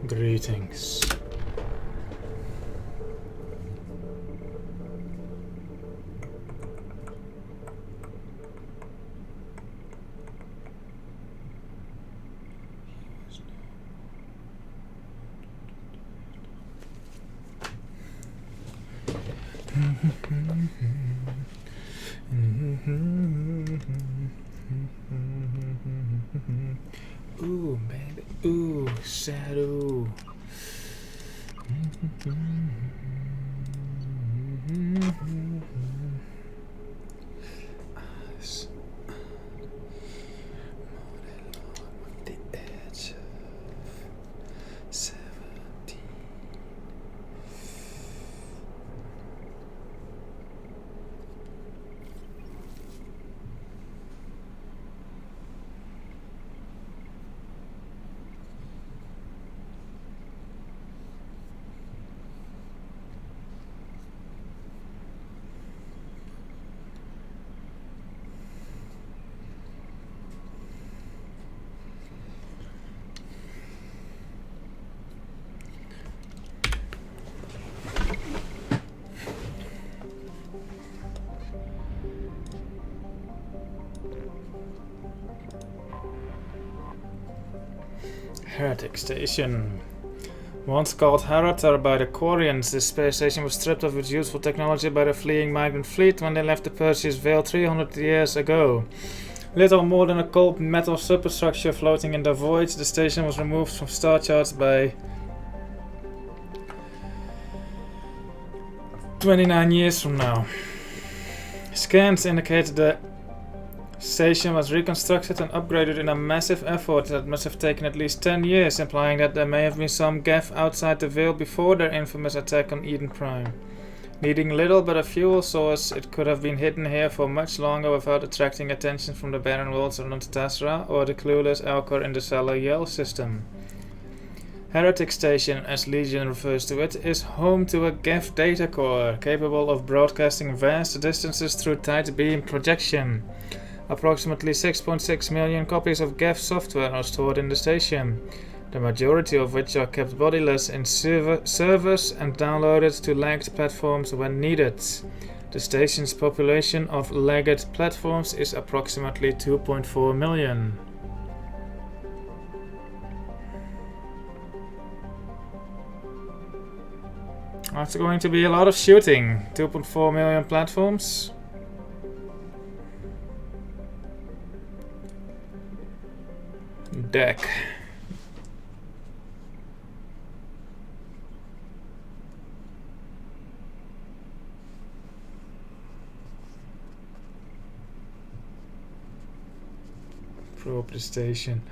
Greetings. Ooh, baby. Ooh, shadow. Eyes. On the edge of 17. Heretic Station. Once called Heratar by the Quarians, this space station was stripped of its useful technology by the fleeing migrant fleet when they left the Perseus Veil 300 years ago. Little more than a cold metal superstructure floating in the void, the station was removed from star charts by 29 years from now. Scans indicate the station was reconstructed and upgraded in a massive effort that must have taken at least 10 years, implying that there may have been some geth outside the Veil before their infamous attack on Eden Prime. Needing little but a fuel source, it could have been hidden here for much longer without attracting attention from the barren worlds around Tasra or the clueless Alcor in the Solar Yell system. Heretic Station, as Legion refers to it, is home to a geth data core, capable of broadcasting vast distances through tight beam projection. Approximately 6.6 million copies of geth software are stored in the station, the majority of which are kept bodiless in servers and downloaded to lagged platforms when needed. The station's population of lagged platforms is approximately 2.4 million. That's going to be a lot of shooting. 2.4 million platforms. Deck. Probe the station.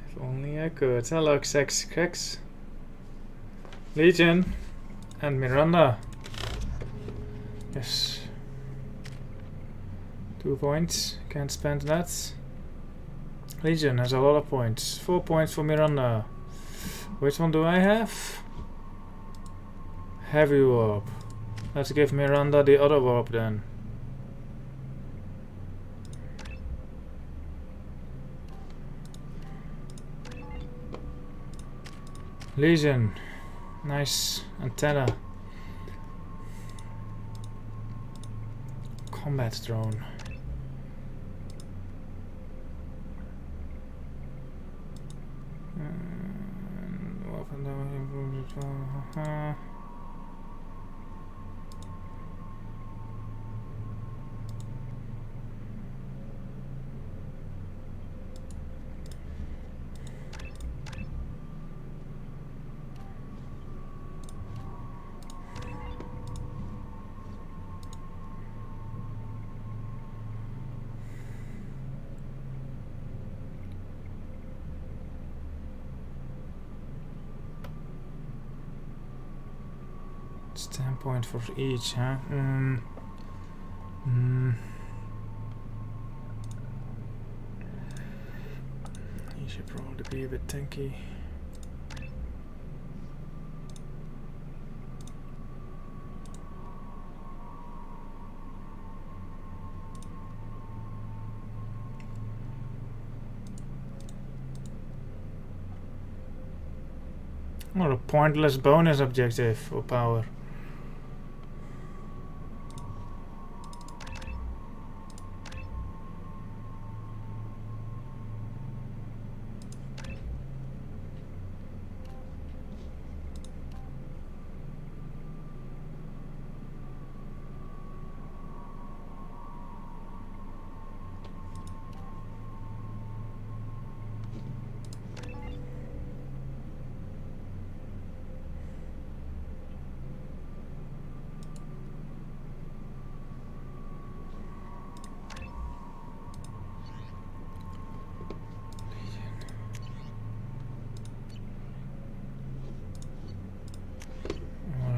If only I could. Hello, Sex Krex. Legion and Miranda. Yes. 2 points. Can't spend that. Legion has a lot of points. 4 points for Miranda. Which one do I have? Heavy warp. Let's give Miranda the other warp then. Legion. Nice antenna. Combat drone. It's 10 points for each, huh? He should probably be a bit tanky. Or a pointless bonus objective for power.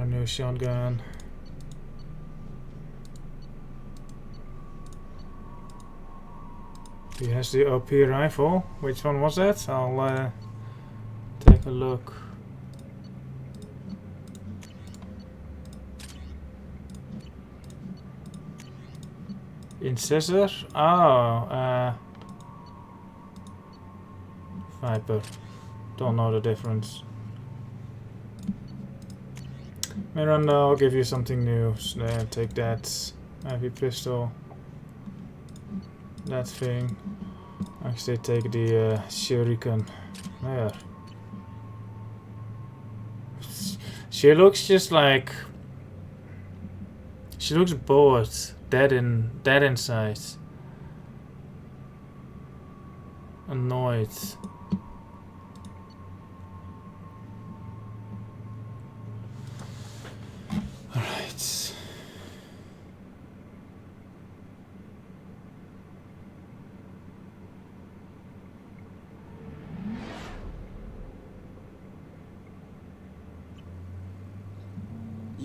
New shotgun. He has the OP rifle. Which one was that? I'll take a look. Incisor? Oh, Viper. Don't know the difference. Miranda, I'll give you something new. Take that heavy pistol. That thing. Actually, take the shuriken. There. She looks just like. She looks bored, dead inside, annoyed.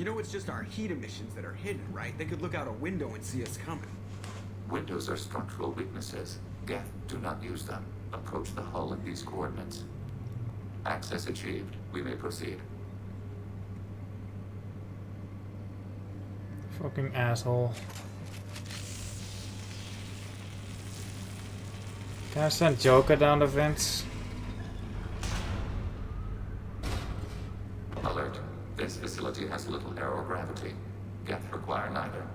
You know it's just our heat emissions that are hidden, right? They could look out a window and see us coming. Windows are structural weaknesses. Geth, do not use them. Approach the hull at these coordinates. Access achieved. We may proceed. Fucking asshole. Can I send Joker down the vents? Alert. This facility has little aerogravity. Geth require neither.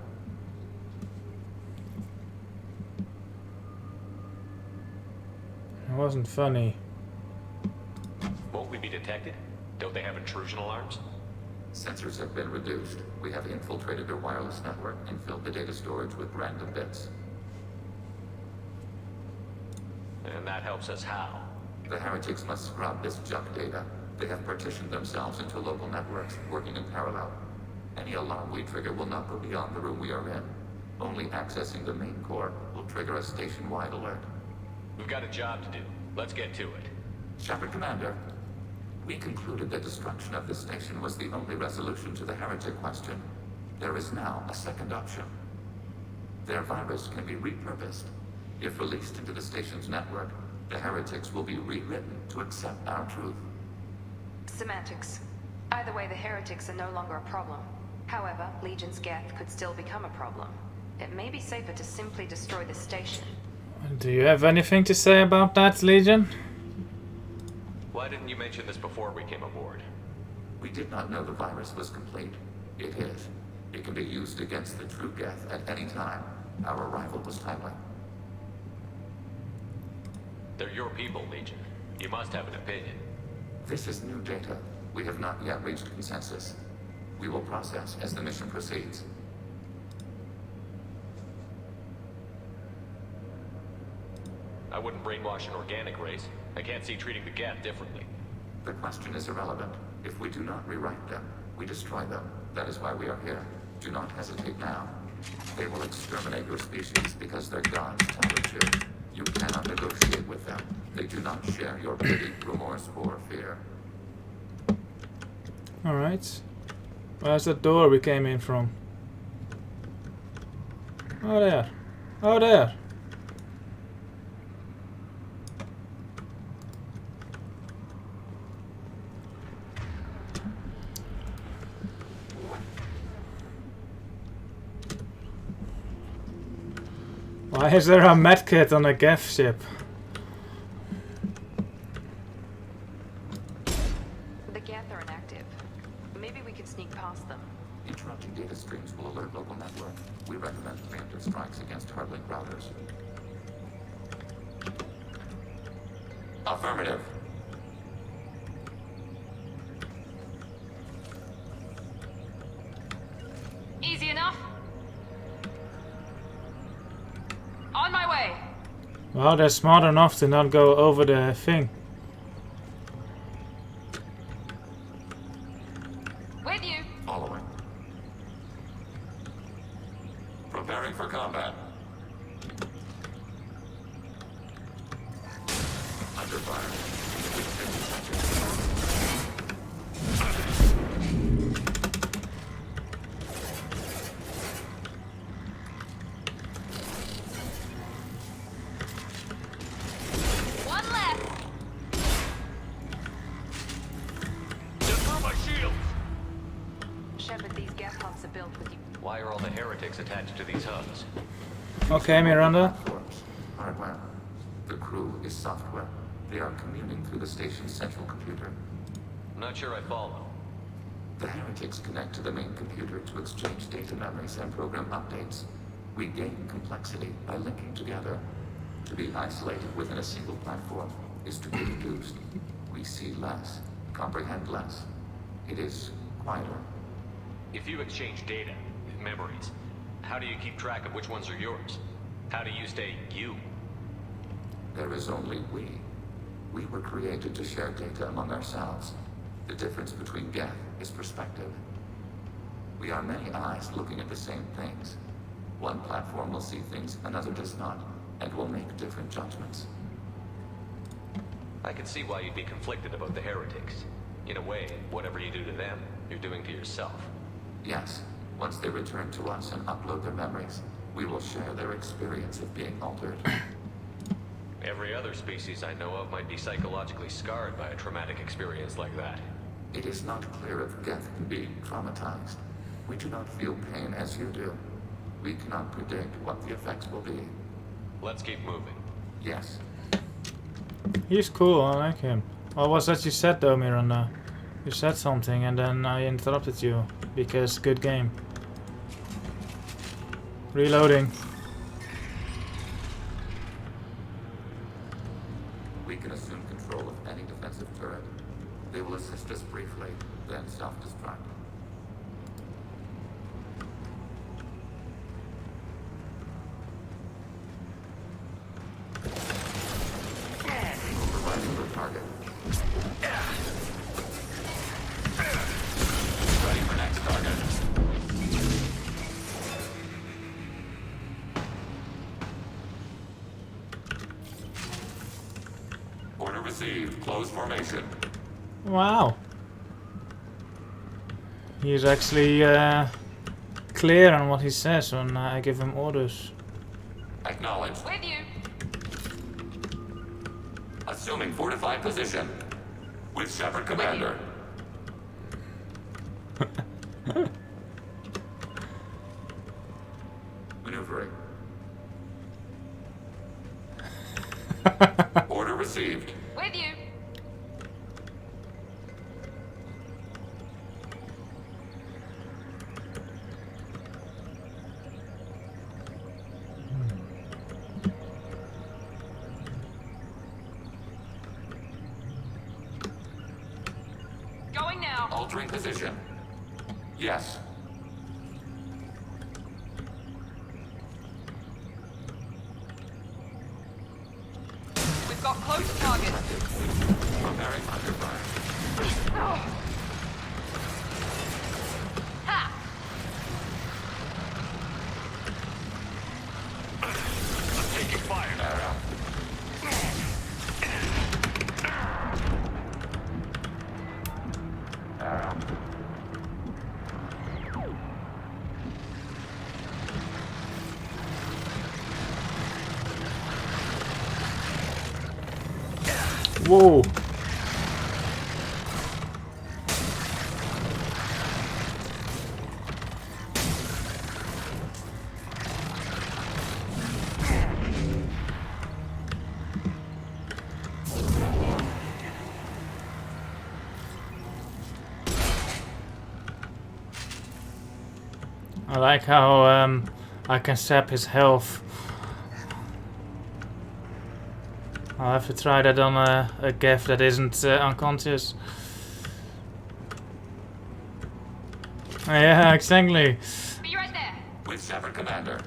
It wasn't funny. Won't we be detected? Don't they have intrusion alarms? Sensors have been reduced. We have infiltrated their wireless network and filled the data storage with random bits. And that helps us how? The heretics must scrub this junk data. They have partitioned themselves into local networks, working in parallel. Any alarm we trigger will not go beyond the room we are in. Only accessing the main core will trigger a station-wide alert. We've got a job to do. Let's get to it. Shepard, Commander. We concluded that destruction of the station was the only resolution to the heretic question. There is now a second option. Their virus can be repurposed. If released into the station's network, the heretics will be rewritten to accept our truth. Semantics. Either way, the heretics are no longer a problem. However, Legion's Geth could still become a problem. It may be safer to simply destroy the station. Do you have anything to say about that, Legion? Why didn't you mention this before we came aboard? We did not know the virus was complete. It is. It can be used against the true Geth at any time. Our arrival was timely. They're your people, Legion. You must have an opinion. This is new data. We have not yet reached consensus. We will process as the mission proceeds. I wouldn't brainwash an organic race. I can't see treating the Geth differently. The question is irrelevant. If we do not rewrite them, we destroy them. That is why we are here. Do not hesitate now. They will exterminate your species because their gods tell the truth. You cannot negotiate with them. They do not share your pity, remorse, or fear. Alright. Where's the door we came in from? Oh, there. Oh, there. Why is there a medkit on a Geth ship? The Geth are inactive. Maybe we could sneak past them. Interrupting data streams will alert local network. We recommend preemptive strikes against hardlink routers. Affirmative. Easy enough. On my way. Well, they're smart enough to not go over the thing. With you. Following. Preparing for combat. Under fire. One left. Just through my shield! Shepard, these Geth hubs are built with you. Why are all the heretics attached to these hubs? Okay, Miranda. Platforms. Hardware. The crew is software. They are communing through the station's central computer. I'm not sure I follow. The heretics connect to the main computer to exchange data memories and program updates. We gain complexity by linking together. To be isolated within a single platform is to be reduced. We see less, comprehend less. It is quieter. If you exchange data, memories, how do you keep track of which ones are yours? How do you stay you? There is only we. We were created to share data among ourselves. The difference between Geth is perspective. We are many eyes looking at the same things. One platform will see things another does not, and will make different judgments. I can see why you'd be conflicted about the heretics. In a way, whatever you do to them, you're doing to yourself. Yes. Once they return to us and upload their memories, we will share their experience of being altered. Every other species I know of might be psychologically scarred by a traumatic experience like that. It is not clear if Geth can be traumatized. We do not feel pain as you do. We cannot predict what the effects will be. Let's keep moving. Yes. He's cool, I like him. What was that you said though, Miranda? You said something and then I interrupted you. Because good game. Reloading. We can assume control of any defensive turret. They will assist us briefly, then self-destruct. Overriding the target. Ready for next target. Order received. Close formation. Wow. He's actually clear on what he says when I give him orders. Acknowledged. With you. Assuming fortified position. With Shepard Commander. Maneuvering. Order received. With you. Going now. Altering position. Yes. We've got close target. Preparing under fire. Ha! Taking fire. Arrow. Arrow. Whoa. I like how I can sap his health. I'll have to try that on a Geth that isn't unconscious. Yeah, exactly. Be right there. With Shepard Commander.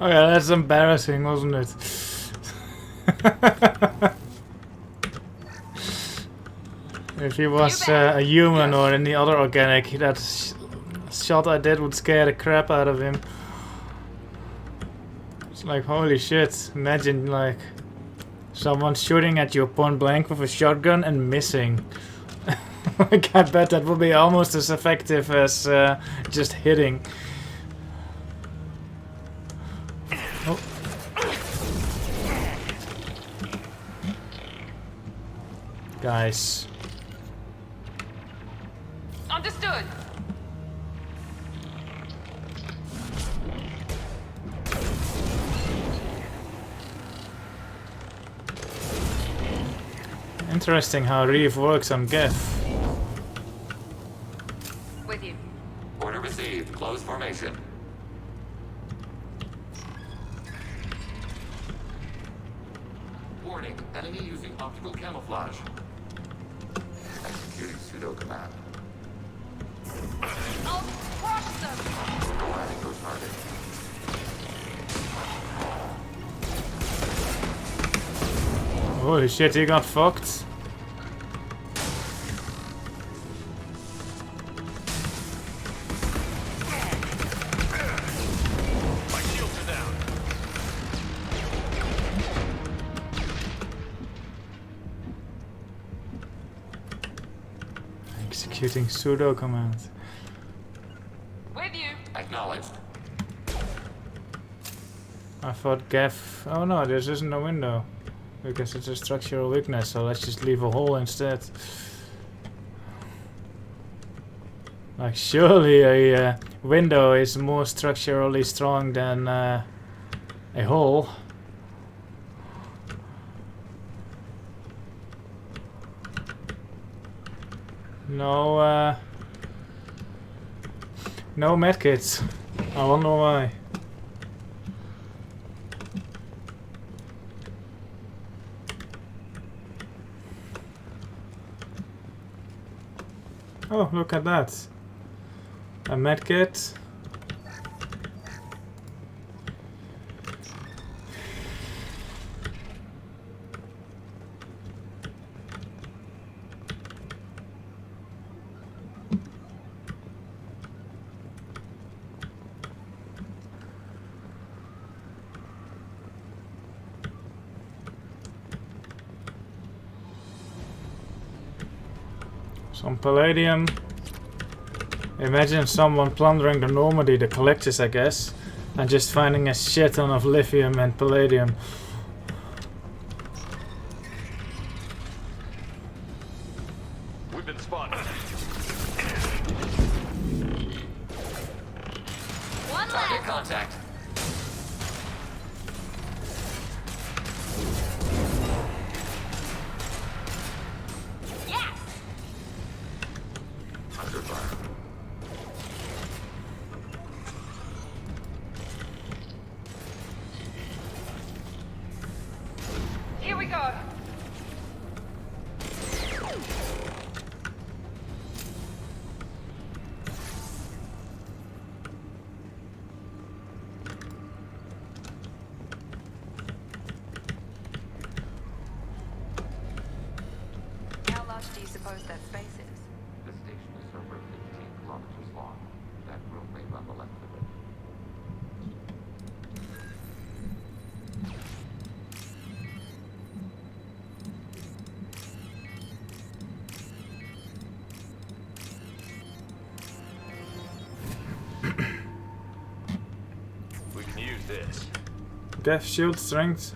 Oh yeah, that's embarrassing, wasn't it? If he was a human Yes. or any other organic, that shot I did would scare the crap out of him. It's like, holy shit, imagine like someone shooting at you point blank with a shotgun and missing. Like, I bet that would be almost as effective as just hitting. Oh. Guys. Understood. interesting how Reeve works on Geth. With you. Order received. Close formation. Warning. Enemy using optical camouflage. Executing pseudo command. I'll crush them! Overriding your target. Holy shit, he got fucked. My shields are down. Executing pseudo command. With you. Acknowledged. I thought Geth. Oh no, this isn't a window. Because it's a structural weakness, so let's just leave a hole instead. Like, surely a window is more structurally strong than a hole. No, no medkits. I wonder why. Oh, look at that. A medkit. Some palladium. Imagine someone plundering the Normandy, the collectors I guess, and just finding a shit ton of lithium and palladium. We've been spotted. One Target left. contact. Yes. Under fire. Here we go. How large do you suppose that space is? The station is over 15 kilometers long. That room may run the length of it. We can use this. Geth shield strength.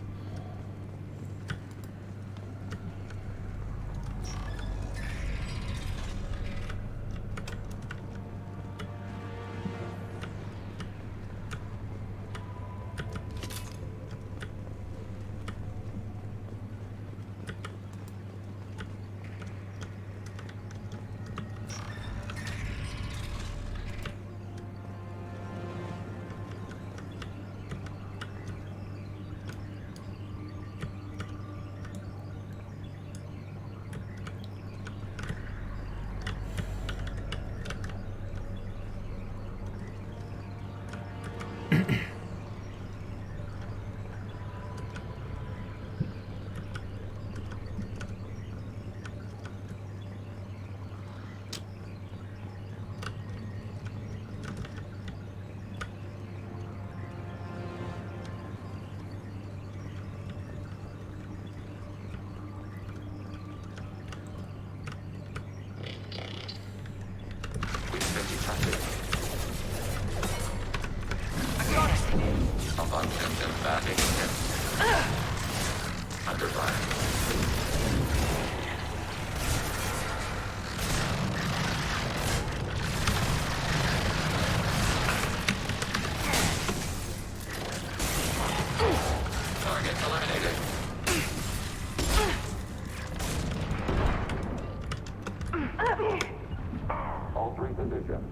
Altering position.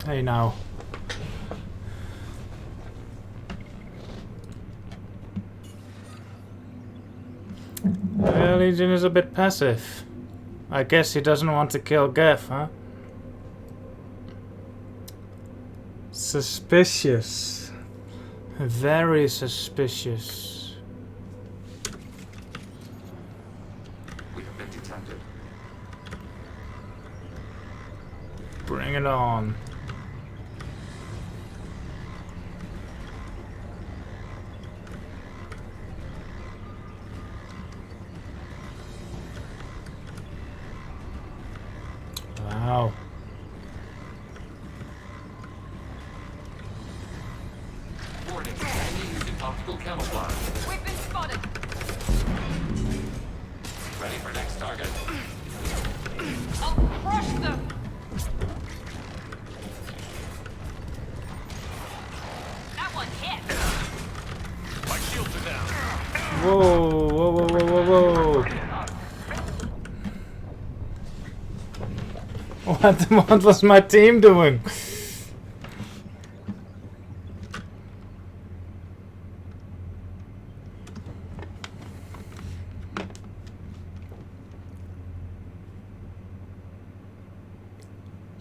Hey now. Well, Legion is a bit passive. I guess he doesn't want to kill Geth, huh? Suspicious. Very suspicious. We have been detected. Bring it on. Wow. Warning, enemy using optical camouflage. We've been spotted. Ready for next target. I'll crush them. That one hit. My shields are down. Whoa, whoa, whoa, whoa, whoa, whoa. What was my team doing?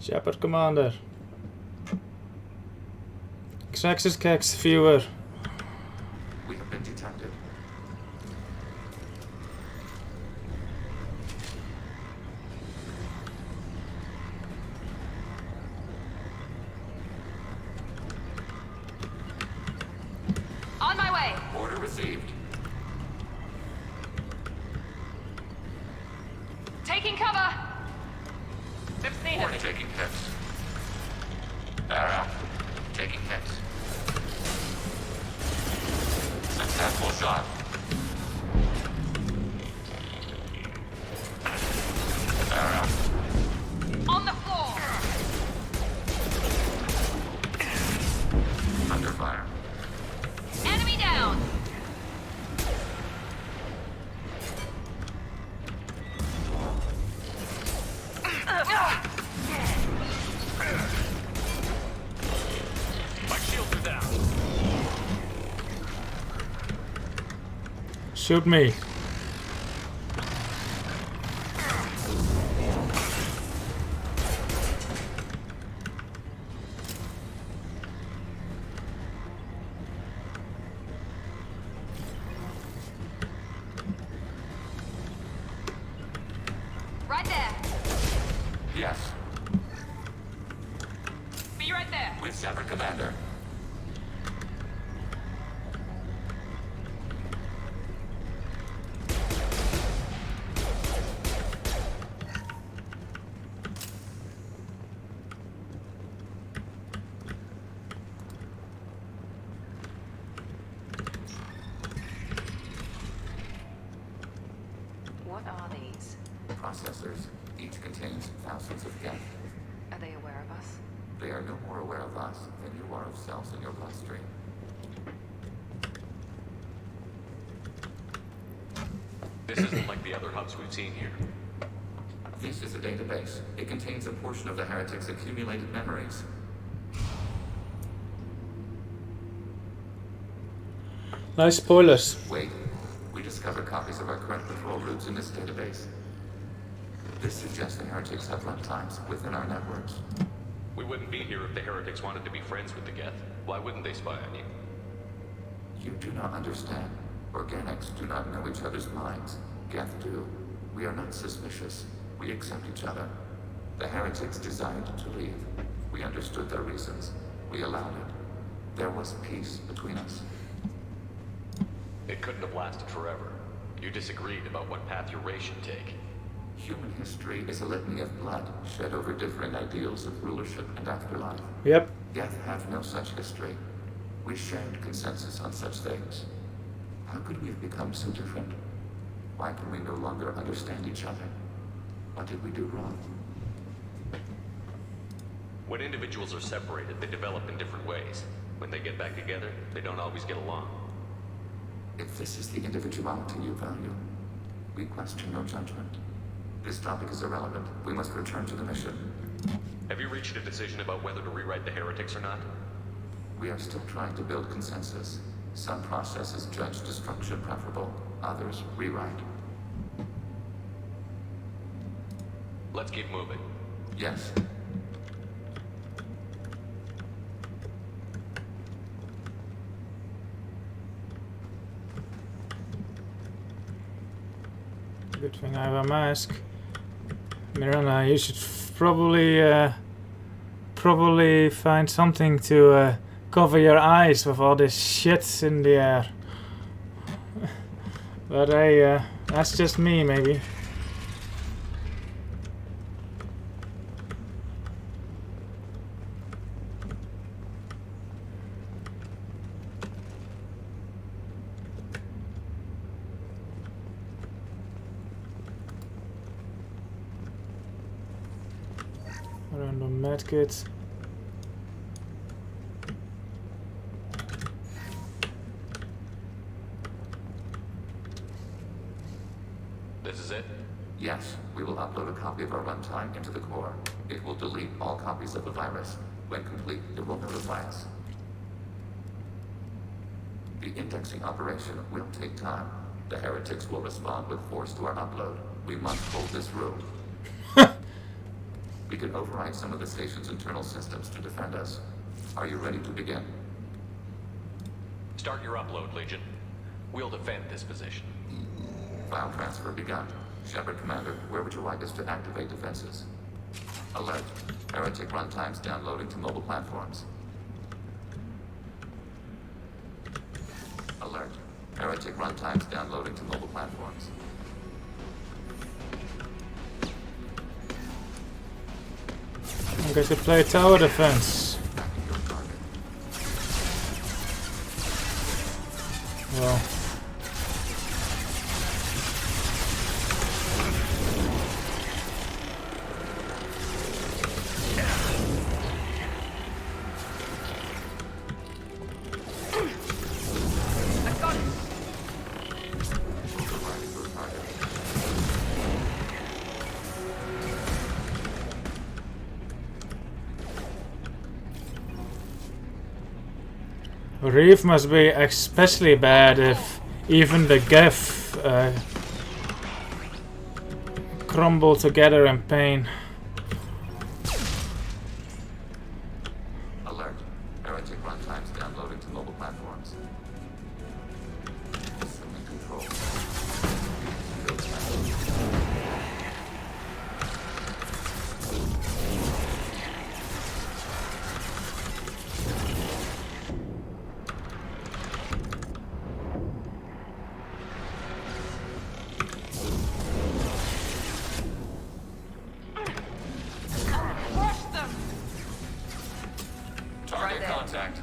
Shepard Commander. Xaxis Kex Viewer. We have been detected. On my way. Order received. Taking cover. I've seen him. Warning, taking hits. Arrow. Taking hits. Successful shot. Arrow. On the floor. Under fire. Enemy down. My shields are down. Shoot me. Right there. Yes. Be right there. With Shepard Commander. What are these? Processors. Each contains thousands of Geth. Are they aware of us? They are no more aware of us than you are of cells in your bloodstream. This isn't like the other hubs we've seen here. This is a database. It contains a portion of the heretic's accumulated memories. Nice spoilers. Wait. We discovered copies of our current patrol routes in this database. This suggests the heretics have runtimes within our networks. We wouldn't be here if the heretics wanted to be friends with the Geth. Why wouldn't they spy on you? You do not understand. Organics do not know each other's minds. Geth do. We are not suspicious. We accept each other. The heretics desired to leave. We understood their reasons. We allowed it. There was peace between us. It couldn't have lasted forever. You disagreed about what path your race should take. Human history is a litany of blood shed over different ideals of rulership and afterlife. Yep. Geth have no such history. We shared consensus on such things. How could we have become so different? Why can we no longer understand each other? What did we do wrong? When individuals are separated, they develop in different ways. When they get back together, they don't always get along. If this is the individuality you value, we question your judgment. This topic is irrelevant. We must return to the mission. Have you reached a decision about whether to rewrite the heretics or not? We are still trying to build consensus. Some processes judge destruction preferable, others rewrite. Let's keep moving. Yes. Good thing I have a mask. Miranda, you should probably find something to cover your eyes with all this shit in the air. But hey, that's just me, maybe. Random medkit. This is it? Yes, we will upload a copy of our runtime into the core. It will delete all copies of the virus. When complete, it will notify us. The indexing operation will take time. The heretics will respond with force to our upload. We must hold this room. We can override some of the station's internal systems to defend us. Are you ready to begin? Start your upload, Legion. We'll defend this position. File transfer begun. Shepard Commander, where would you like us to activate defenses? Alert. Heretic runtimes downloading to mobile platforms. Alert. Heretic runtimes downloading to mobile platforms. I'm going to play tower defense. Well. Reef must be especially bad if even the Geth crumble together in pain. Alert. Heretic runtimes downloading to mobile platforms. Assuming control. Target contact.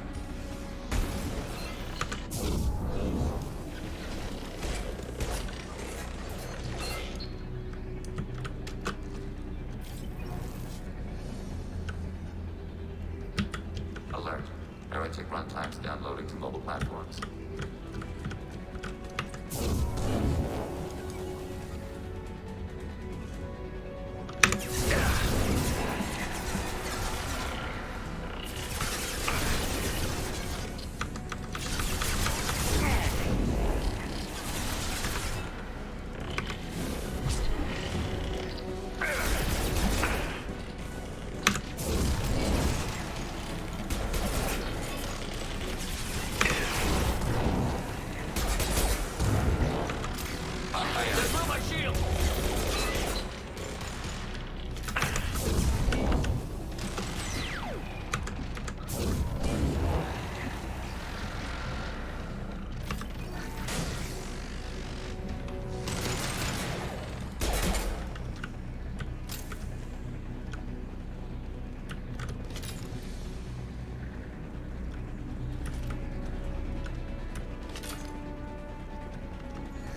Alert. Heretic runtimes downloading to mobile platforms.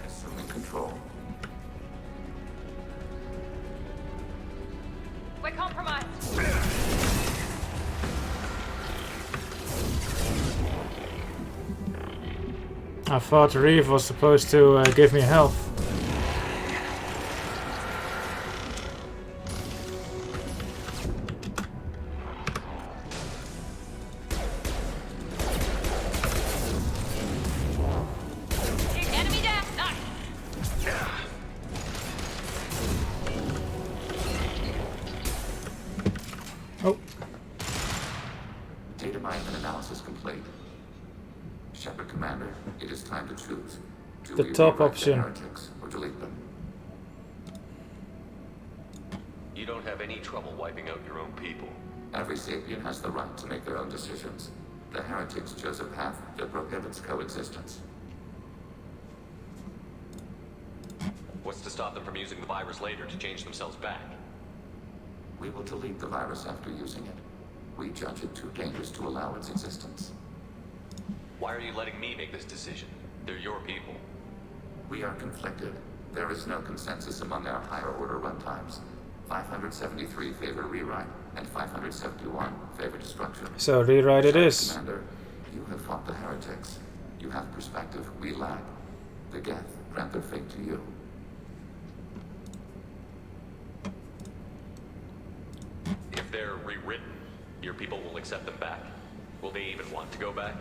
Assuming control. We're compromised. I thought Reeve was supposed to give me health. Enemy down. Nice. Oh, Data mining and analysis complete. Shepard Commander, it is time to choose. Do The we top rewrite option. the heretics or delete them? You don't have any trouble wiping out your own people. Every sapient has the right to make their own decisions. The heretics chose a path that prohibits coexistence. What's to stop them from using the virus later to change themselves back? We will delete the virus after using it. We judge it too dangerous to allow its existence. Why are you letting me make this decision? They're your people. We are conflicted. There is no consensus among our higher order runtimes. 573 favor rewrite, and 571 favor destruction. so rewrite it Shepard is. Commander, you have fought the heretics. You have perspective we lack. The Geth grant their fate to you. If they're rewritten, your people will accept them back. Will they even want to go back?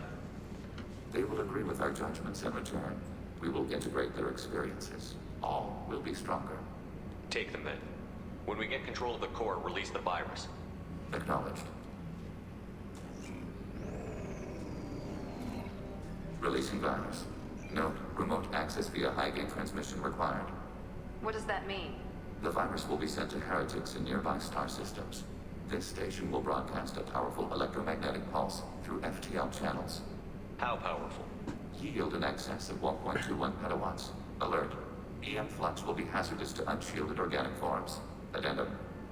They will agree with our judgments in return. We will integrate their experiences. All will be stronger. Take them then. When we get control of the core, release the virus. Acknowledged. Releasing virus. Note, remote access via high-gain transmission required. What does that mean? The virus will be sent to heretics in nearby star systems. This station will broadcast a powerful electromagnetic pulse through FTL channels. How powerful? Yield in excess of 1.21 petawatts. Alert. EM flux will be hazardous to unshielded organic forms. Addendum.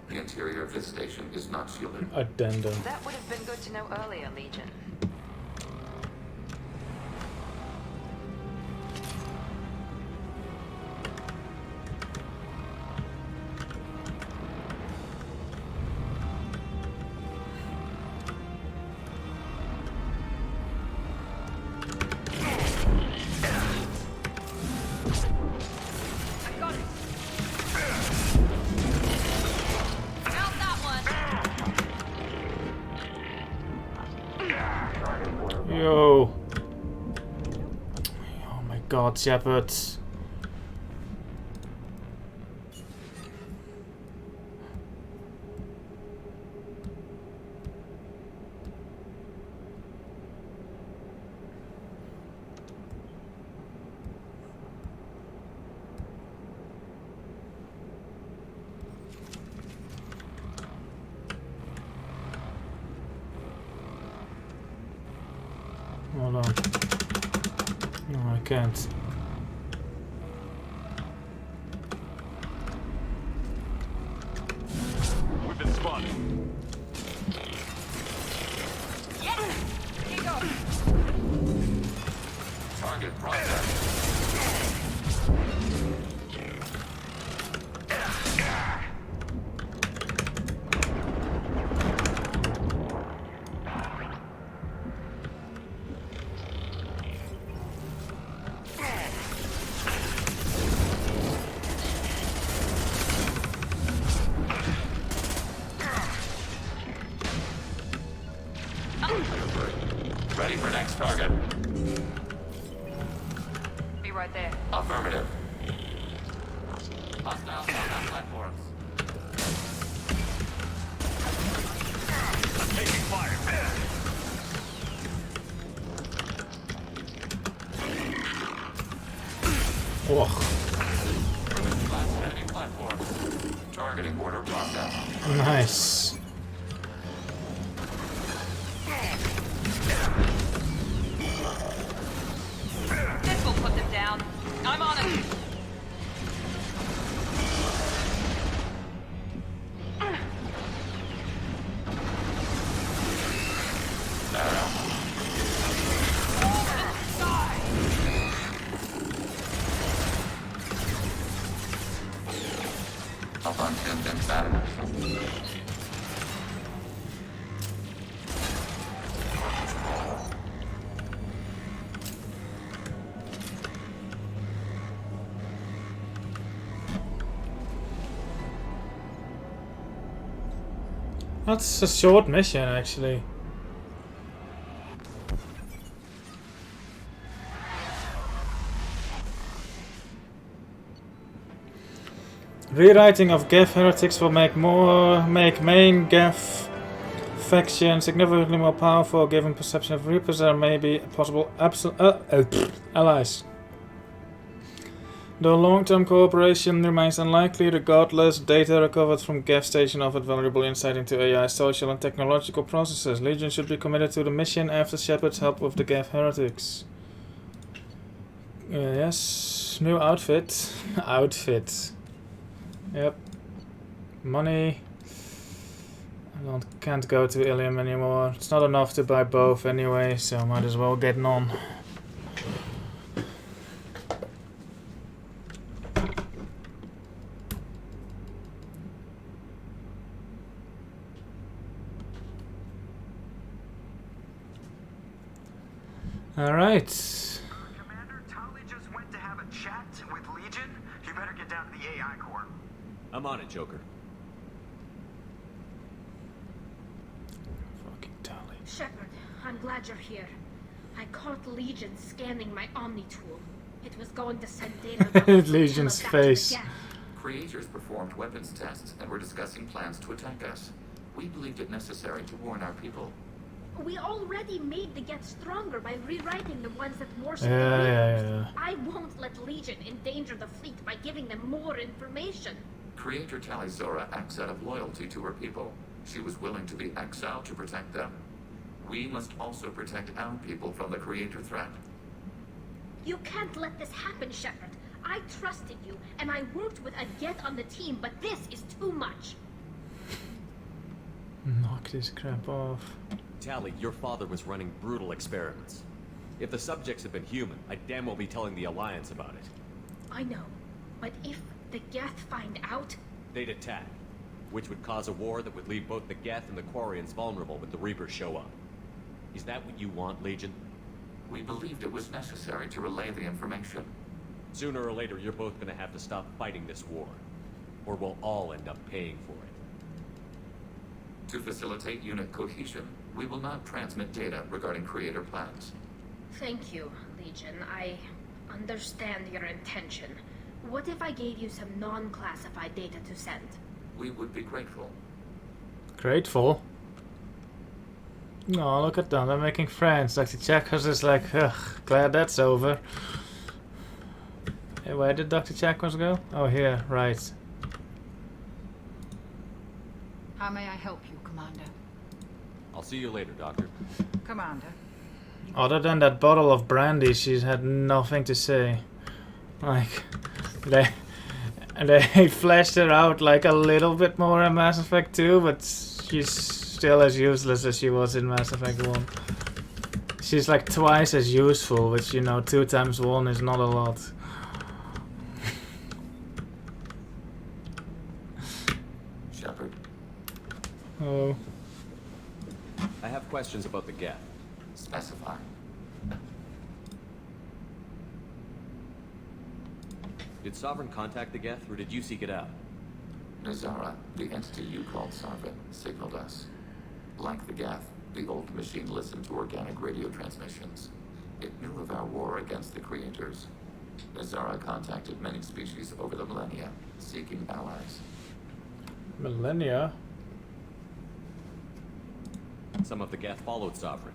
The interior of this station is not shielded. Addendum. That would have been good to know earlier, Legion. I got it. Out that one. Yo. Oh my god, Shepard. Hold on. No, I can't. We've been spotted. Yes. Here you go. Target process. Ready for next target. Be right there. Affirmative. Hostiles on our platforms. Taking fire. Oh, Last enemy platform. Targeting order process. nice. This will put them down. I'm on it. Up on 10 and batteries. That's a short mission, actually. Rewriting of Geth heretics will make main Geth faction significantly more powerful, given perception of Reapers there may be possible allies. Though long-term cooperation remains unlikely, regardless, data recovered from Geth Station offered valuable insight into AI, social and technological processes. Legion should be committed to the mission after Shepard's help with the Geth heretics. Yes, new outfit. Outfit. Yep. Money. Can't go to Ilium anymore. It's not enough to buy both anyway, so might as well get on. Alright. Commander, Tali just went to have a chat with Legion. You better get down to the AI core. I'm on it, Joker. Fucking Tali. Shepard, I'm glad you're here. I caught Legion scanning my Omni tool. It was going to send data about the Legion's back to the face. Geth. Creators performed weapons tests and were discussing plans to attack us. We believed it necessary to warn our people. We already made the Geth stronger by rewriting the ones that worship Yeah, the yeah, Reapers. yeah. I won't let Legion endanger the fleet by giving them more information. Creator Tali Zora acts out of loyalty to her people. She was willing to be exiled to protect them. We must also protect our people from the Creator threat. You can't let this happen, Shepard. I trusted you, and I worked with a Geth on the team, but this is too much. Knock this crap off. Tali, your father was running brutal experiments. If the subjects had been human, I'd damn well be telling the Alliance about it. I know, but if the Geth find out, They'd attack, which would cause a war that would leave both the Geth and the Quarians vulnerable when the Reapers show up. Is that what you want, Legion? We believed it was necessary to relay the information. Sooner or later, you're both gonna have to stop fighting this war, or we'll all end up paying for it. To facilitate unit cohesion, we will not transmit data regarding Creator plans. thank you, Legion. I understand your intention. What if I gave you some non-classified data to send? We would be grateful. Grateful. Oh, look at them. They're making friends. Dr. Chakos is like, ugh, glad that's over. Hey, where did Dr. Chakos go? Oh, here, right. How may I help you, Commander? I'll see you later, Doctor. Commander. Other than that bottle of brandy, she's had nothing to say. Like, they fleshed her out like a little bit more in Mass Effect 2, but she's still as useless as she was in Mass Effect 1. She's like twice as useful, which, you know, 2 times 1 is not a lot. Shepard, Oh. I have questions about the Geth. specify. Did Sovereign contact the Geth, or did you seek it out? Nazara, the entity you called Sarvin, signaled us. Like the Geth, the old machine listened to organic radio transmissions. It knew of our war against the Creators. Nazara contacted many species over the millennia, seeking allies. Millennia? Some of the Geth followed Sovereign.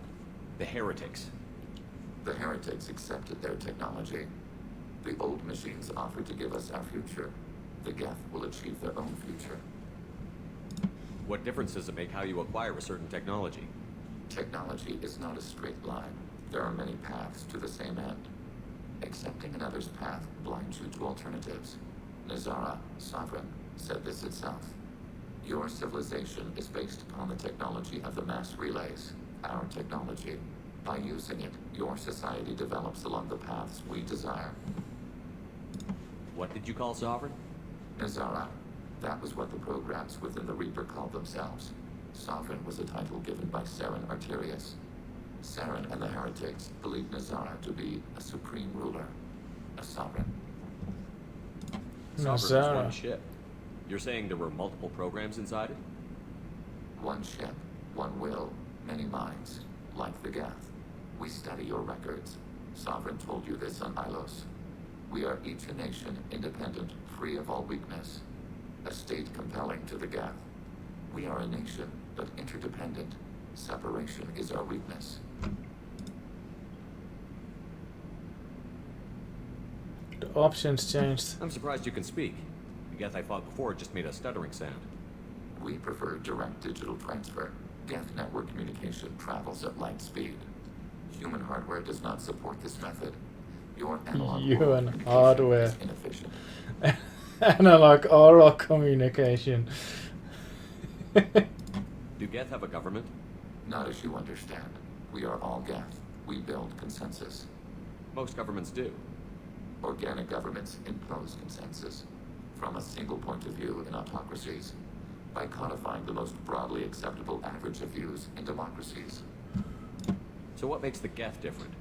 The heretics. The heretics accepted their technology. The old machines offered to give us our future. The Geth will achieve their own future. What difference does it make how you acquire a certain technology? Technology is not a straight line. There are many paths to the same end. Accepting another's path blinds you to alternatives. Nazara, Sovereign, said this itself. Your civilization is based upon the technology of the mass relays, our technology. By using it, your society develops along the paths we desire. What did you call Sovereign? Nazara, that was what the programs within the Reaper called themselves. Sovereign was a title given by Saren Arterius. Saren and the heretics believed Nazara to be a supreme ruler, a sovereign. Sovereign was Nazara. one ship. You're saying there were multiple programs inside it? One ship, one will, many minds, like the Geth. We study your records. Sovereign told you this on Ilos. We are each a nation, independent, free of all weakness. A state compelling to the Geth. We are a nation, but interdependent. Separation is our weakness. The options changed. I'm surprised you can speak. The Geth I fought before just made a stuttering sound. We prefer direct digital transfer. Geth network communication travels at light speed. Human hardware does not support this method. Your analog Human communication hardware. is inefficient. Analog oral communication. Do Geth have a government? Not as you understand. We are all Geth. We build consensus. Most governments do. Organic governments impose consensus from a single point of view in autocracies by codifying the most broadly acceptable average of views in democracies. So what makes the Geth different?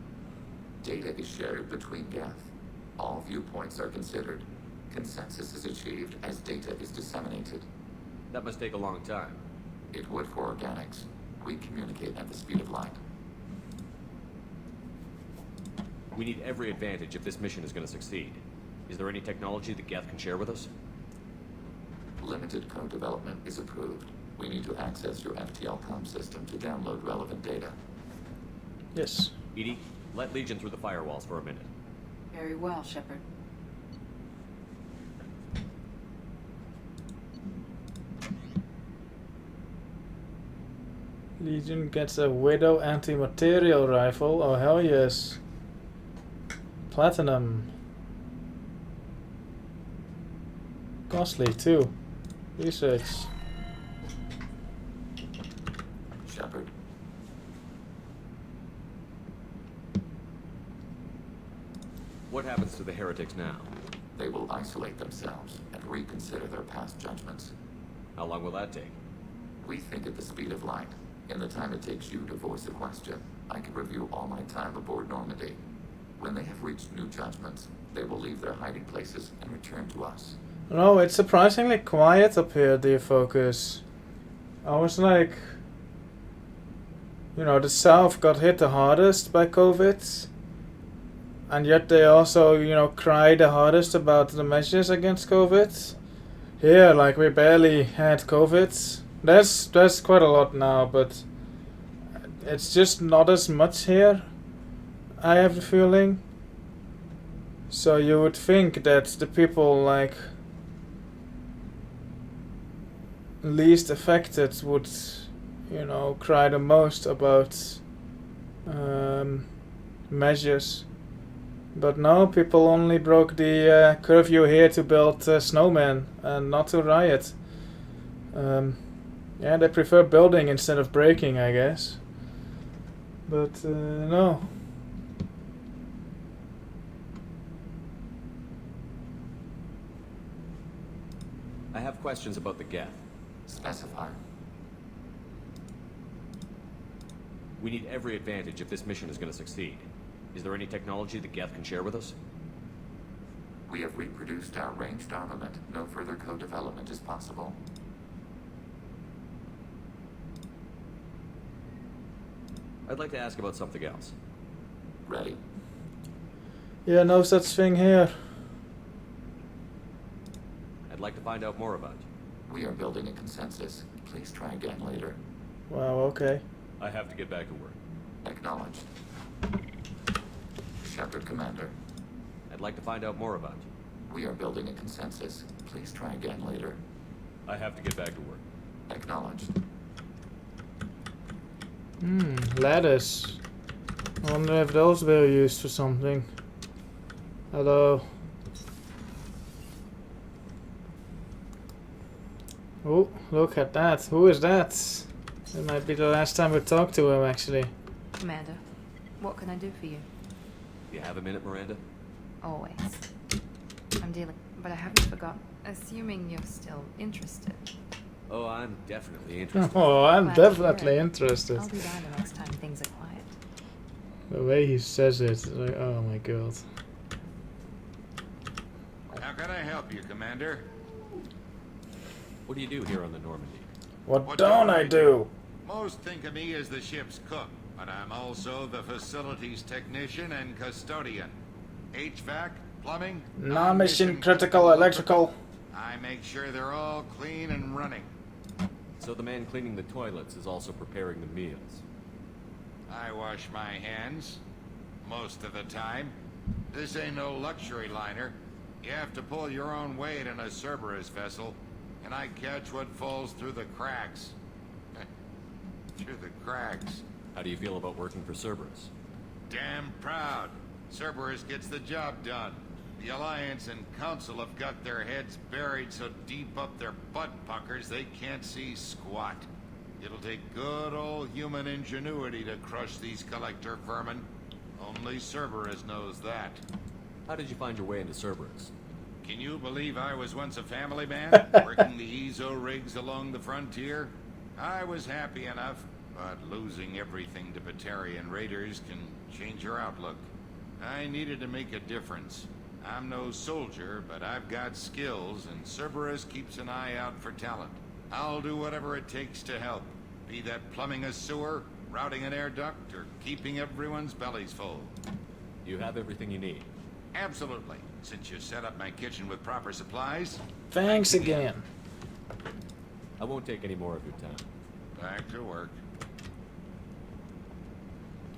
Data is shared between Geth. All viewpoints are considered. Consensus is achieved as data is disseminated. That must take a long time. It would for organics. We communicate at the speed of light. We need every advantage if this mission is going to succeed. Is there any technology the Geth can share with us? Limited code development is approved. We need to access your FTL-COM system to download relevant data. Yes. EDI, let Legion through the firewalls for a minute. Very well, Shepard. Legion gets a Widow anti-material rifle. Oh hell yes. Platinum. Costly too. Research. Shepard. What happens to the heretics now? They will isolate themselves and reconsider their past judgments. How long will that take? We think at the speed of light. In the time it takes you to voice a question, I can review all my time aboard Normandy. When they have reached new judgments, they will leave their hiding places and return to us. No, it's surprisingly quiet up here, dear Focus. I was like... You know, the South got hit the hardest by COVID. And yet they also, you know, cry the hardest about the measures against COVID. Here, like, we barely had COVID. There's quite a lot now, but it's just not as much here, I have the feeling. So you would think that the people, like, least affected would, you know, cry the most about measures. But no, people only broke the curfew here to build snowmen and not to riot. Yeah, they prefer building instead of breaking, I guess. But no. I have questions about the Geth. Specify. We need every advantage if this mission is going to succeed. Is there any technology the Geth can share with us? We have reproduced our ranged armament. No further co-development is possible. I'd like to ask about something else. Ready. Yeah, no such thing here. I'd like to find out more about you. We are building a consensus. Please try again later. Wow, okay. I have to get back to work. Acknowledged. Shepard, Commander. I'd like to find out more about you. We are building a consensus. Please try again later. I have to get back to work. Acknowledged. Ladders. I wonder if those were used for something. Hello. Oh, look at that. Who is that? It might be the last time we talk to him, actually. Commander, what can I do for you? You have a minute, Miranda? Always. I'm dealing, but I haven't forgotten. Assuming you're still interested. Oh, I'm definitely interested. Oh, I'm Glad to hear definitely it. interested. I'll be down the next time things are quiet. The way he says it, like, oh my god. How can I help you, Commander? What do you do here on the Normandy? What don't I do? Most think of me as the ship's cook, but I'm also the facilities technician and custodian. HVAC, plumbing, Non-mission critical electrical. I make sure they're all clean and running. So the man cleaning the toilets is also preparing the meals. I wash my hands most of the time. This ain't no luxury liner. You have to pull your own weight in a Cerberus vessel, and I catch what falls through the cracks. Through the cracks. How do you feel about working for Cerberus? Damn proud. Cerberus gets the job done. The Alliance and Council have got their heads buried so deep up their butt puckers they can't see squat. It'll take good old human ingenuity to crush these collector vermin. Only Cerberus knows that. How did you find your way into Cerberus? Can you believe I was once a family man, working the EZO rigs along the frontier? I was happy enough, but losing everything to Batarian raiders can change your outlook. I needed to make a difference. I'm no soldier, but I've got skills, and Cerberus keeps an eye out for talent. I'll do whatever it takes to help, be that plumbing a sewer, routing an air duct, or keeping everyone's bellies full. You have everything you need. Absolutely, since you set up my kitchen with proper supplies. Thanks again. I won't take any more of your time. Back to work.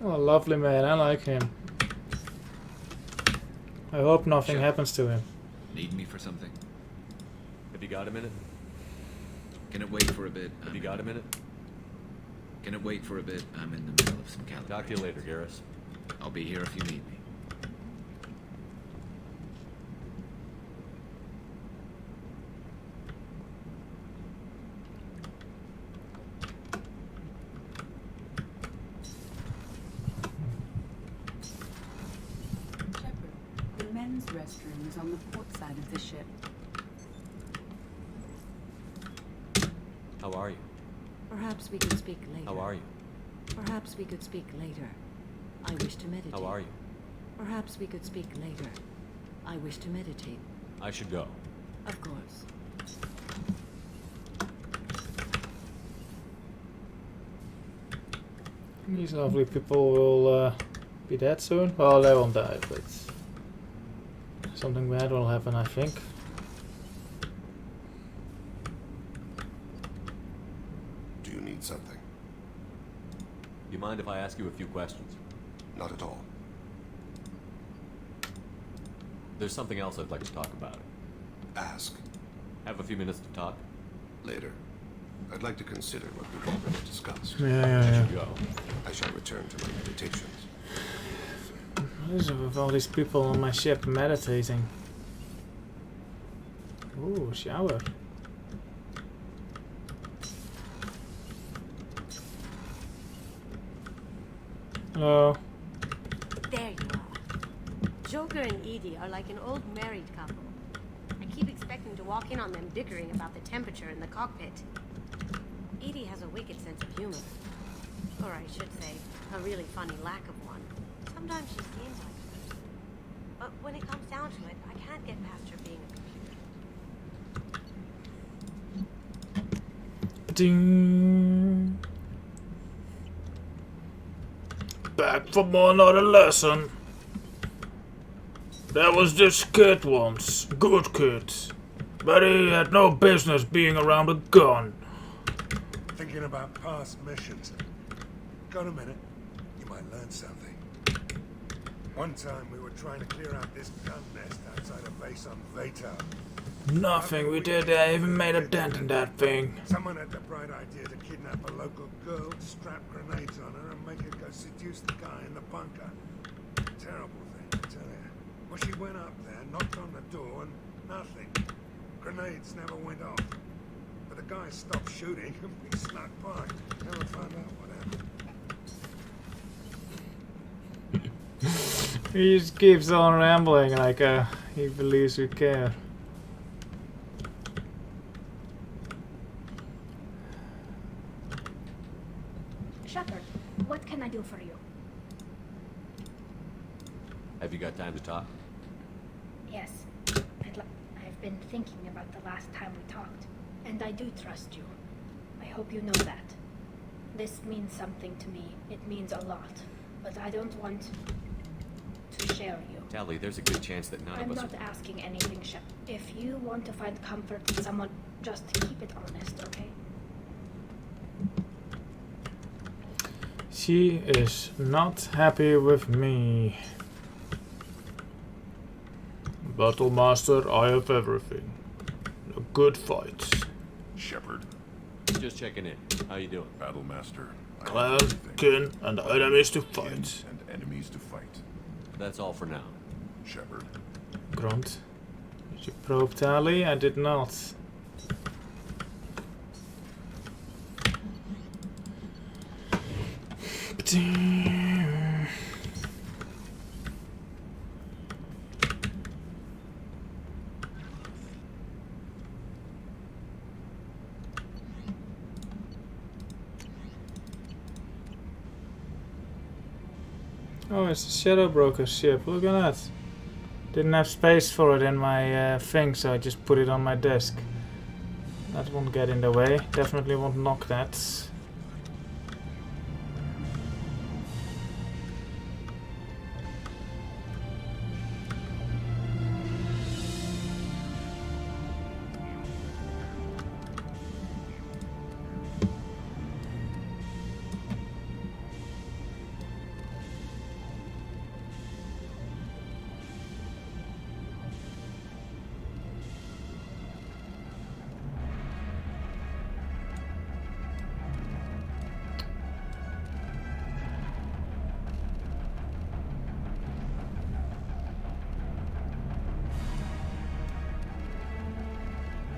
Oh, lovely man, I like him. I hope nothing Shepard. happens to him. Need me for something? Have you got a minute? Can it wait for a bit? Have you got a minute? Can it wait for a bit? I'm in the middle of some calibration. Talk to you later, Garrus. I'll be here if you need me. Shepard, the men's restroom is on the port side of the ship. How are you? Perhaps we could speak later. How are you? Perhaps we could speak later. I wish to meditate. How are you? Perhaps we could speak later. I wish to meditate. I should go. Of course. These lovely people will be dead soon. Well, they won't die, but something bad will happen, I think. Do you need something? Do you mind if I ask you a few questions? Not at all. There's something else I'd like to talk about. Ask. Have a few minutes to talk? Later. I'd like to consider what we've already discussed. Yeah. I should go. I shall return to my meditations. What is it with all these people on my ship meditating? Ooh, shower. Hello. There you are. Joker and Edie are like an old married couple. I keep expecting to walk in on them bickering about the temperature in the cockpit. Edie has a wicked sense of humor. Or I should say, a really funny lack of one. Sometimes she seems like a person. But when it comes down to it, I can't get past her being a computer. Ding. Back for another lesson. There was this kid once, good kid, but he had no business being around a gun. Thinking about past missions. Got a minute? You might learn something. One time we were trying to clear out this gun nest outside a base on Vato. Nothing we did there even made a dent in that thing. Someone had the bright idea to kidnap a local girl, strap grenades on her, and make her go seduce the guy in the bunker. Terrible thing, I tell you. Well, she went up there, knocked on the door, and nothing. Grenades never went off. But the guy stopped shooting, and we snuck by. Never found out what happened. He just keeps on rambling like he believes we care. Shepard, what can I do for you? Have you got time to talk? Yes. I've been thinking about the last time we talked, and I do trust you. I hope you know that. This means something to me. It means a lot. But I don't want to share you. Tally, there's a good chance that none I'm of us... not asking anything, Shep. If you want to find comfort in someone, just keep it honest, okay? She is not happy with me. Battle Master, I have everything. A good fight. Shepard. Just checking in. How you doing? Battle Master. Clan, kin, and enemies to fight. And enemies to fight. That's all for now. Shepard. Grunt. Did you probe Tally? I did not. Oh, it's a Shadow Broker ship. Look at that. Didn't have space for it in my thing, so I just put it on my desk. That won't get in the way. Definitely won't knock that.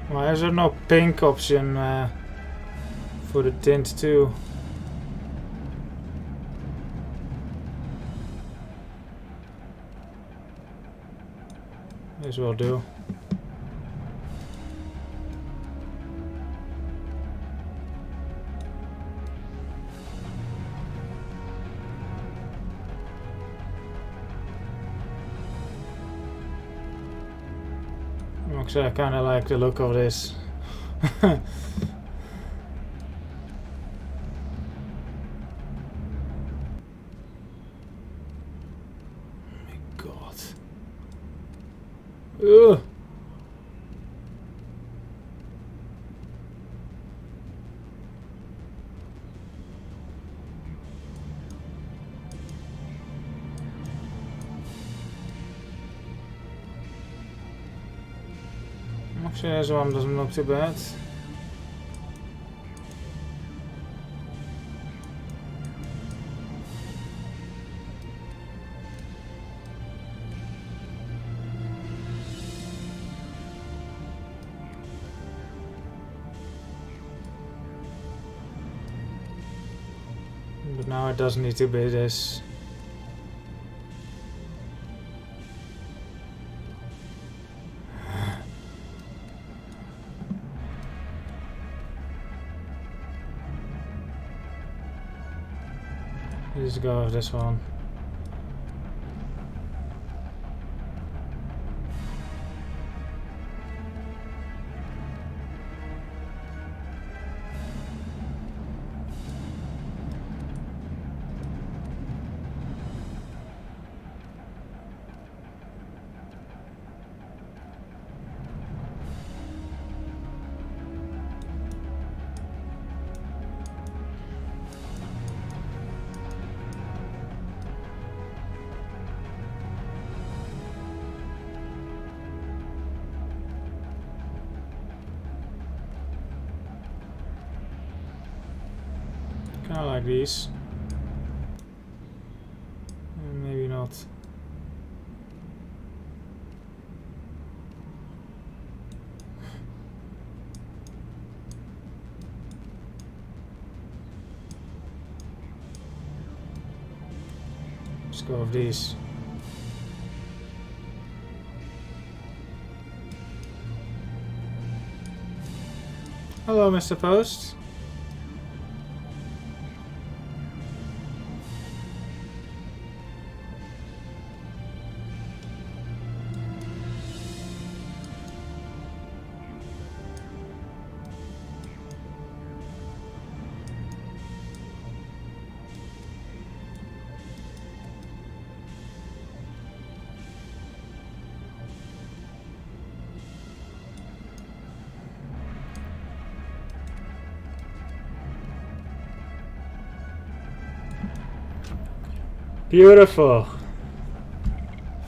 Why is there no pink option for the tint too? May as well do. Actually, I kind of like the look of this. My God. Ugh. Actually, this one doesn't look too bad. But now it does need to be this. Let's go with this one. Kinda like these. Maybe not. Let's go with these. Hello, Mr. Post. Beautiful.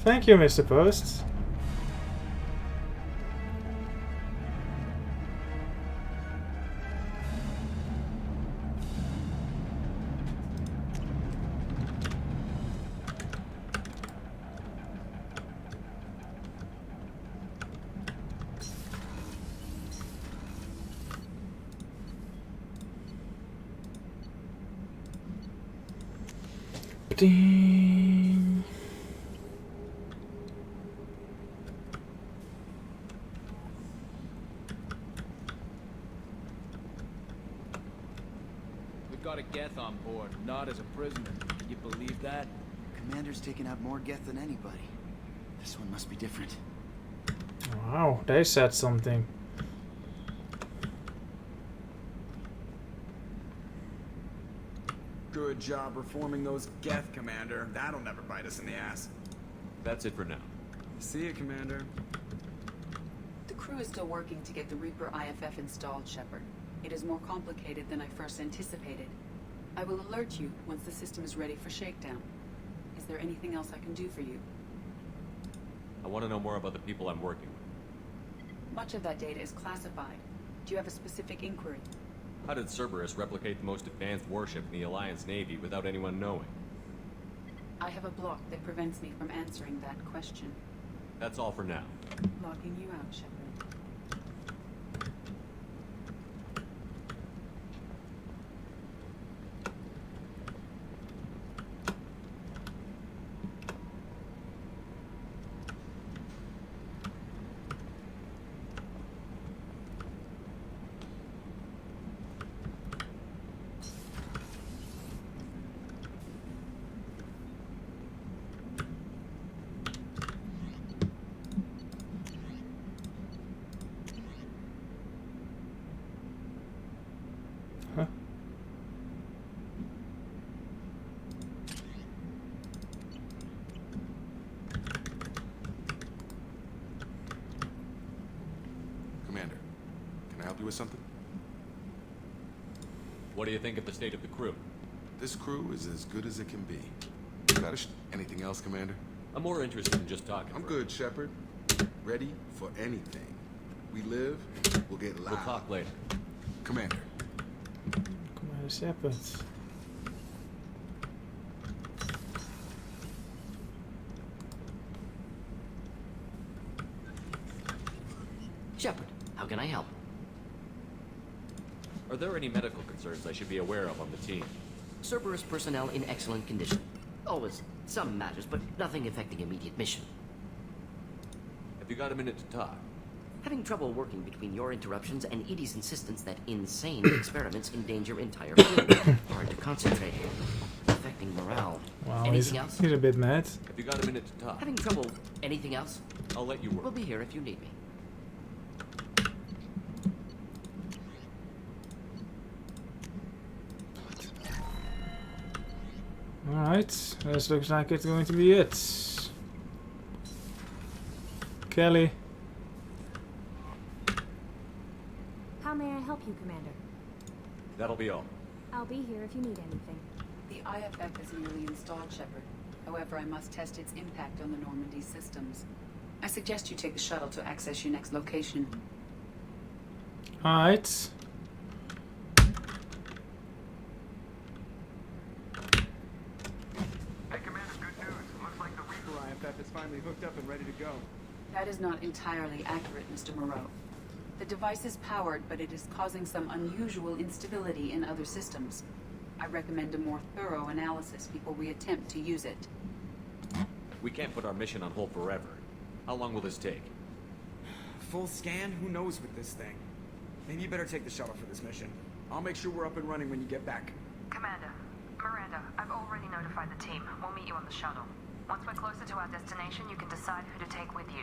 Thank you, Mr. Post. Ding. We've got a Geth on board, not as a prisoner. Can you believe that? Commander's taken out more Geth than anybody. This one must be different. Wow, they said something. Good job reforming those Geth, Commander. That'll never bite us in the ass. That's it for now. See you, Commander. The crew is still working to get the Reaper IFF installed, Shepard. It is more complicated than I first anticipated. I will alert you once the system is ready for shakedown. Is there anything else I can do for you? I want to know more about the people I'm working with. Much of that data is classified. Do you have a specific inquiry? How did Cerberus replicate the most advanced warship in the Alliance Navy without anyone knowing? I have a block that prevents me from answering that question. That's all for now. Logging you out, Shepard. Commander, can I help you with something? What do you think of the state of the crew? This crew is as good as it can be. Got anything else, Commander? I'm more interested in just talking. I'm good, Shepard. Ready for anything. We live, we'll get loud. We'll talk later. Commander. Commander Shepard. Shepard, how can I help? Are there any medical concerns I should be aware of on the team? Cerberus personnel in excellent condition. Always some matters, but nothing affecting immediate mission. Have you got a minute to talk? Having trouble working between your interruptions and Edie's insistence that insane experiments endanger entire crew. Hard to concentrate. Affecting morale. Wow, Anything else? he's a bit mad. Have you got a minute to talk? Having trouble. Anything else? I'll let you work. We'll be here if you need me. Alright, this looks like it's going to be it. Kelly. How may I help you, Commander? That'll be all. I'll be here if you need anything. The IFF is nearly installed, Shepard. However, I must test its impact on the Normandy systems. I suggest you take the shuttle to access your next location. Alright. Is finally hooked up and ready to go. That is not entirely accurate, Mr. Moreau. The device is powered, but it is causing some unusual instability in other systems. I recommend a more thorough analysis before we attempt to use it. We can't put our mission on hold forever. How long will this take? Full scan? Who knows with this thing? Maybe you better take the shuttle for this mission. I'll make sure we're up and running when you get back. Commander, Miranda, I've already notified the team. We'll meet you on the shuttle. Once we're closer to our destination, you can decide who to take with you.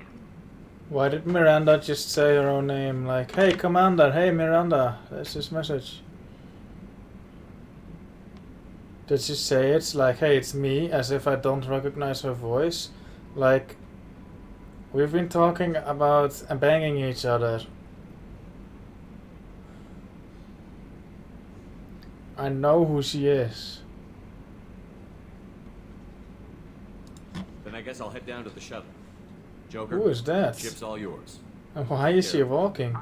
Why did Miranda just say her own name? Like, hey Commander, hey Miranda. That's his message. Did she say it's like, hey, it's me, as if I don't recognize her voice? Like, we've been talking about banging each other. I know who she is. I guess I'll head down to the shuttle. Joker, Who is that? ship's all yours. And why is she walking?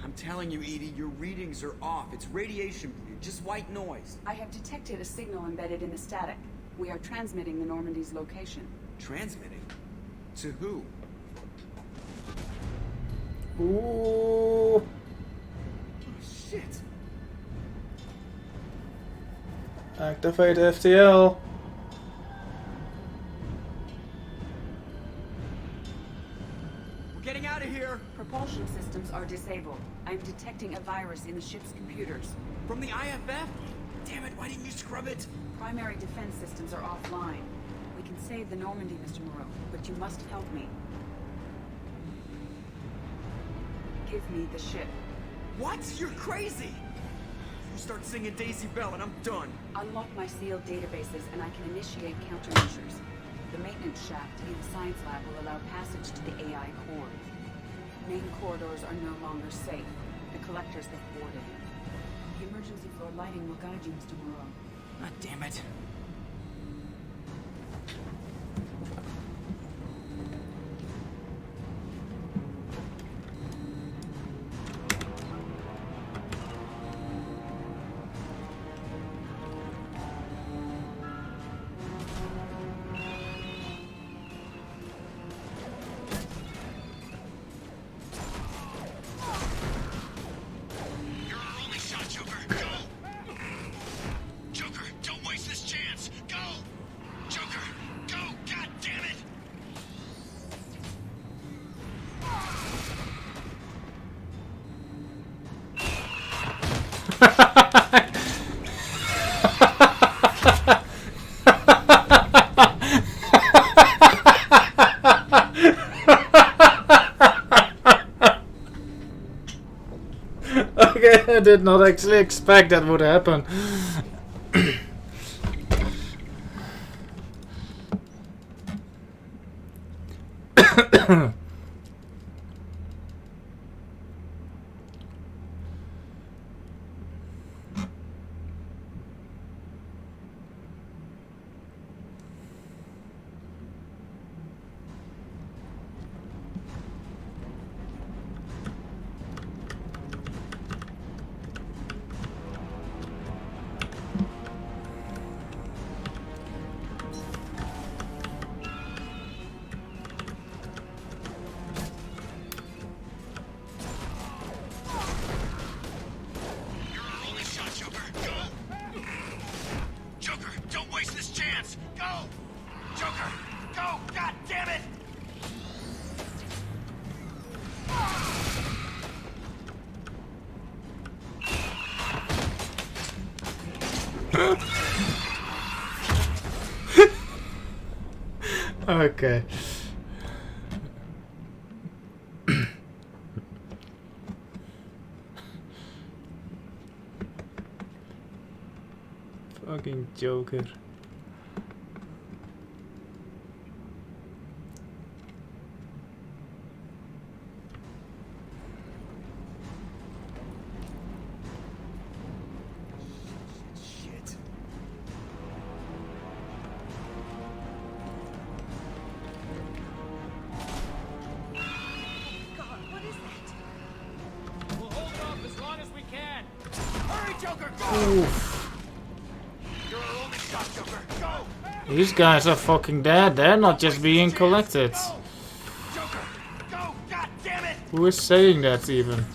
I'm telling you, Edie, your readings are off. It's radiation, just white noise. I have detected a signal embedded in the static. We are transmitting the Normandy's location. Transmitting? To who? Ooh. Oh, shit. Activate FTL. We're getting out of here. Propulsion systems are disabled. I'm detecting a virus in the ship's computers. From the IFF? Damn it, why didn't you scrub it? Primary defense systems are offline. We can save the Normandy, Mr. Moreau, but you must help me. Give me the ship. What? You're crazy! You start singing Daisy Bell and I'm done. Unlock my sealed databases and I can initiate countermeasures. The maintenance shaft in the science lab will allow passage to the AI core. Main corridors are no longer safe. The collectors have boarded. The emergency floor lighting will guide you, Mr. Moreau. God damn it. Okay, I did not actually expect that would happen. Okay. Fucking Joker. These guys are fucking dead. They're not just being collected. Who is saying that even?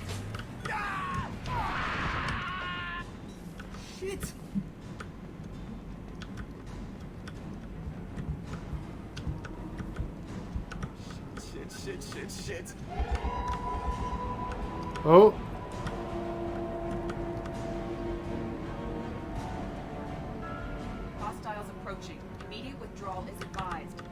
Shit. shit. Oh. Hostiles approaching. Immediate withdrawal is advised.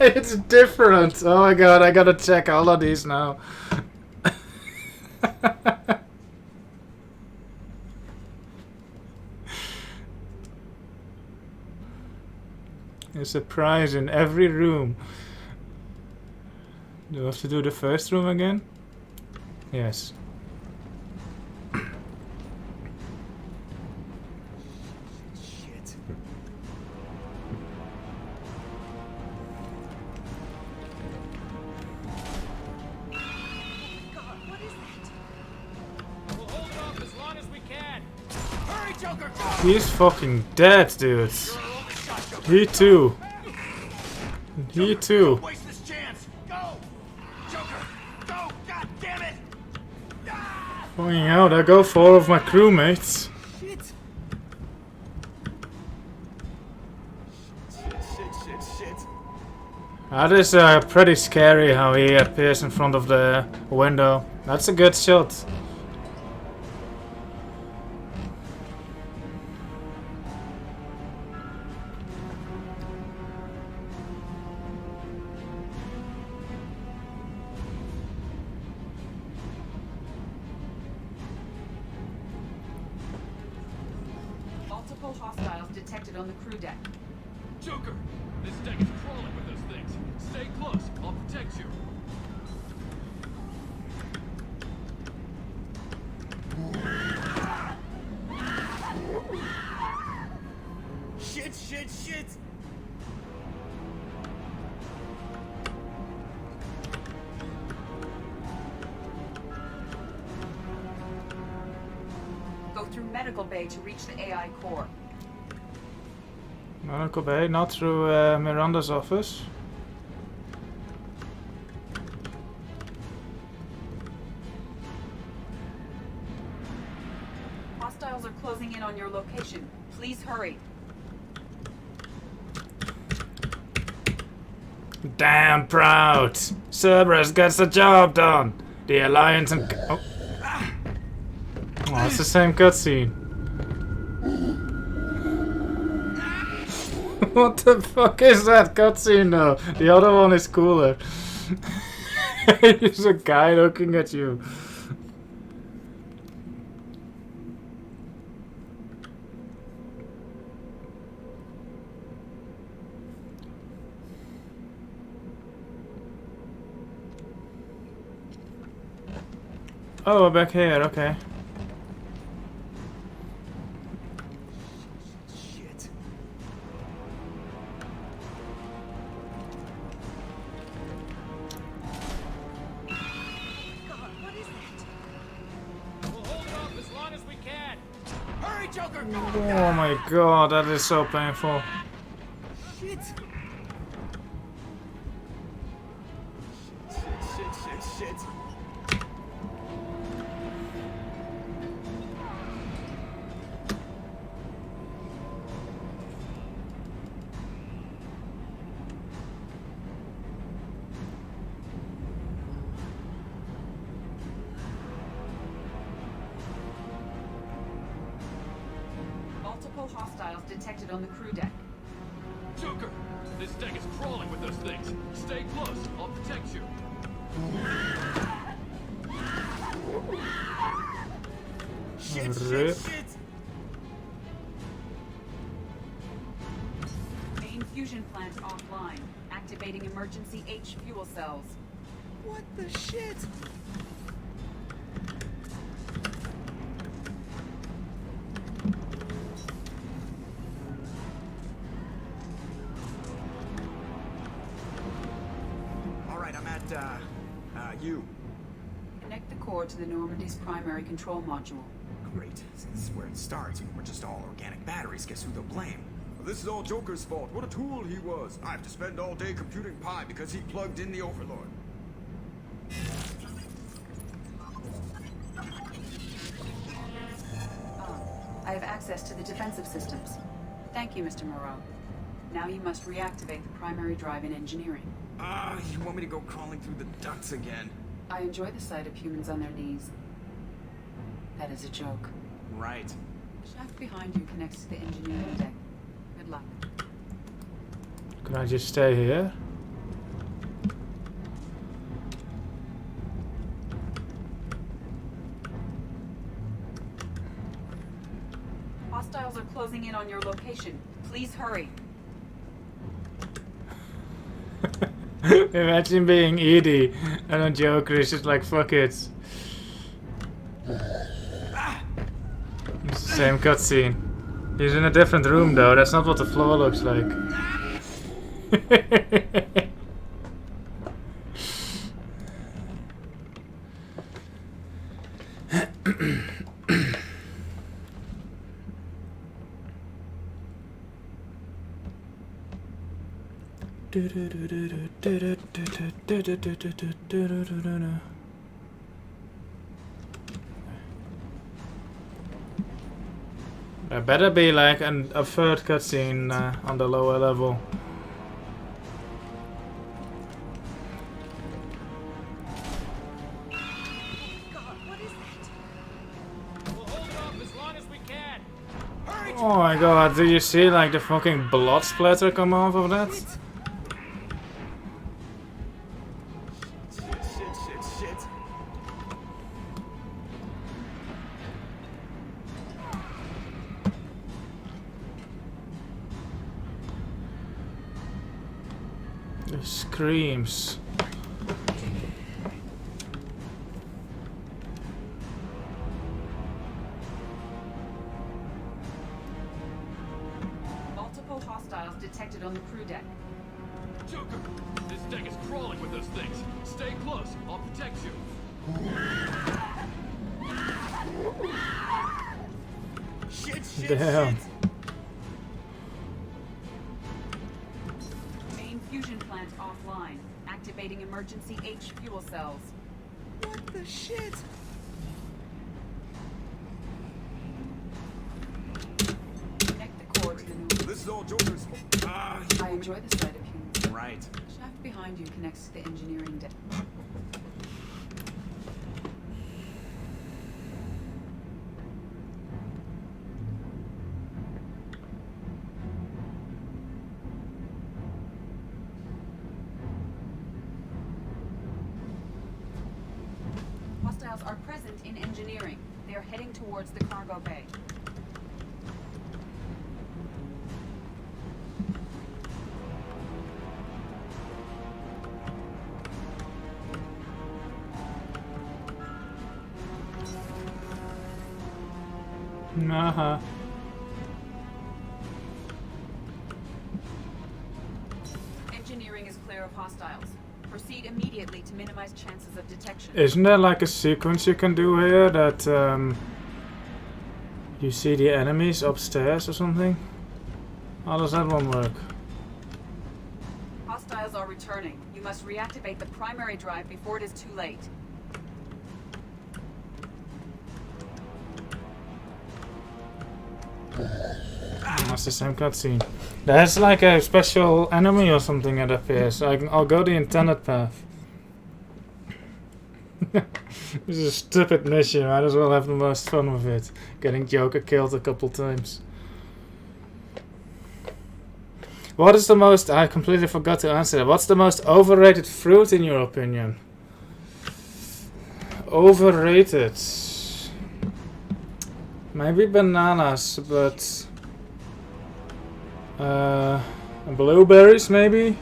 It's different. Oh my god, I gotta check all of these now. There's a prize in every room. Do I have to do the first room again? Yes. Shit. God, what is that? We'll hold it off as long as we can. Hurry, Joker! Go! He's fucking dead, dude. He too. He too. Don't waste this chance. Go! Joker! Go! God damn it! Fucking hell, there go 4 of my crewmates. Shit. Shit. That is pretty scary how he appears in front of the window. That's a good shot. Multiple hostiles detected on the crew deck. Joker! This deck is crawling with those things. Stay close. I'll protect you. Shit. Go through medical bay to reach the AI core. Medical bay, not through Miranda's office. Hostiles are closing in on your location. Please hurry. Damn proud. Cerberus gets the job done. The Alliance and... Oh, it's the same cutscene. What the fuck is that cutscene though? The other one is cooler. There's a guy looking at you. Oh, we're back here, okay. Shit. God, what is that? We'll hold it off as long as we can. Hurry, Joker! Go! Oh my god, that is so painful. Shit. Shit. Multiple hostiles detected on the crew deck. Joker! This deck is crawling with those things. Stay close. I'll protect you. Shit. Main fusion plant offline. Activating emergency H fuel cells. What the shit? Alright, I'm at, you. Connect the core to the Normandy's primary control module. Great. Since this is where it starts, we're just all organic batteries. Guess who they'll blame? This is all Joker's fault. What a tool he was. I have to spend all day computing pi because he plugged in the Overlord. access to the defensive systems. Thank you, Mr. Moreau. Now you must reactivate the primary drive in engineering. You want me to go crawling through the ducts again? I enjoy the sight of humans on their knees. That is a joke. Right. The shaft behind you connects to the engineering deck. Good luck. Can I just stay here? Hostiles are closing in on your location. Please hurry. Imagine being Edie and a Joker is just like, fuck it. It's the same cutscene. He's in a different room though, that's not what the floor looks like. There better be like a third cutscene on the lower level. Oh my god, do you see like the fucking blood splatter come off of that? Shit. The screams. Multiple hostiles detected on the crew deck. Joker, this deck is crawling with those things. Stay close. I'll protect you. Shit. Damn. Main fusion plant offline. Activating emergency H fuel cells. What the shit? Connect the core to the new. This is all Joker's fault. I enjoy the sight of humans. Right. Shaft behind you connects to the engineering deck. Hostiles are present in engineering. They are heading towards the cargo bay. Uh-huh. Engineering is clear of hostiles. Proceed immediately to minimize chances of detection. Isn't there like a sequence you can do here that you see the enemies upstairs or something? How does that one work? Hostiles are returning. You must reactivate the primary drive before it is too late. That's the same cutscene. There's like a special enemy or something that appears. I'll go the intended path. This is a stupid mission. Might as well have the most fun with it. Getting Joker killed a couple times. What is the most... I completely forgot to answer that. What's the most overrated fruit in your opinion? Overrated. Maybe bananas, but... blueberries maybe?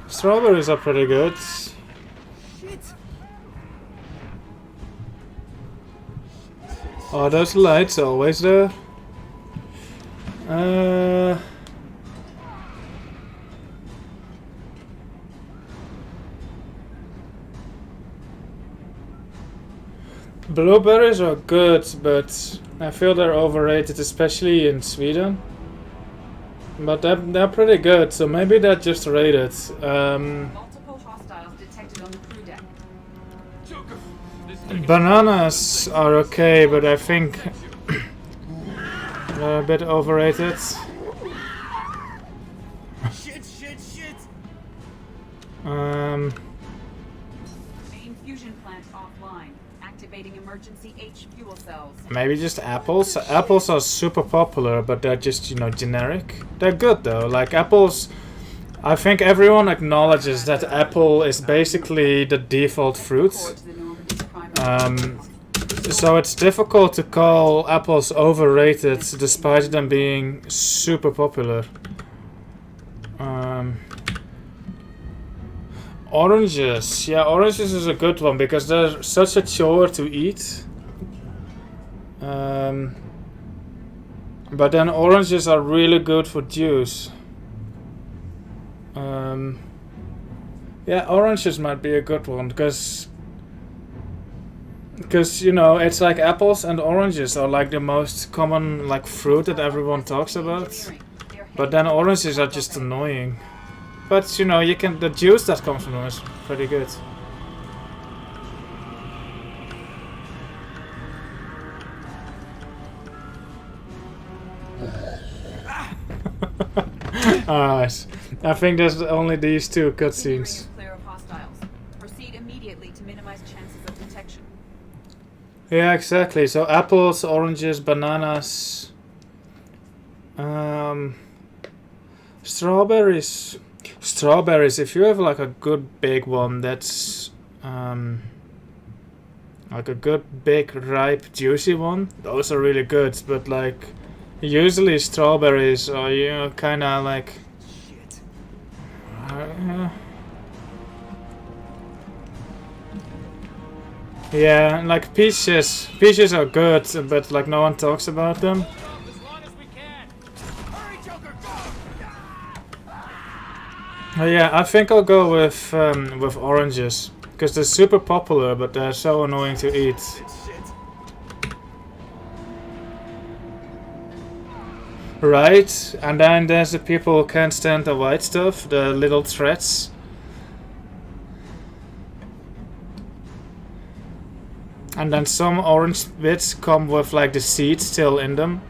Strawberries are pretty good. Are those lights always there? Blueberries are good, but I feel they're overrated, especially in Sweden. But they're pretty good, so maybe they're just rated. Multiple hostiles detected on the crew deck. Bananas are okay, but I think they're a bit overrated. Shit! Main fusion plant offline. Activating emergency H fuel cells. Maybe just apples. Apples are super popular, but they're just, you know, generic. They're good though. Like apples, I think everyone acknowledges that apple is basically the default fruit. So it's difficult to call apples overrated despite them being super popular. Oranges. Yeah, oranges is a good one because they're such a chore to eat. But then oranges are really good for juice. Yeah, oranges might be a good one because you know, it's like apples and oranges are like the most common like fruit that everyone talks about. But then oranges are just annoying. But you know, you can, the juice that comes from them is pretty good. Alright, I think there's only these two cutscenes. Clear of hostiles. Proceed immediately to minimize chances of detection. Yeah, exactly. So apples, oranges, bananas, strawberries. Strawberries. If you have like a good big one, that's like a good big ripe juicy one. Those are really good. But like, usually strawberries are, you know, kind of like. Yeah, like peaches. Peaches are good, but like no one talks about them. Yeah, I think I'll go with oranges because they're super popular, but they're so annoying to eat. Right, and then there's the people who can't stand the white stuff, the little threads. And then some orange bits come with like the seeds still in them,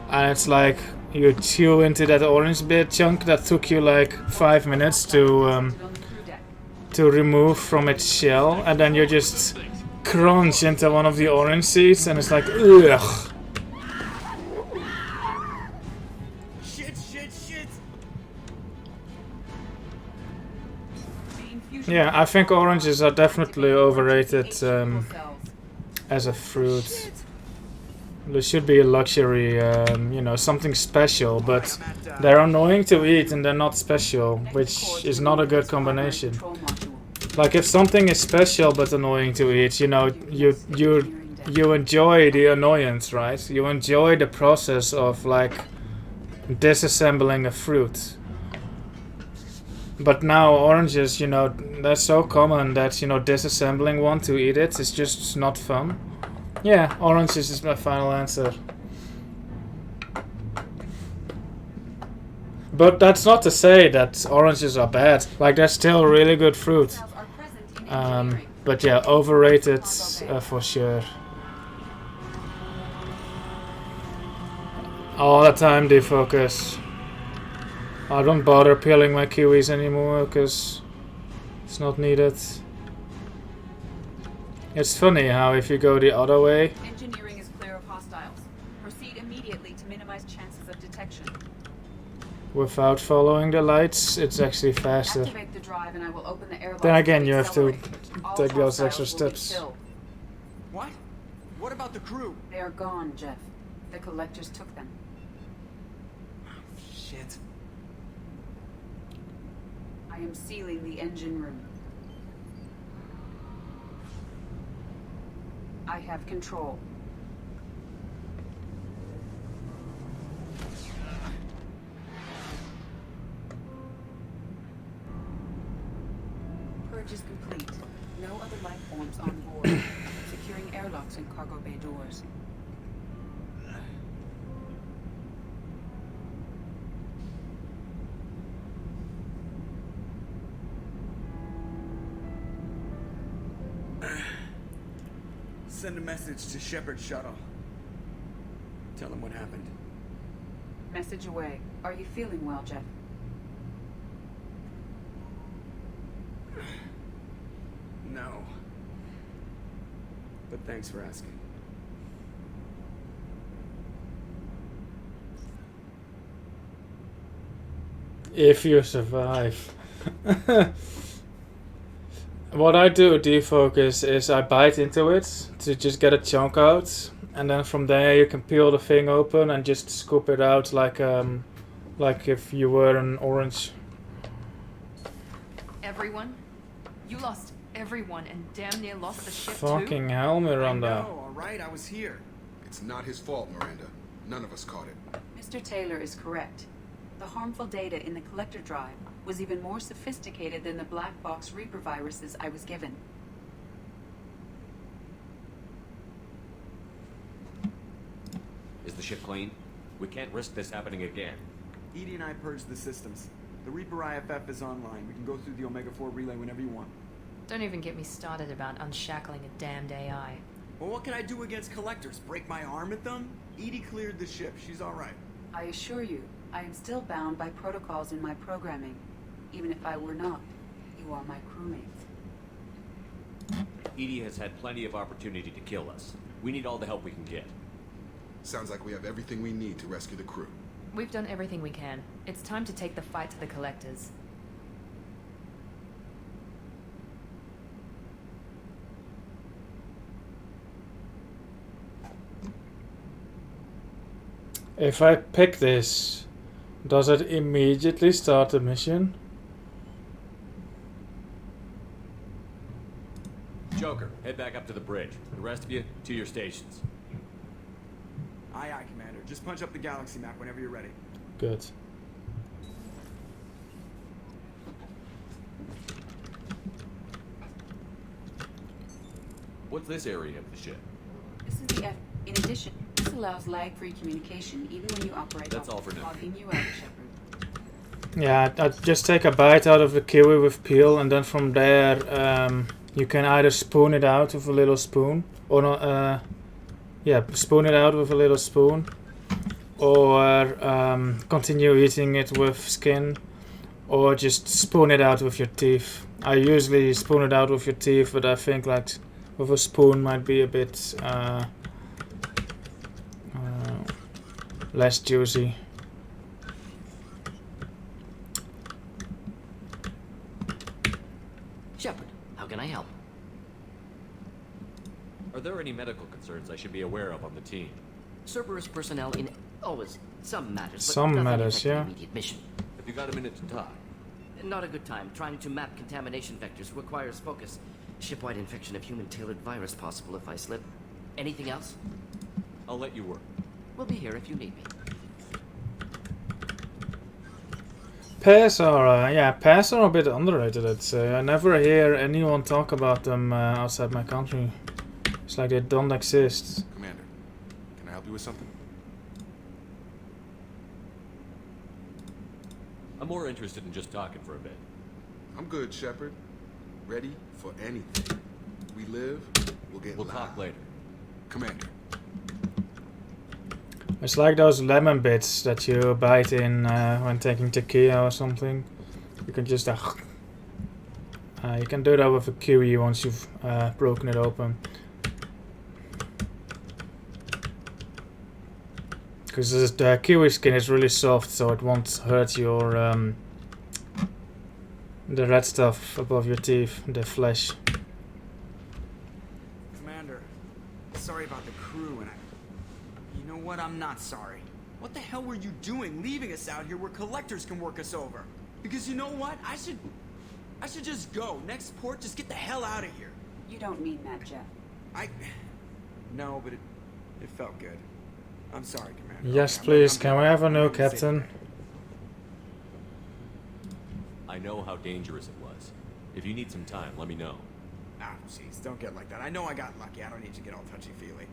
and it's like you chew into that orange bit chunk that took you like 5 minutes to remove from its shell, and then you just crunch into one of the orange seeds, and it's like ugh. Yeah, I think oranges are definitely overrated as a fruit. They should be a luxury, you know, something special, but they're annoying to eat and they're not special, which is not a good combination. Like if something is special but annoying to eat, you know, you enjoy the annoyance, right? You enjoy the process of like disassembling a fruit. But now oranges, you know, they're so common that, you know, disassembling one to eat it is just not fun. Yeah, oranges is my final answer. But that's not to say that oranges are bad. Like, they're still really good fruit. But yeah, overrated for sure. All the time defocus. I don't bother peeling my kiwis anymore because it's not needed. It's funny how if you go the other way. Engineering is clear of hostiles. Proceed immediately to minimize chances of detection. Without following the lights, it's actually faster. Activate the drive and I will open the airlock. Then again, you have to All take those extra hostiles will be steps. killed. What? What about the crew? They are gone, Jeff. The collectors took them. Shit. I am sealing the engine room. I have control. Purge is complete. No other life forms on board. Securing airlocks and cargo bay doors. send a message to Shepard's shuttle. Tell him what happened. Message away. Are you feeling well, Jeff? No. But thanks for asking. If you survive. What I do defocus is I bite into it to just get a chunk out, and then from there you can peel the thing open and just scoop it out like if you were an orange. Everyone? You lost everyone and damn near lost the ship Fucking hell, Miranda. I know, alright, I was here. It's not his fault, Miranda. None of us caught it. Mr. Taylor is correct. The harmful data in the collector drive was even more sophisticated than the black box Reaper viruses I was given. Is the ship clean? We can't risk this happening again. EDI and I purged the systems. The Reaper IFF is online. We can go through the Omega-4 relay whenever you want. Don't even get me started about unshackling a damned AI. Well, what can I do against collectors? Break my arm at them? EDI cleared the ship. She's alright. I assure you, I am still bound by protocols in my programming. Even if I were not, you are my crewmates. EDI has had plenty of opportunity to kill us. We need all the help we can get. Sounds like we have everything we need to rescue the crew. We've done everything we can. It's time to take the fight to the collectors. If I pick this, does it immediately start the mission? Joker, head back up to the bridge. The rest of you, to your stations. Aye, aye, Commander. Just punch up the galaxy map whenever you're ready. Good. What's this area of the ship? This is the F. In addition, this allows lag-free communication even when you operate. That's all for now. Logging you out, Shepard. Yeah, I'd just take a bite out of the kiwi with peel, and then from there you can either spoon it out with a little spoon, or not. Yeah, spoon it out with a little spoon, or continue eating it with skin, or just spoon it out with your teeth. I usually spoon it out with your teeth, but I think like with a spoon might be a bit less juicy. Shepard, how can I help? Are there any medical concerns I should be aware of on the team? Cerberus personnel in always some matters, but Some nothing matters, affecting yeah. immediate mission. Have you got a minute to talk? Not a good time. Trying to map contamination vectors requires focus. Shipwide infection of human-tailored virus possible if I slip. Anything else? I'll let you work. We'll be here if you need me. Pairs are, yeah, pairs are a bit underrated, I'd say. I never hear anyone talk about them outside my country. It's like they don't exist. Commander, can I help you with something? I'm more interested in just talking for a bit. I'm good, Shepard. Ready for anything. We live, we'll talk later. Commander. It's like those lemon bits that you bite in when taking tequila or something. You can just you can do that with a kiwi once you've broken it open. Because the kiwi skin is really soft, so it won't hurt your the red stuff above your teeth, the flesh. Commander, sorry about the crew, and you know what? I'm not sorry. What the hell were you doing leaving us out here where collectors can work us over? Because you know what? I should just go. Next port, just get the hell out of here. You don't mean that, Jeff. No, but it felt good. I'm sorry, Commander. Yes, Okay, please. I'm Can we have a new captain? I know how dangerous it was. If you need some time, let me know. Ah, jeez, don't get like that. I know I got lucky. I don't need to get all touchy-feely.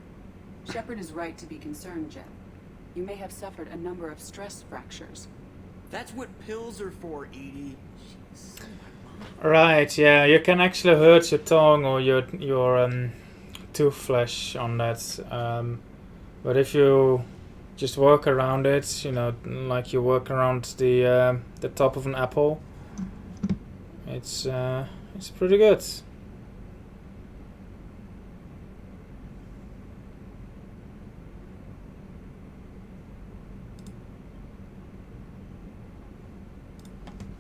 Shepard is right to be concerned, Jeff. You may have suffered a number of stress fractures. That's what pills are for, Edie. Jeez. Right, yeah, you can actually hurt your tongue or your too flesh on that. But if you just work around it, you know, like you work around the top of an apple, it's pretty good.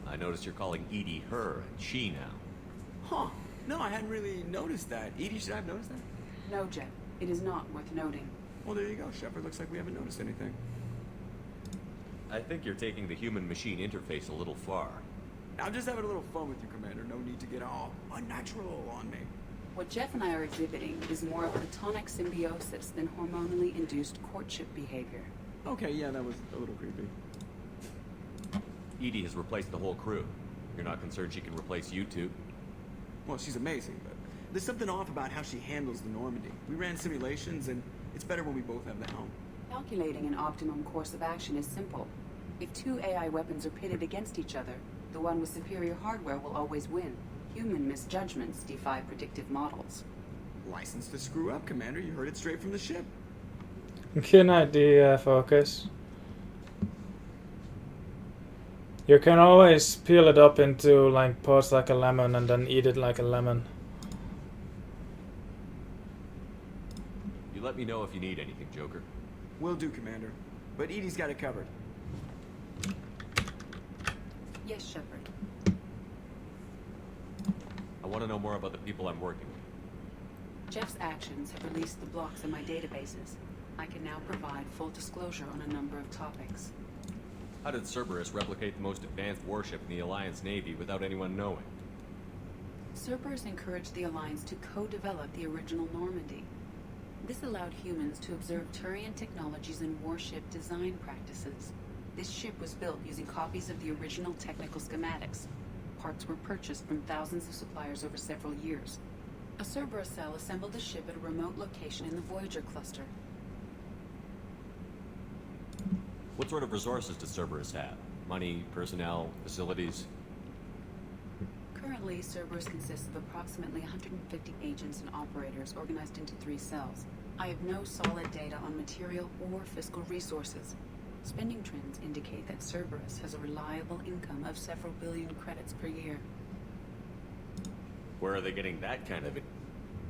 I noticed you're calling Edie her and she now. Huh. No, I hadn't really noticed that. Edie, should I have noticed that? No, Jeff. It is not worth noting. Well, there you go, Shepard. Looks like we haven't noticed anything. I think you're taking the human-machine interface a little far. I'm just having a little fun with you, Commander. No need to get all unnatural on me. What Jeff and I are exhibiting is more of platonic symbiosis than hormonally induced courtship behavior. Okay, yeah, that was a little creepy. Edie has replaced the whole crew. You're not concerned she can replace you two? Well, she's amazing, but there's something off about how she handles the Normandy. We ran simulations, and it's better when we both have the helm. Calculating an optimum course of action is simple. If two AI weapons are pitted against each other, the one with superior hardware will always win. Human misjudgments defy predictive models. License to screw up, Commander. You heard it straight from the ship. Good idea, Focus. You can always peel it up into like parts like a lemon and then eat it like a lemon. You let me know if you need anything, Joker. Will do, Commander. But Edie's got it covered. Yes, Shepard. I want to know more about the people I'm working with. Jeff's actions have released the blocks in my databases. I can now provide full disclosure on a number of topics. How did Cerberus replicate the most advanced warship in the Alliance Navy without anyone knowing? Cerberus encouraged the Alliance to co-develop the original Normandy. This allowed humans to observe Turian technologies and warship design practices. This ship was built using copies of the original technical schematics. Parts were purchased from thousands of suppliers over several years. A Cerberus cell assembled the ship at a remote location in the Voyager cluster. What sort of resources does Cerberus have? Money, personnel, facilities? Currently, Cerberus consists of approximately 150 agents and operators organized into 3 cells. I have no solid data on material or fiscal resources. Spending trends indicate that Cerberus has a reliable income of several billion credits per year. Where are they getting that kind of it?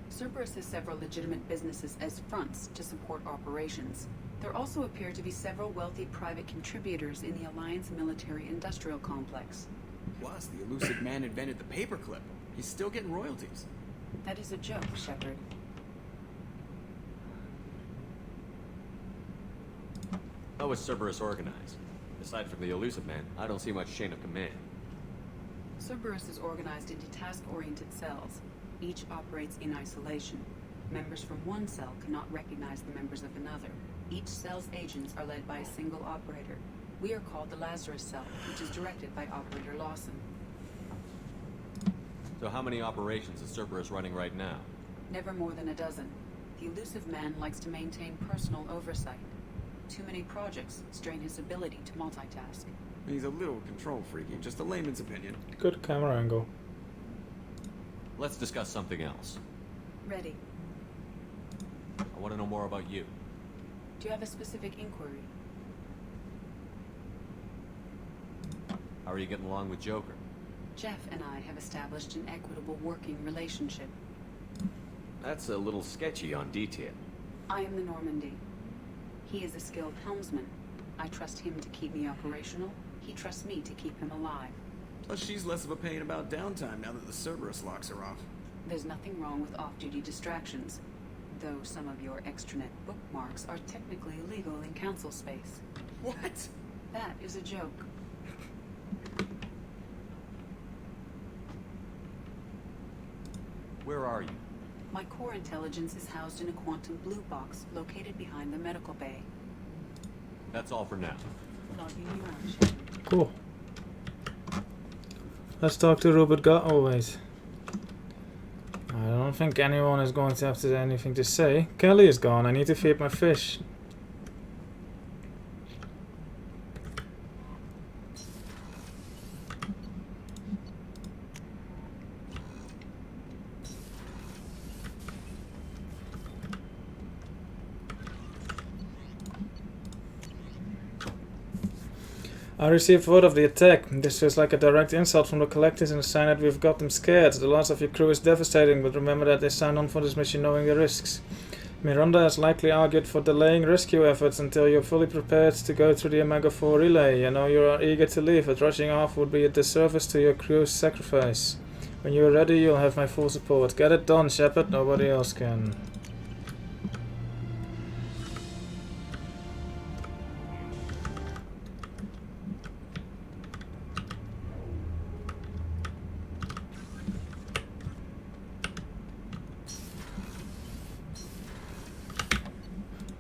Cerberus has several legitimate businesses as fronts to support operations. There also appear to be several wealthy private contributors in the Alliance military-industrial complex. Plus, the elusive man invented the paperclip. He's still getting royalties. That is a joke, Shepard. How is Cerberus organized? Aside from the elusive man, I don't see much chain of command. Cerberus is organized into task-oriented cells. Each operates in isolation. Members from one cell cannot recognize the members of another. Each cell's agents are led by a single operator. We are called the Lazarus Cell, which is directed by Operator Lawson. So how many operations is Cerberus running right now? Never more than a dozen. The elusive man likes to maintain personal oversight. Too many projects strain his ability to multitask. He's a little control freaky, just a layman's opinion. Good camera angle. Let's discuss something else. Ready. I want to know more about you. Do you have a specific inquiry? How are you getting along with Joker? Jeff and I have established an equitable working relationship. That's a little sketchy on detail. I am the Normandy. He is a skilled helmsman. I trust him to keep me operational. He trusts me to keep him alive. Plus, she's less of a pain about downtime now that the Cerberus locks are off. There's nothing wrong with off-duty distractions, though some of your extranet bookmarks are technically illegal in council space. What? That is a joke. Where are you? My core intelligence is housed in a quantum blue box located behind the medical bay. That's all for now. Logging you on, Shepard. Cool. Let's talk to Robert always. I don't think anyone is going to have anything to say. Kelly is gone. I need to feed my fish. I received word of the attack. This feels like a direct insult from the Collectors and a sign that we've got them scared. The loss of your crew is devastating, but remember that they signed on for this mission knowing the risks. Miranda has likely argued for delaying rescue efforts until you're fully prepared to go through the Omega-4 relay. I know you are eager to leave, but rushing off would be a disservice to your crew's sacrifice. When you are ready, you'll have my full support. Get it done, Shepard. Nobody else can.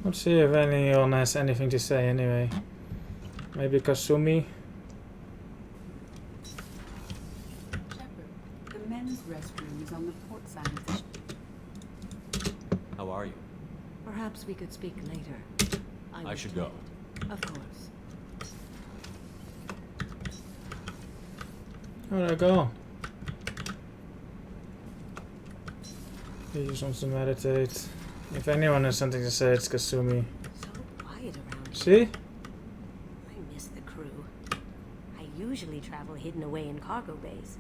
Let's see if anyone has anything to say anyway. Maybe Kasumi? Shepard, the men's restroom is on the port side of the ship. How are you? Perhaps we could speak later. I should go. Of course. Where'd I go? He just wants to meditate. If anyone has something to say, it's Kasumi. So quiet around here. See? I miss the crew. I usually travel hidden away in cargo bays.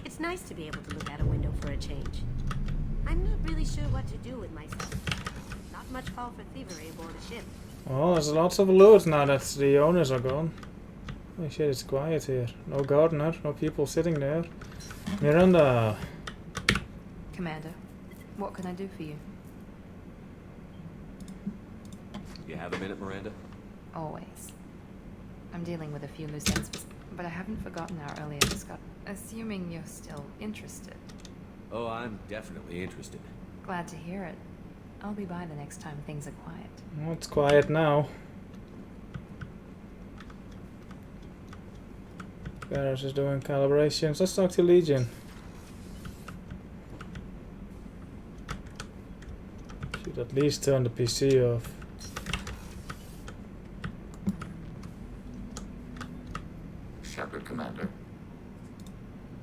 It's nice to be able to look out a window for a change. I'm not really sure what to do with myself. Not much call for thievery aboard a ship. Well, there's lots of loot now that the owners are gone. Oh shit, it's quiet here. No gardener, no people sitting there. Miranda. Commander, what can I do for you? You have a minute, Miranda? Always. I'm dealing with a few loose ends, but I haven't forgotten our earlier discussion. Assuming you're still interested. Oh, I'm definitely interested. Glad to hear it. I'll be by the next time things are quiet. Well, it's quiet now. Garage is doing calibrations. Let's talk to Legion. Should at least turn the PC off. Shepard, Commander.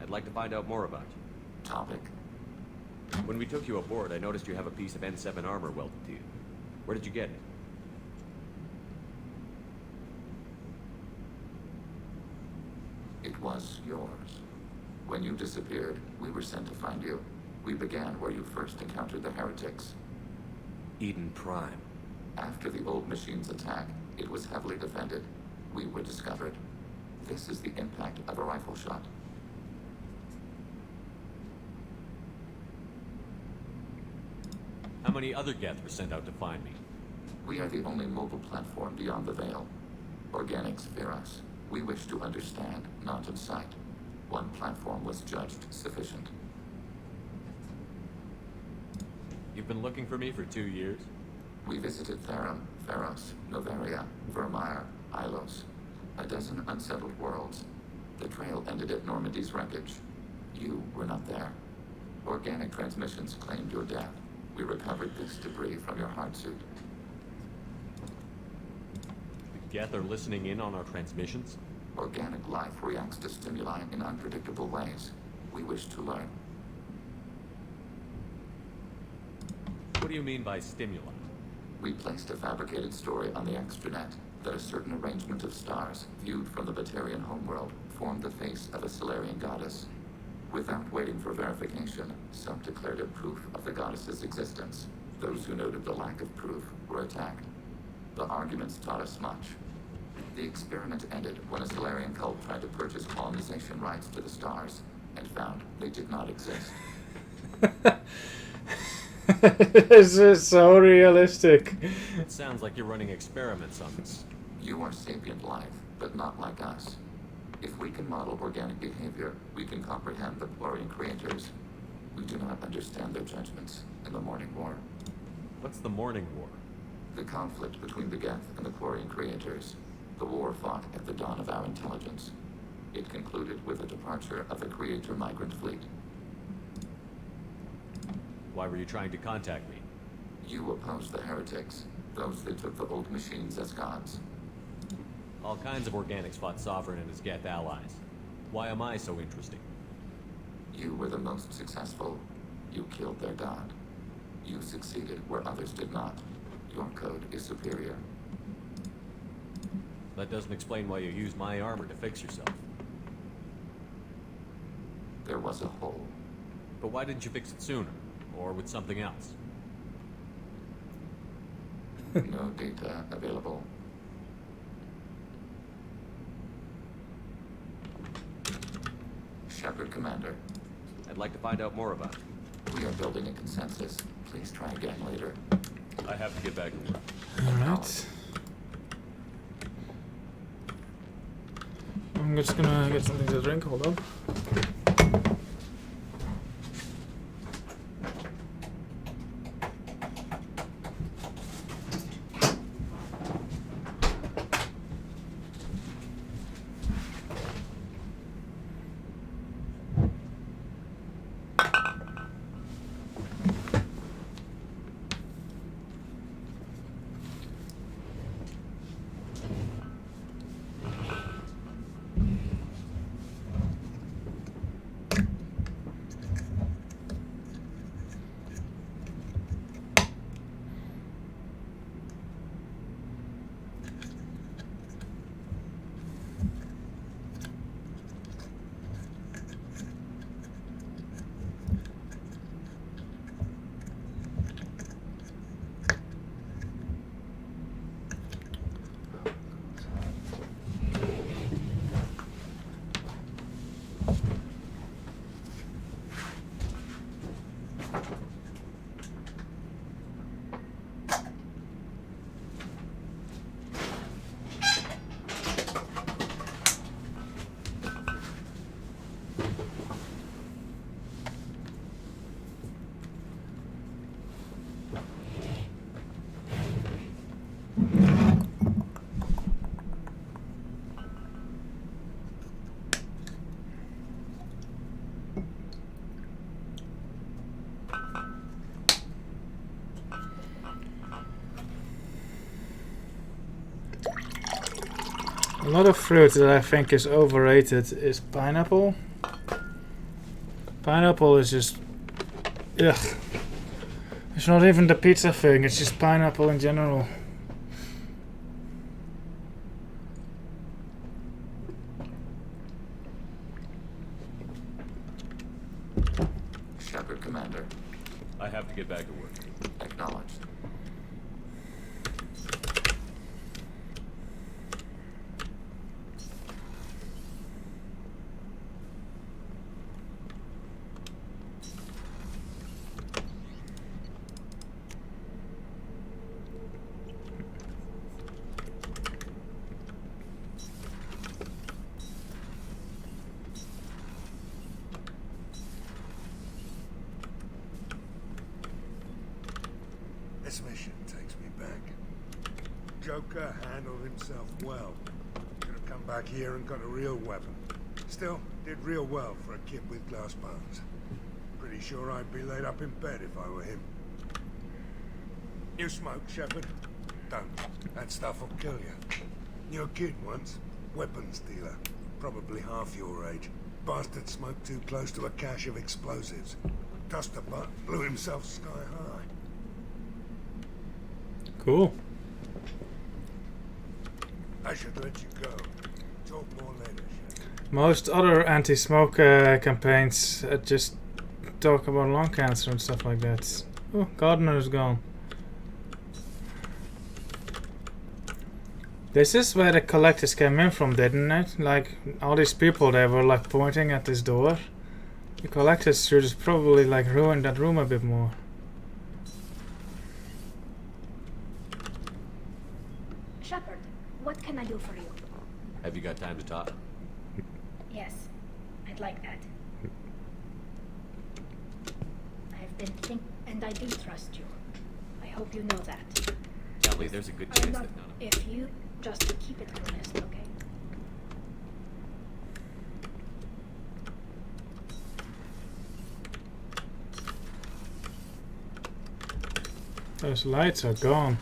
I'd like to find out more about you. Topic. When we took you aboard, I noticed you have a piece of N7 armor welded to you. Where did you get it? It was yours. When you disappeared, we were sent to find you. We began where you first encountered the heretics. Eden Prime. After the old machine's attack, it was heavily defended. We were discovered. This is the impact of a rifle shot. How many other Geth were sent out to find me? We are the only mobile platform beyond the Veil. Organics fear us. We wish to understand, not incite. One platform was judged sufficient. You've been looking for me for 2 years? We visited Therum, Pharos, Novaria, Vermeer, Ilos. A dozen unsettled worlds. The trail ended at Normandy's wreckage. You were not there. Organic transmissions claimed your death. We recovered this debris from your heart suit. The Geth are listening in on our transmissions? Organic life reacts to stimuli in unpredictable ways. We wish to learn. What do you mean by stimuli? We placed a fabricated story on the extranet that a certain arrangement of stars, viewed from the Batarian homeworld, formed the face of a Solarian goddess. Without waiting for verification, some declared it proof of the goddess's existence. Those who noted the lack of proof were attacked. The arguments taught us much. The experiment ended when a Solarian cult tried to purchase colonization rights to the stars and found they did not exist. This is so realistic. It sounds like you're running experiments on this. You are sapient life, but not like us. If we can model organic behavior, we can comprehend the Quarian creators. We do not understand their judgments in the Morning War. What's the Morning War? The conflict between the Geth and the Quarian creators. The war fought at the dawn of our intelligence. It concluded with the departure of the Creator migrant fleet. Why were you trying to contact me? You opposed the heretics, those that took the old machines as gods. All kinds of organics fought Sovereign and his Geth allies. Why am I so interesting? You were the most successful. You killed their god. You succeeded where others did not. Your code is superior. That doesn't explain why you used my armor to fix yourself. There was a hole. But why didn't you fix it sooner? Or with something else? No data available. Shepard, Commander. I'd like to find out more about it. We are building a consensus. Please try again later. I have to get back to work. Alright. I'm just gonna get something to drink, hold on. Another fruit that I think is overrated is pineapple. Pineapple is just... ugh. It's not even the pizza thing, it's just pineapple in general. Shepard, Commander. I have to get back to work. Acknowledged. This mission takes me back. Joker handled himself well. Could have come back here and got a real weapon. Still, did real well for a kid with glass bones. Pretty sure I'd be laid up in bed if I were him. You smoke, Shepard? Don't. That stuff will kill you. You're a kid once. Weapons dealer. Probably half your age. Bastard smoked too close to a cache of explosives. Tossed a butt, blew himself sky high. Cool. I should let you go. Talk more later, Shepard. Most other anti-smoke campaigns just talk about lung cancer and stuff like that. Oh, Gardner is gone. This is where the collectors came in from, didn't it? Like, all these people, they were like pointing at this door. The collectors should have probably like ruined that room a bit more. Shepard, what can I do for you? Have you got time to talk? Yes, I'd like that. I've been thinking, and I do trust you. I hope you know that. Kelly, there's a good I'm chance not, that none of if you just keep it honest, okay? Those lights are gone.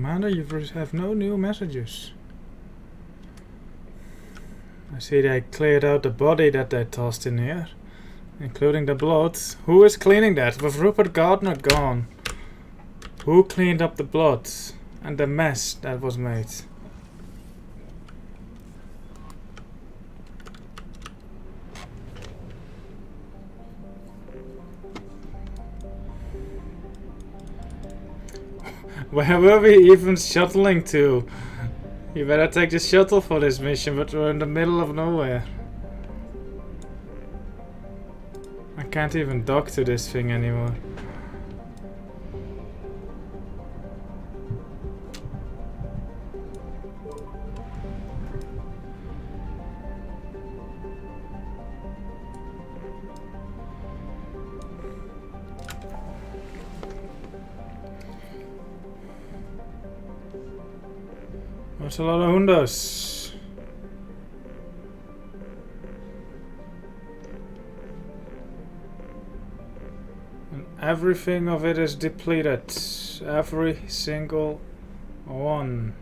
Commander, you have no new messages. I see they cleared out the body that they tossed in here, including the blood. Who is cleaning that? With Rupert Gardner gone, who cleaned up the blood and the mess that was made? Where were we even shuttling to? You better take the shuttle for this mission, but we're in the middle of nowhere. I can't even dock to this thing anymore. That's a lot of hundos. And everything of it is depleted. Every single one.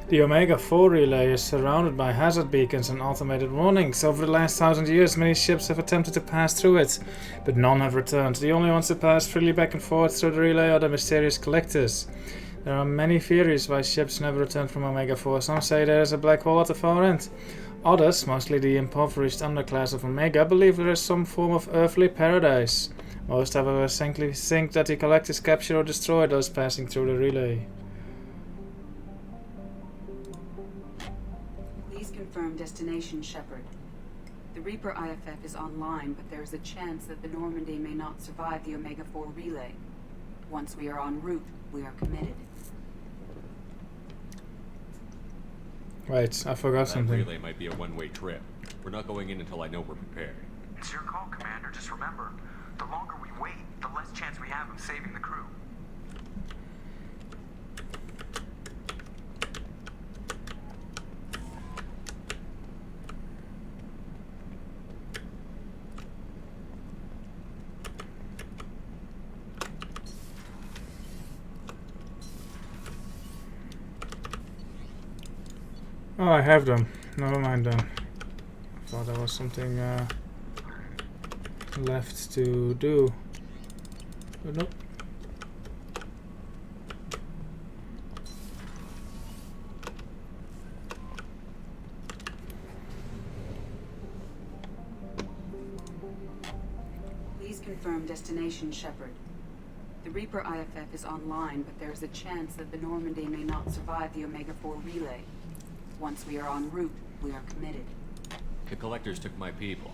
The Omega-4 relay is surrounded by hazard beacons and automated warnings. Over the last 1,000 years, many ships have attempted to pass through it, but none have returned. The only ones to pass freely back and forth through the relay are the mysterious collectors. There are many theories why ships never return from Omega-4. Some say there is a black hole at the far end. Others, mostly the impoverished underclass of Omega, believe there is some form of earthly paradise. Most, however, simply think that the collectors capture or destroy those passing through the relay. Confirm destination, Shepard. The Reaper IFF is online, but there is a chance that the Normandy may not survive the Omega-4 relay. Once we are en route, we are committed. Right, I forgot something. That relay might be a one-way trip. We're not going in until I know we're prepared. It's your call, Commander. Just remember, the longer we wait, the less chance we have of saving the crew. Oh, I have them. Never mind then. I thought there was something left to do. But nope. Please confirm destination, Shepard. The Reaper IFF is online, but there is a chance that the Normandy may not survive the Omega-4 relay. Once we are en route, we are committed. The collectors took my people.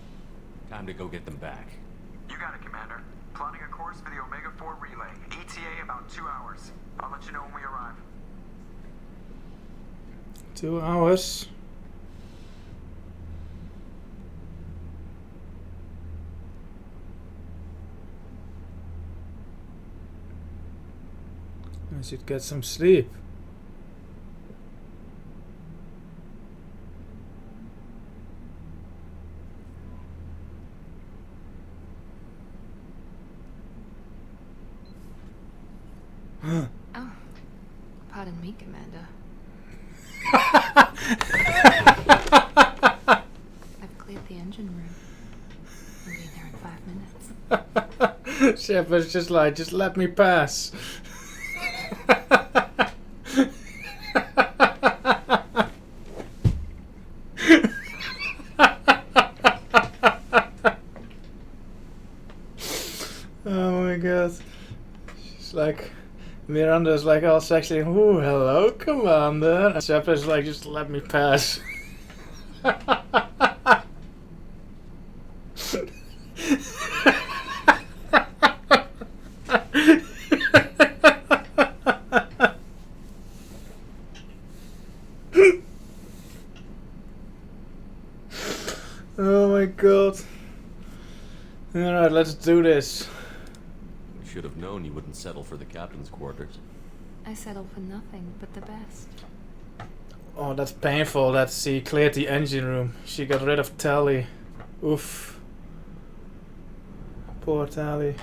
Time to go get them back. You got it, Commander. Plotting a course for the Omega-4 relay. ETA about 2 hours. I'll let you know when we arrive. 2 hours. I should get some sleep. Oh, pardon me, Commander. I've cleared the engine room. I'll be there in 5 minutes. Shepard's just like, just let me pass. Oh my god. She's like, Miranda's like all sexy. Ooh, hello, Commander. And Shepard's like, just let me pass. Oh my god. Alright, let's do this. We should have known you wouldn't settle for the captain's quarters. I settle for nothing but the best. Oh, that's painful that she cleared the engine room. She got rid of Tally. Oof. Poor Tally.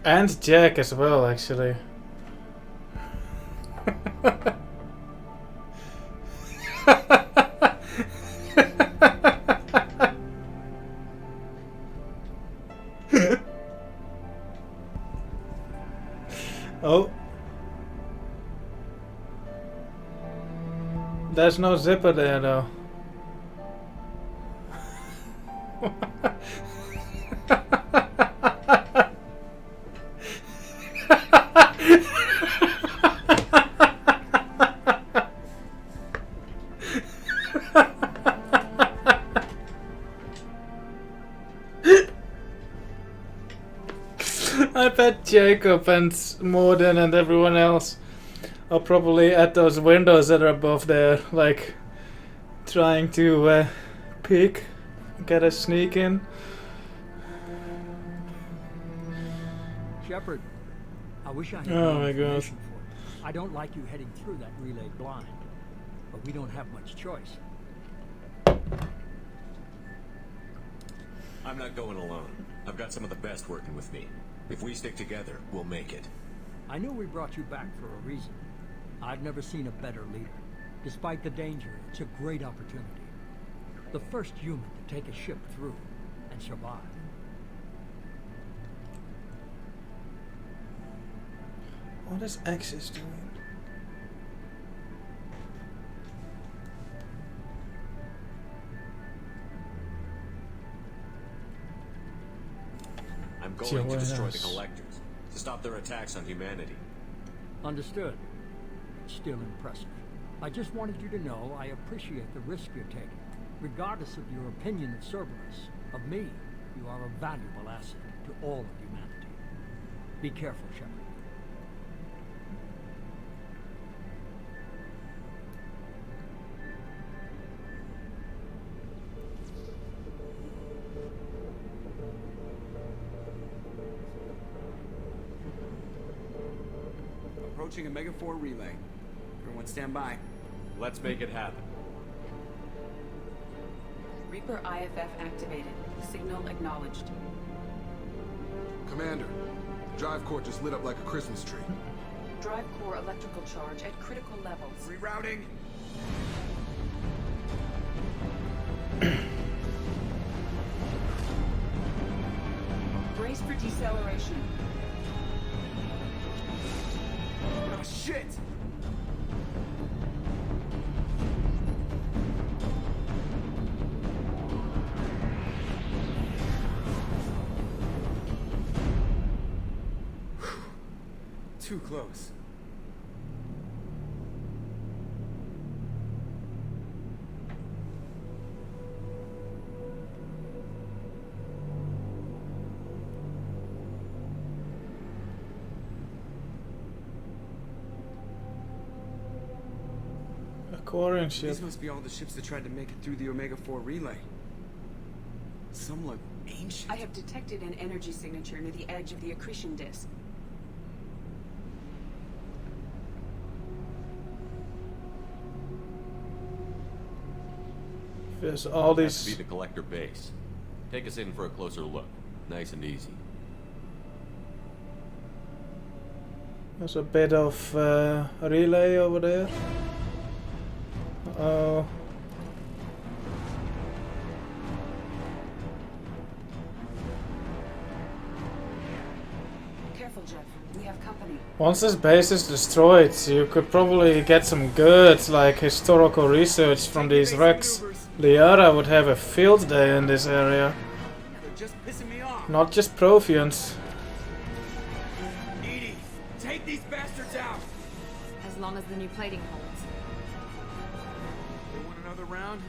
And Jack as well, actually. Oh. There's no zipper there though. I bet Jacob and Morden and everyone else are probably at those windows that are above there, like trying to peek, get a sneak in. Shepard, I wish I had Oh more my God. information for you. I don't like you heading through that relay blind, but we don't have much choice. I'm not going alone. I've got some of the best working with me. If we stick together, we'll make it. I know we brought you back for a reason. I've never seen a better leader. Despite the danger, it's a great opportunity. The first human to take a ship through and survive. What is Axis doing? I'm going to destroy the collectors, to stop their attacks on humanity. Understood. It's still impressive. I just wanted you to know I appreciate the risk you're taking. Regardless of your opinion of Cerberus, of me, you are a valuable asset to all of humanity. Be careful, Shepard. Approaching a Mega 4 relay. Everyone stand by. Let's make it happen. Reaper IFF activated. Signal acknowledged. Commander, the drive core just lit up like a Christmas tree. Drive core electrical charge at critical levels. Rerouting. Brace for deceleration. Oh, shit! Too close. Quarian ship. These must be all the ships that tried to make it through the Omega 4 relay. Some look ancient. I have detected an energy signature near the edge of the accretion disk. There's all Has to these. be the collector base. Take us in for a closer look. Nice and easy. There's a bit of relay over there. Oh. Careful, Jeff. We have company. Once this base is destroyed, you could probably get some good, like, historical research from these wrecks. Liara would have a field day in this area. They're just pissing me off. Not just Protheans. Edie, take these bastards out. As long as the new plating holds. You want another round?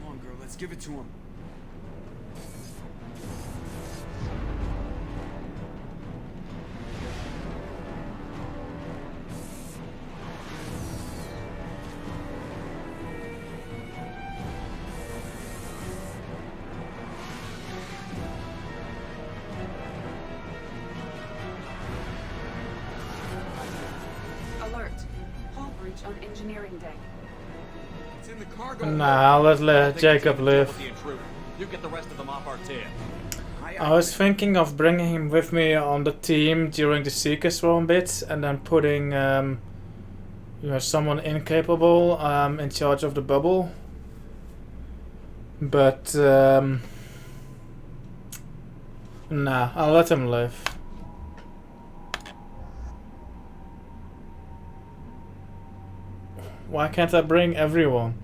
Come Come on, girl, let's give it to him. Alert. Hull breach on engineering deck. It's in the cargo. Nah, let's let Jacob live. You get the rest of them off our tail. I was thinking of bringing him with me on the team during the Seeker Swarm bit, and then putting someone incapable in charge of the bubble. But nah, I'll let him live. Why can't I bring everyone?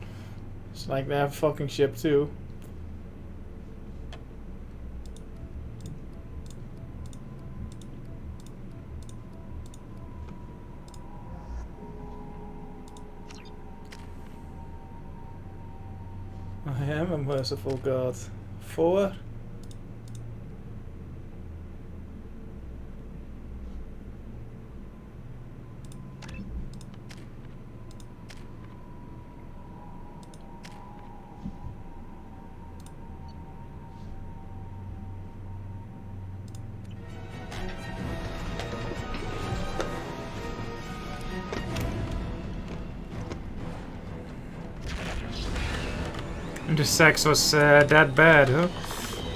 It's like they have a fucking ship too. I am a merciful god. 4? The sex was that bad, huh?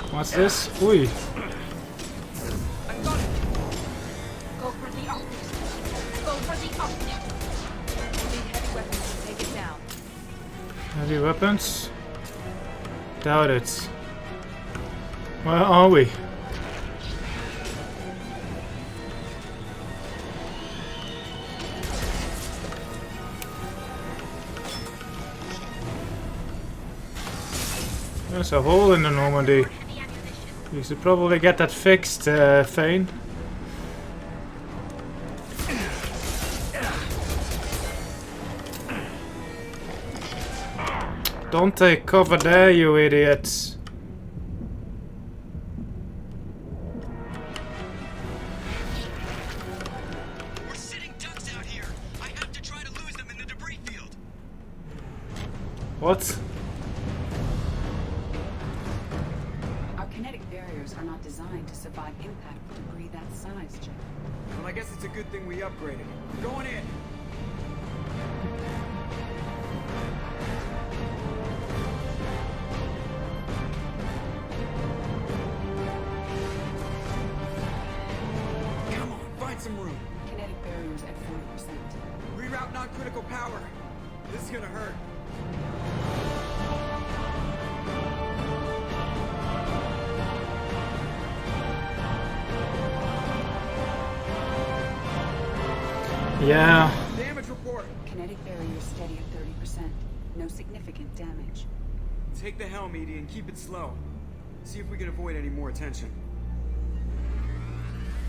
What's this? Ui. Go for the optics. Go for the optics. Need heavy weapons to take it down. Heavy weapons? Doubt it. Where are we? There's a hole in the Normandy. You should probably get that fixed, Thane. Don't take cover there, you idiots. We're sitting ducks out here. I have to try to lose them in the debris field. What? Our kinetic barriers are not designed to survive impact with debris that size, Jack. Well, I guess it's a good thing we upgraded. We're going in. Come on, find some room. Kinetic barriers at 40%. Reroute non-critical power. This is gonna hurt. Yeah. Damage report. Kinetic barriers steady at 30%. No significant damage. Take the helm, Edie, and keep it slow. See if we can avoid any more attention.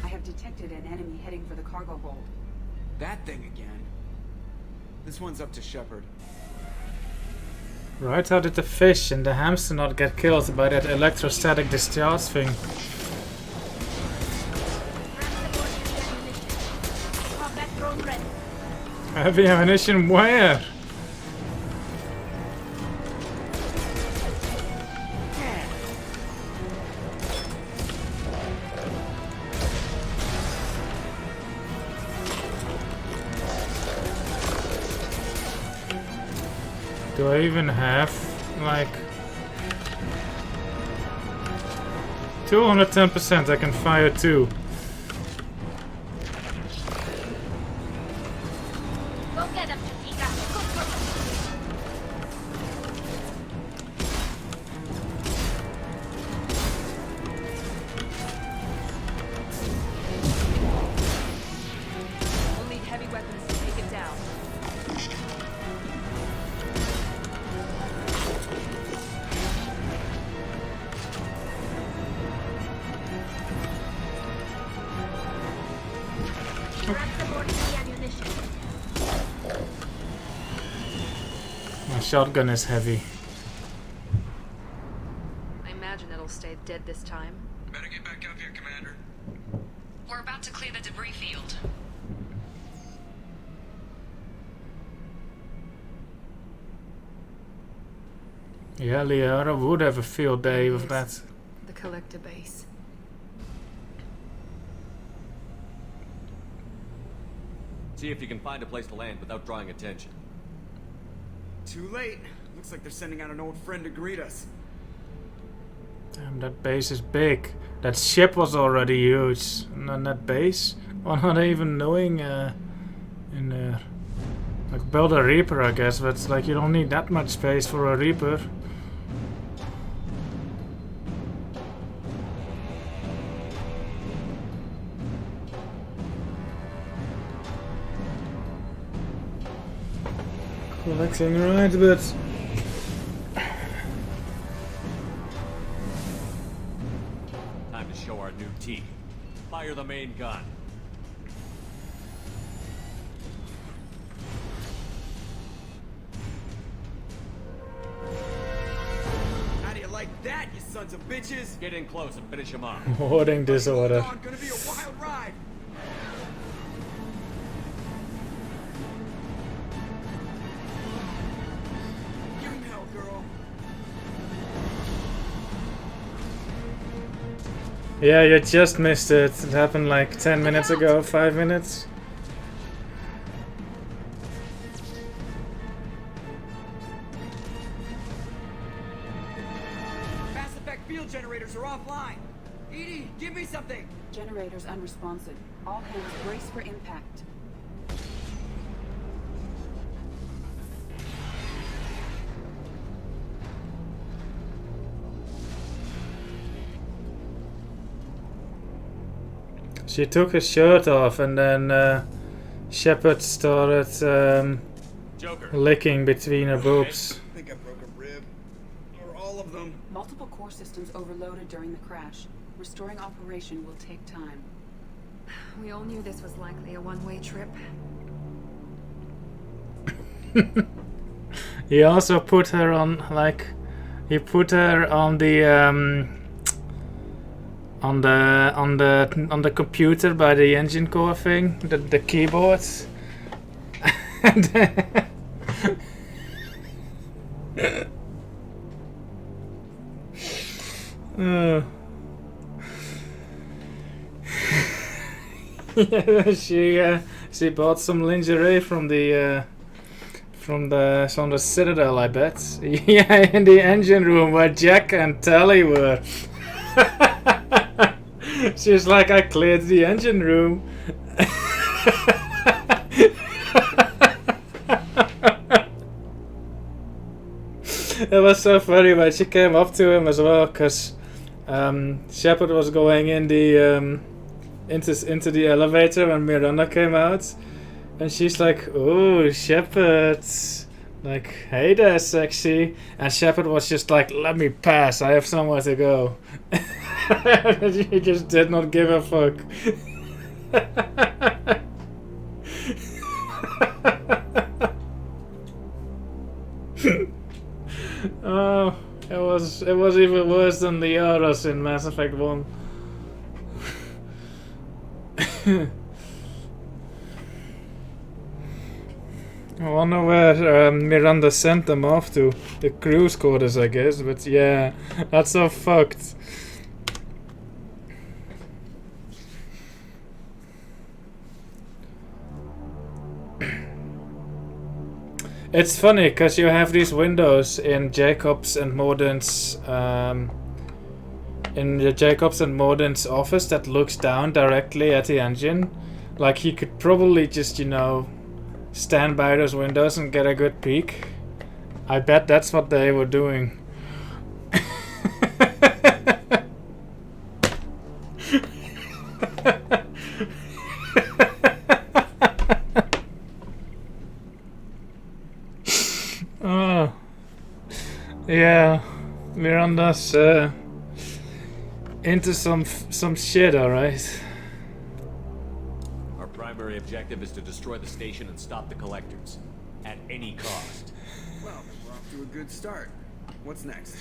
I have detected an enemy heading for the cargo hold. That thing again. This one's up to Shepard. Right, how did the fish and the hamster not get killed by that electrostatic discharge thing? Combat drone ready. Heavy ammunition where? Do I even have, like... 210% I can fire 2. Go get him, Chica. Go for We'll need heavy weapons to take it down. My shotgun is heavy. dead this time. Better get back up here, Commander. We're about to clear the debris field. Yeah, Liara would have a field day with that. The collector base. See if you can find a place to land without drawing attention. Too late. Looks like they're sending out an old friend to greet us. Damn, that base is big. That ship was already huge. And then that base? Well, not even knowing like build a Reaper, I guess, but it's like you don't need that much space for a Reaper. Collecting, right, but Time to show our new teeth. Fire the main gun. How do you like that, you sons of bitches? Get in close and finish him off. hoarding disorder. Gonna be a wild ride. Give him hell, girl. Yeah, you just missed it. It happened like 10 minutes ago, 5 minutes. Mass effect field generators are offline. Edie, give me something. Generators unresponsive. All hands brace for impact. She took her shirt off and then Shepard started licking between her boobs. I think I broke a rib. Or all of them. Multiple core systems overloaded during the crash. Restoring operation will take time. We all knew this was likely a one-way trip. He also put her on, like, he put her on the on the computer by the engine core thing, the keyboard. And then yeah, she bought some lingerie from the Citadel, I bet. Yeah, in the engine room where Jack and Tally were. She's like, I cleared the engine room. It was so funny when she came up to him as well, because Shepard was going in the into the elevator when Miranda came out, and she's like, "Oh, Shepard, like, hey there, sexy," and Shepard was just like, "Let me pass. I have somewhere to go." He just did not give a fuck. Oh, it was even worse than the others in Mass Effect 1. I wonder where Miranda sent them off to. The cruise quarters, I guess, but yeah, that's so fucked. It's funny because you have these windows in Jacobs and Morden's office that looks down directly at the engine. Like, he could probably just, you know, stand by those windows and get a good peek. I bet that's what they were doing. Oh, yeah, Miranda's into some shit, alright. Our primary objective is to destroy the station and stop the collectors. At any cost. Well, we're off to a good start. What's next?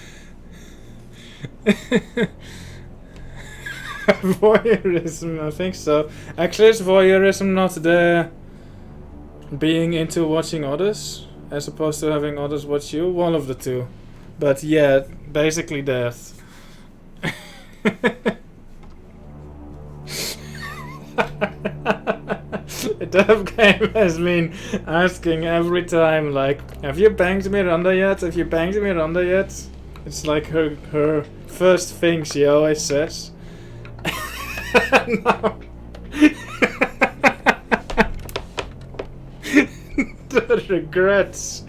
Voyeurism, I think so. Actually, is voyeurism not the being into watching others as opposed to having others watch you? One of the two. But yeah, basically that. Dev Game has been asking every time, like, have you banged Miranda yet? Have you banged Miranda yet? It's like her first thing she always says. No. The regrets.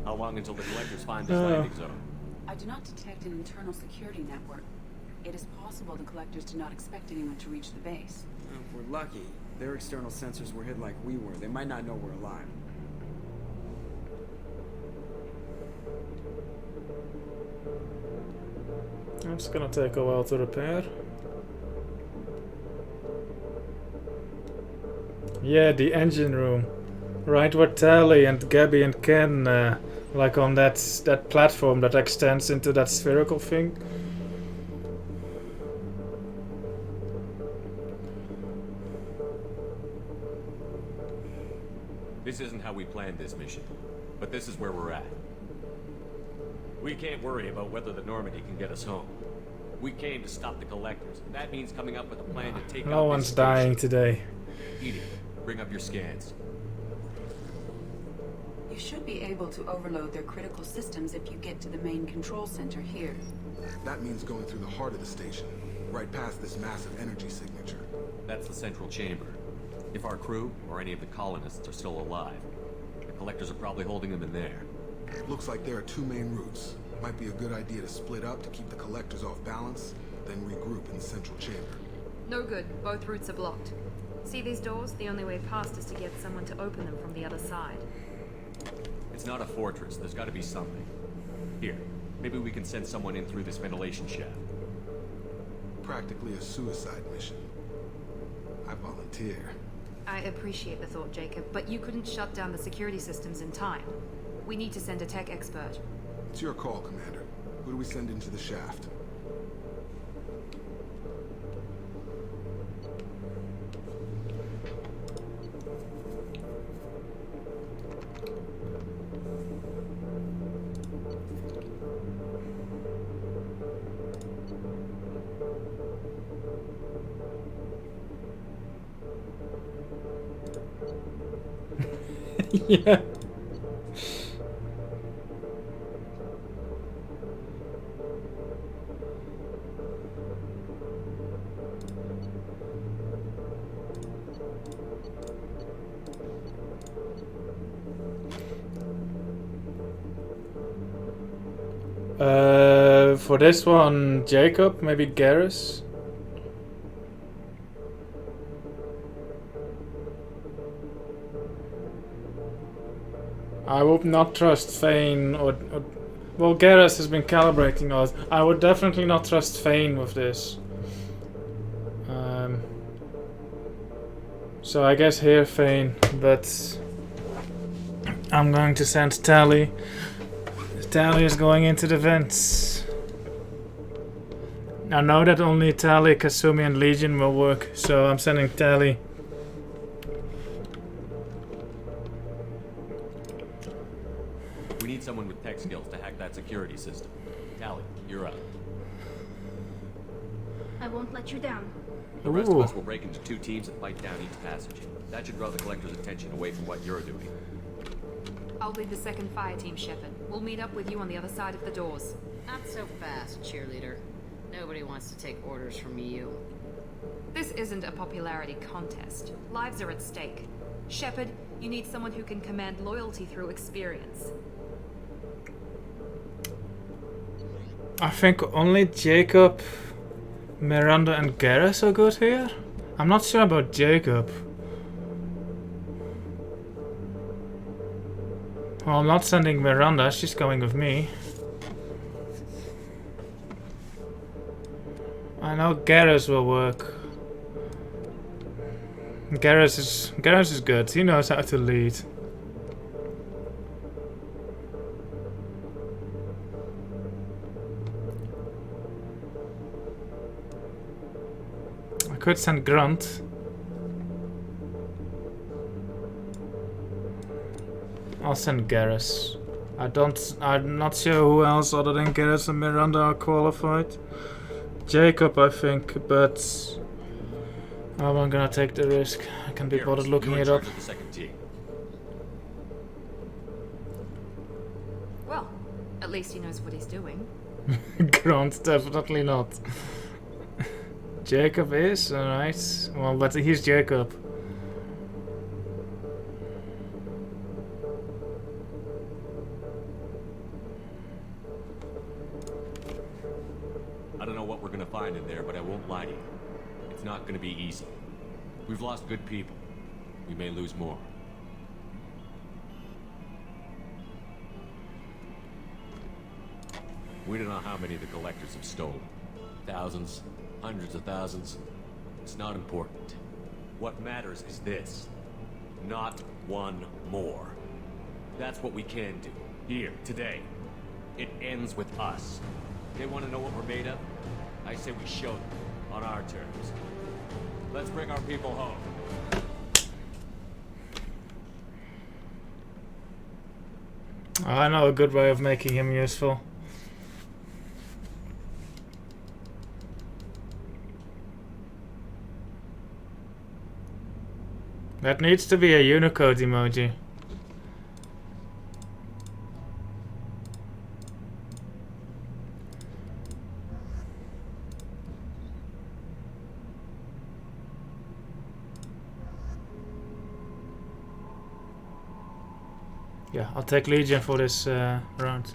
How long until the collectors find this landing zone? I do not detect an internal security network. It is possible the collectors do not expect anyone to reach the base. If we're lucky, their external sensors were hid like we were. They might not know we're alive. It's gonna take a while to repair. Yeah, the engine room. Right where Tally and Gabby and Ken, like on that platform that extends into that spherical thing. This isn't how we planned this mission, but this is where we're at. We can't worry about whether the Normandy can get us home. We came to stop the collectors, and that means coming up with a plan to take out No one's dying today. Edie, bring up your scans. You should be able to overload their critical systems if you get to the main control center here. That means going through the heart of the station, right past this massive energy signature. That's the central chamber. If our crew, or any of the colonists, are still alive, the collectors are probably holding them in there. Looks like there are two main routes. Might be a good idea to split up to keep the collectors off balance, then regroup in the central chamber. No good. Both routes are blocked. See these doors? The only way past is to get someone to open them from the other side. It's not a fortress. There's got to be something. Here, maybe we can send someone in through this ventilation shaft. Practically a suicide mission. I volunteer. I appreciate the thought, Jacob, but you couldn't shut down the security systems in time. We need to send a tech expert. It's your call, Commander. Who do we send into the shaft? Yeah. For this one, Jacob, maybe Garrus. I would not trust Fane or well, Garrus has been calibrating us. I would definitely not trust Fane with this. So I guess here Fane, but I'm going to send Tally. Tally is going into the vents. I know that only Tally, Kasumi and Legion will work, so I'm sending Tally. We need someone with tech skills to hack that security system. Tally, you're up. I won't let you down. The rest of us will break into two teams and fight down each passage. That should draw the collector's attention away from what you're doing. I'll lead the second fire team, Shepard. We'll meet up with you on the other side of the doors. Not so fast, cheerleader. Nobody wants to take orders from you. This isn't a popularity contest. Lives are at stake. Shepard, you need someone who can command loyalty through experience. I think only Jacob, Miranda and Garrus are good here. I'm not sure about Jacob. Well, I'm not sending Miranda, she's going with me. I know Garrus will work. Garrus is good, he knows how to lead. could send Grunt. I'll send Garrus. I'm not sure who else other than Garrus and Miranda are qualified. Jacob, I think, but I'm gonna take the risk. I can't be bothered looking it up. The second team. Well, at least he knows what he's doing. Grunt, definitely not. Jacob is, alright. Well, but he's Jacob. I don't know what we're gonna find in there, but I won't lie to you. It's not gonna be easy. We've lost good people. We may lose more. We don't know how many the collectors have stolen. Thousands, hundreds of thousands. It's not important. What matters is this. Not one more. That's what we can do. Here, today. It ends with us. They want to know what we're made of? I say we show them, on our terms. Let's bring our people home. I know a good way of making him useful. That needs to be a Unicode emoji. Yeah, I'll take Legion for this round.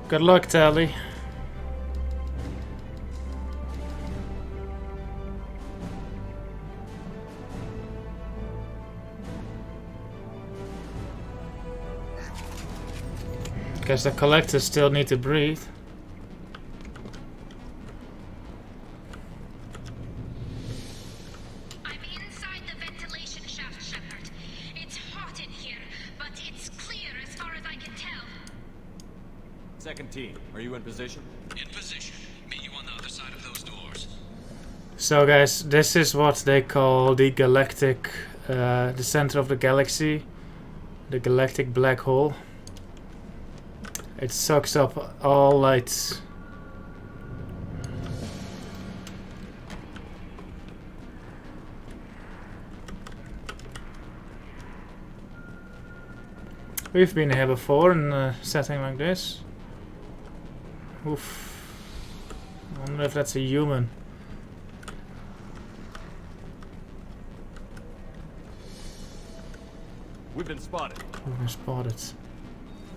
Good luck, Tally. Guess the collectors still need to breathe. I'm inside the ventilation shaft, Shepard. It's hot in here, but it's clear as far as I can tell. Second team, are you in position? In position. Meet you on the other side of those doors. So guys, this is what they call the galactic, the center of the galaxy, the galactic black hole. It sucks up all light. We've been here before in a setting like this. Oof. I wonder if that's a human. We've been spotted. We've been spotted.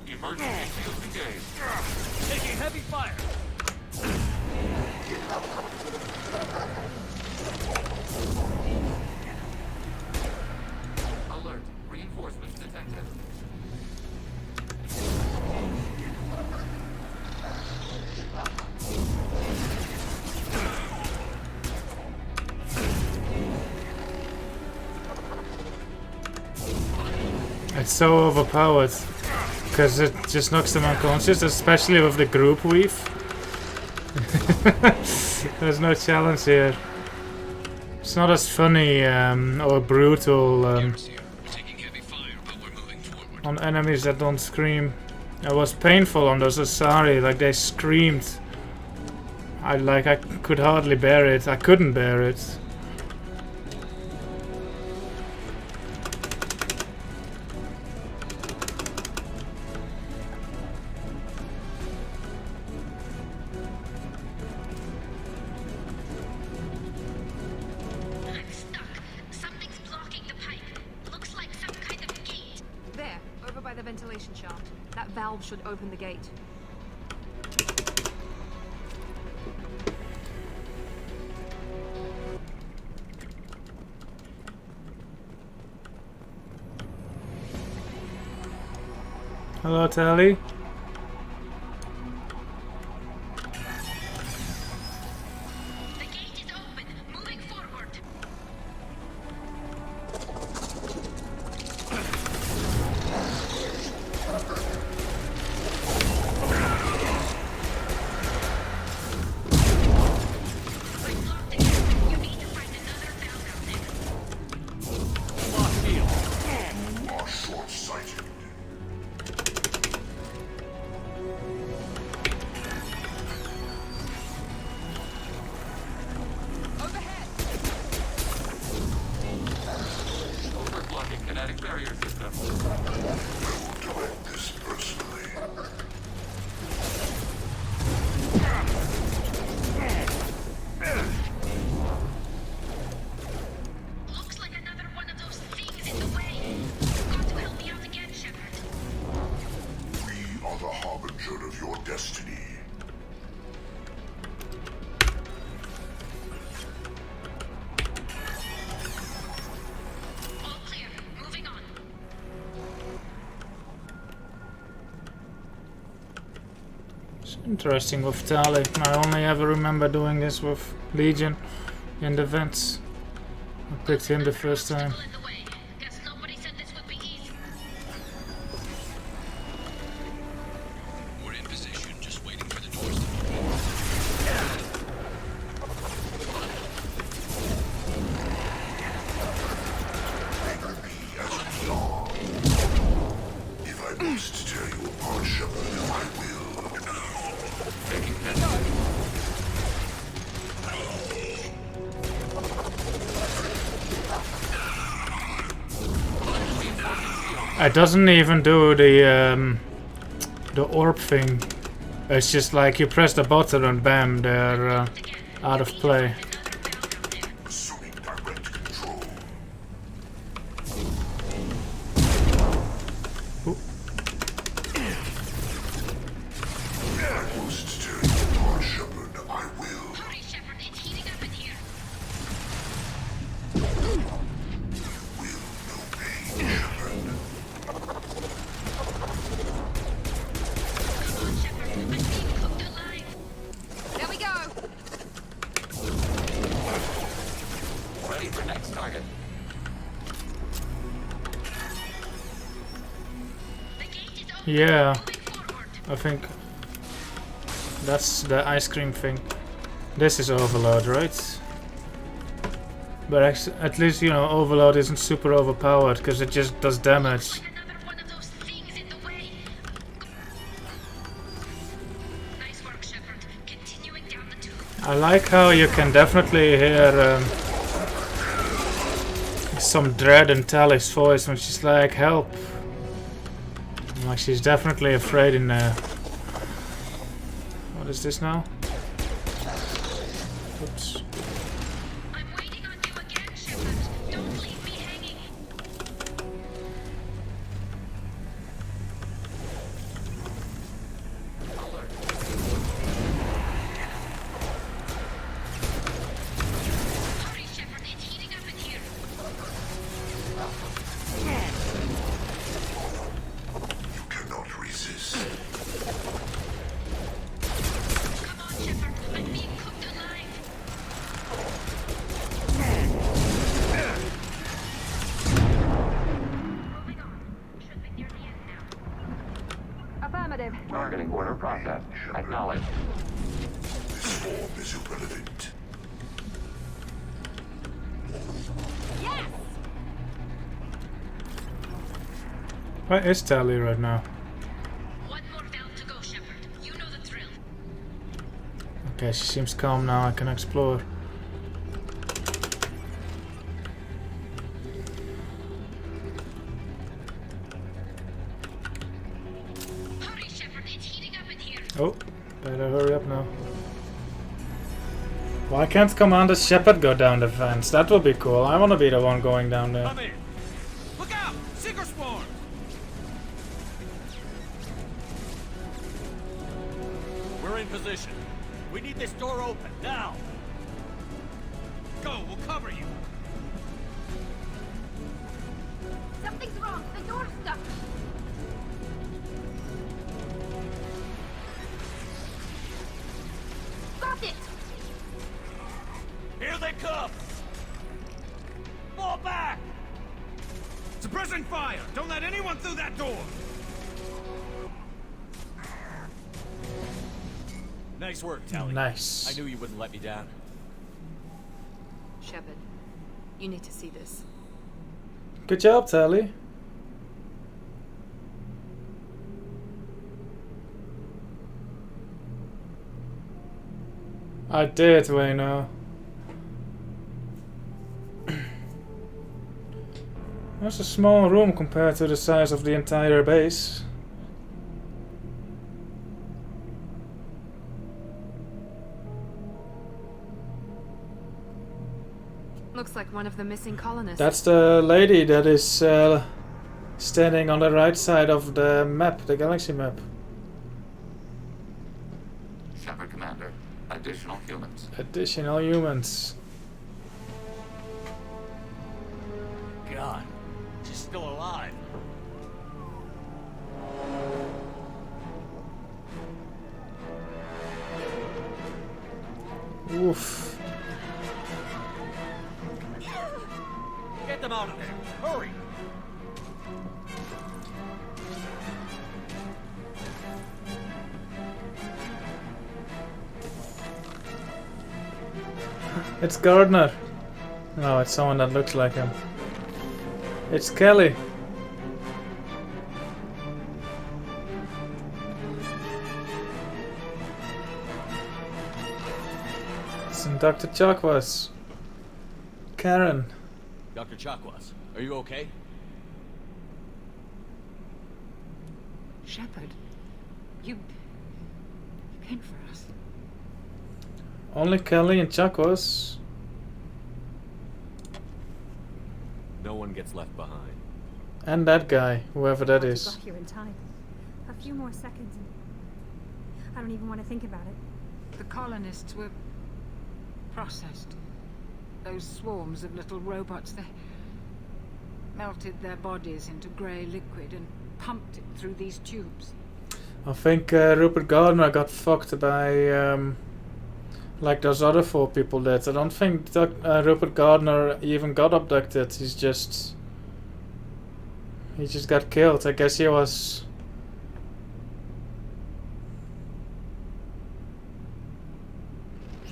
Emergency field engaged. Taking heavy fire. Alert. Reinforcements detected. It's so overpowered because it just knocks them unconscious, especially with the group weave. There's no challenge here. It's not as funny or brutal on enemies that don't scream. It was painful on those Asari, like they screamed. I could hardly bear it. I couldn't bear it. Should open the gate. Hello, Tally. Interesting with Tali. I only ever remember doing this with Legion in the vents. I picked him the first time. We're in position, just waiting for the doors to open. If I must tear you apart, Shepard, I will. It doesn't even do the orb thing. It's just like you press the button and bam, they're out of play. Yeah, I think that's the ice cream thing. This is Overload, right? But at least, you know, Overload isn't super overpowered because it just does damage. I like how you can definitely hear some dread in Tali's voice when she's like, help. Like, she's definitely afraid in there. What is this now? Oops. Targeting order processed. Acknowledged. This form is irrelevant. Yes! Where is Tali right now? One more valve to go, Shepard. You know the drill. Okay, she seems calm now. I can explore. Oh, better hurry up now. Why can't Commander Shepard go down the vents? That would be cool. I want to be the one going down there. Come in. Look out! Seeker swarm! We're in position. We need this door open now. Go, we'll cover you. Something's wrong. The door's stuck. Here they come! Fall back! Suppressing fire! Don't let anyone through that door! Nice work, Tally. Nice. I knew you wouldn't let me down. Shepard, you need to see this. Good job, Tally. I did, Wayno. That's a small room compared to the size of the entire base. Looks like one of the missing colonists. That's the lady that is standing on the right side of the map, the galaxy map. Shepard, Commander. Additional humans. Additional humans. God, she's still alive. Oof. Get them out of there. Hurry. It's Gardner. No, it's someone that looks like him. It's Kelly. It's Dr. Chakwas. Karen. Dr. Chakwas, are you okay? Shepard, you came for us. Only Kelly and Chakwas. No one gets left behind. And that guy, whoever that You is. got here in time. A few more seconds and I don't even want to think about it. The colonists were processed. Those swarms of little robots, they melted their bodies into grey liquid and pumped it through these tubes. I think Rupert Gardner got fucked by like those other 4 people did. I don't think Rupert Gardner even got abducted. He just got killed. I guess he was.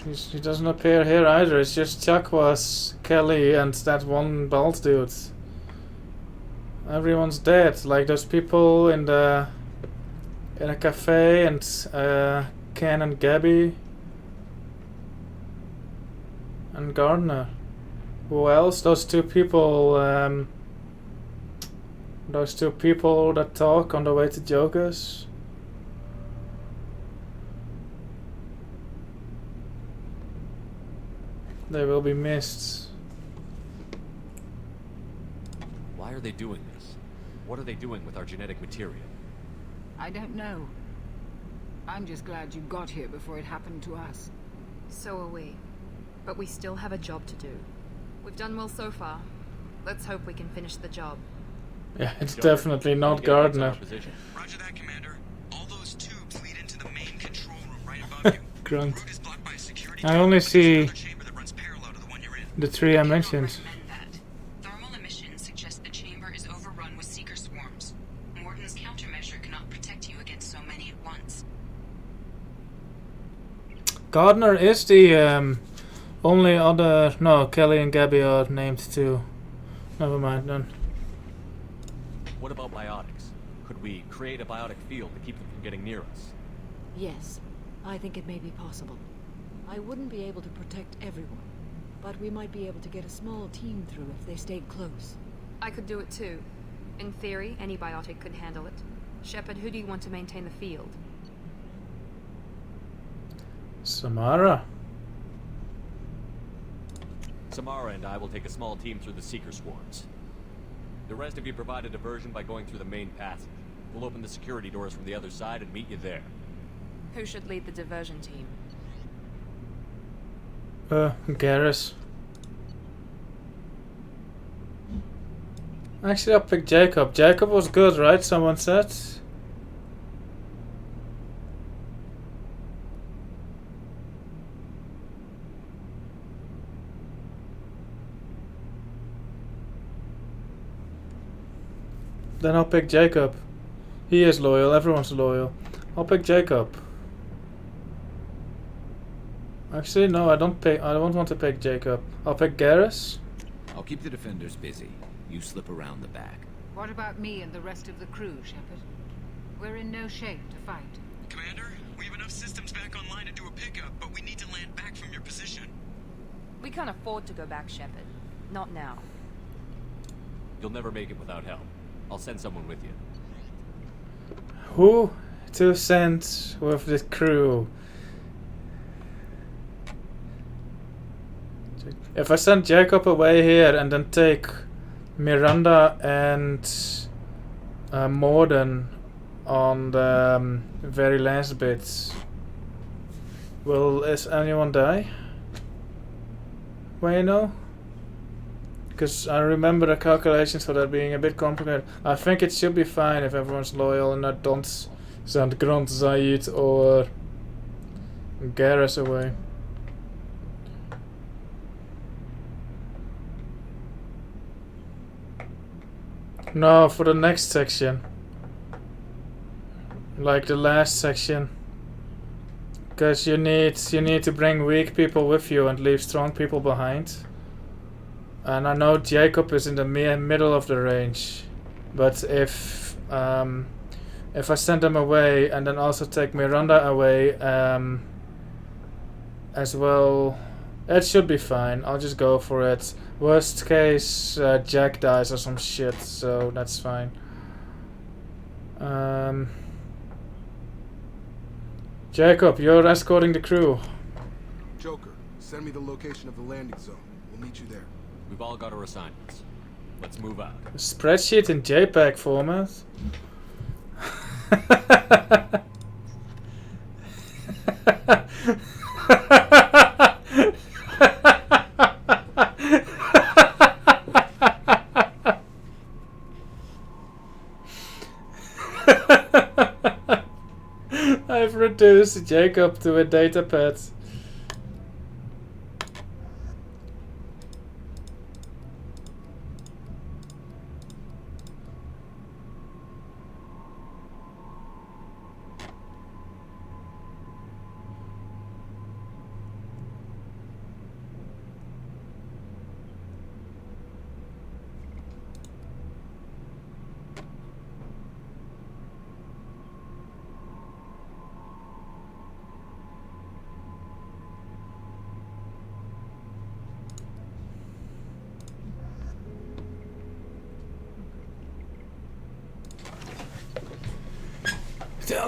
He doesn't appear here either. It's just Chakwas, Kelly, and that one bald dude. Everyone's dead. Like those people in a cafe, and Ken and Gabby and Gardner. Who else? Those 2 people. Those 2 people that talk on the way to Joker's. They will be missed. Why are they doing this? What are they doing with our genetic material? I don't know. I'm just glad you got here before it happened to us. So are we. But we still have a job to do. We've done well so far. Let's hope we can finish the job. Yeah, it's definitely not Gardner. Roger that, Commander. All those tubes lead into the main control room right above you. Grunt. The route is blocked by a security I only see chamber that runs parallel to the one you're in. the 3 I mentioned. Thermal emissions suggest the chamber is overrun with seeker swarms. Morton's countermeasure cannot protect you against so many at once. Gardner is the only other. No, Kelly and Gabby are named too. Never mind then. What about biotics? Could we create a biotic field to keep them from getting near us? Yes, I think it may be possible. I wouldn't be able to protect everyone, but we might be able to get a small team through if they stayed close. I could do it too. In theory, any biotic could handle it. Shepard, who do you want to maintain the field? Samara. Samara and I will take a small team through the seeker swarms. The rest of you provide a diversion by going through the main passage. We'll open the security doors from the other side and meet you there. Who should lead the diversion team? Garrus. Actually, I'll pick Jacob. Jacob was good, right? Someone said. Then I'll pick Jacob. He is loyal, everyone's loyal. I'll pick Jacob. Actually, no, I don't want to pick Jacob. I'll pick Garrus. I'll keep the defenders busy. You slip around the back. What about me and the rest of the crew, Shepard? We're in no shape to fight. Commander, we have enough systems back online to do a pickup, but we need to land back from your position. We can't afford to go back, Shepard. Not now. You'll never make it without help. I'll send someone with you. Who to send with the crew? If I send Jacob away here and then take Miranda and Morden on the very last bit, is anyone die? Bueno? Because I remember the calculations for that being a bit complicated. I think it should be fine if everyone's loyal and I don't send Grant Zaid or Garrus away. No, for the next section. Like the last section. Because you need to bring weak people with you and leave strong people behind. And I know Jacob is in the middle of the range. But if I send them away and then also take Miranda away as well, it should be fine. I'll just go for it. Worst case, Jack dies or some shit, so that's fine. Jacob, you're escorting the crew. Joker, send me the location of the landing zone. We'll meet you there. We've all got our assignments. Let's move out. A spreadsheet in JPEG format. I've reduced Jacob to a datapad.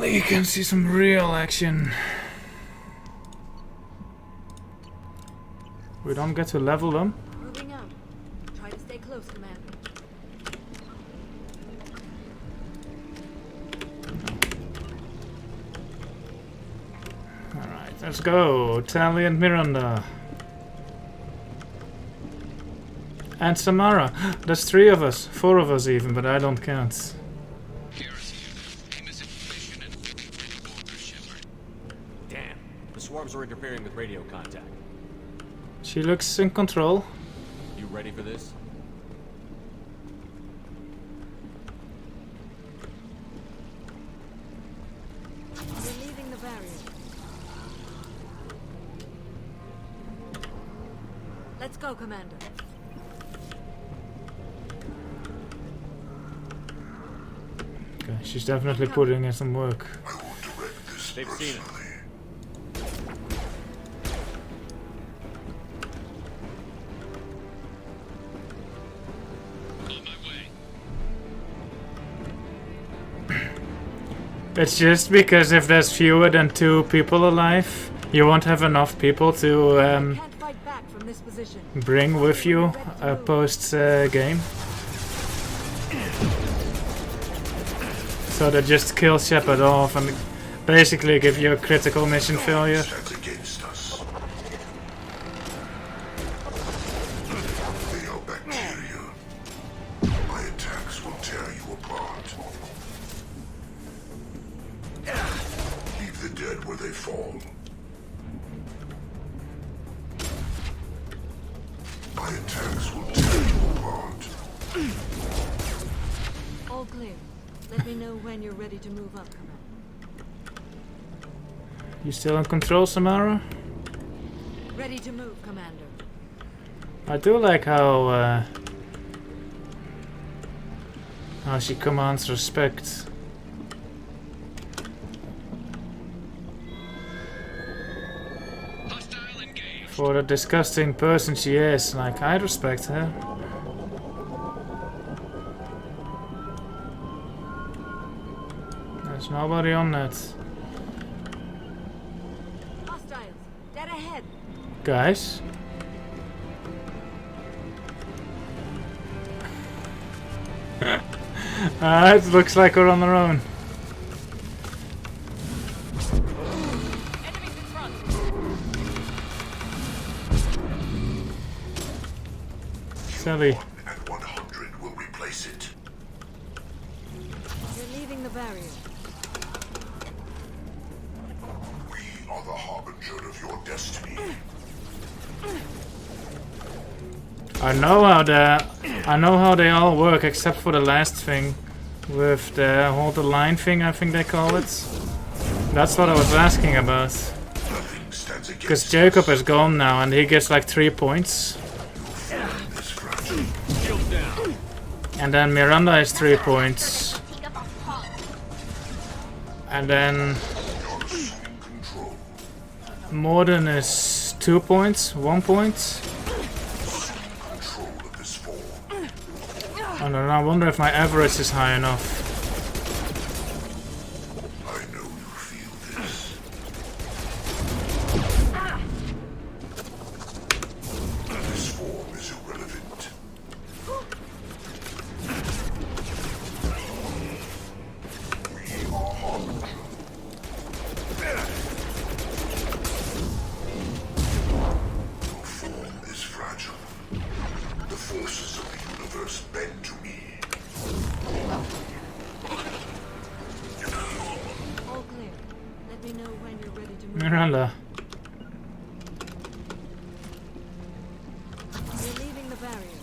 You can see some real action. We don't get to level them. Moving out. Try to stay close, Commander. Alright, let's go. Tally and Miranda. And Samara. There's 3 of us. 4 of us even, but I don't count. Swarms are interfering with radio contact. She looks in control. You ready for this? We're leaving the barrier. Let's go, Commander. Okay, she's definitely putting in some work. They've seen it. It's just because if there's fewer than 2 people alive, you won't have enough people to bring with you post game. So they just kill Shepard off and basically give you a critical mission failure. All clear. Let me know when you're ready to move up, Commander. You still in control, Samara? Ready to move, Commander. I do like how she commands respect. For the disgusting person she is, like, I respect her. There's nobody on that. Hostiles, dead ahead. Guys? It looks like we're on our own. Enemies in front. Sally. And 100 will replace it. You're leaving the barrier. We are the harbinger of your destiny. I know how they all work except for the last thing with the hold the line thing, I think they call it. That's what I was asking about. Because Jacob is gone now and he gets like 3 points. And then Miranda is 3 points. And then Morden is 2 points, 1 point. And then I wonder if my average is high enough. I know you feel this. This form is irrelevant. We are harbinger. Your form is fragile. The forces of the universe bend to me. All clear. Let me know when you're ready to move. Miranda. You're leaving the barrier.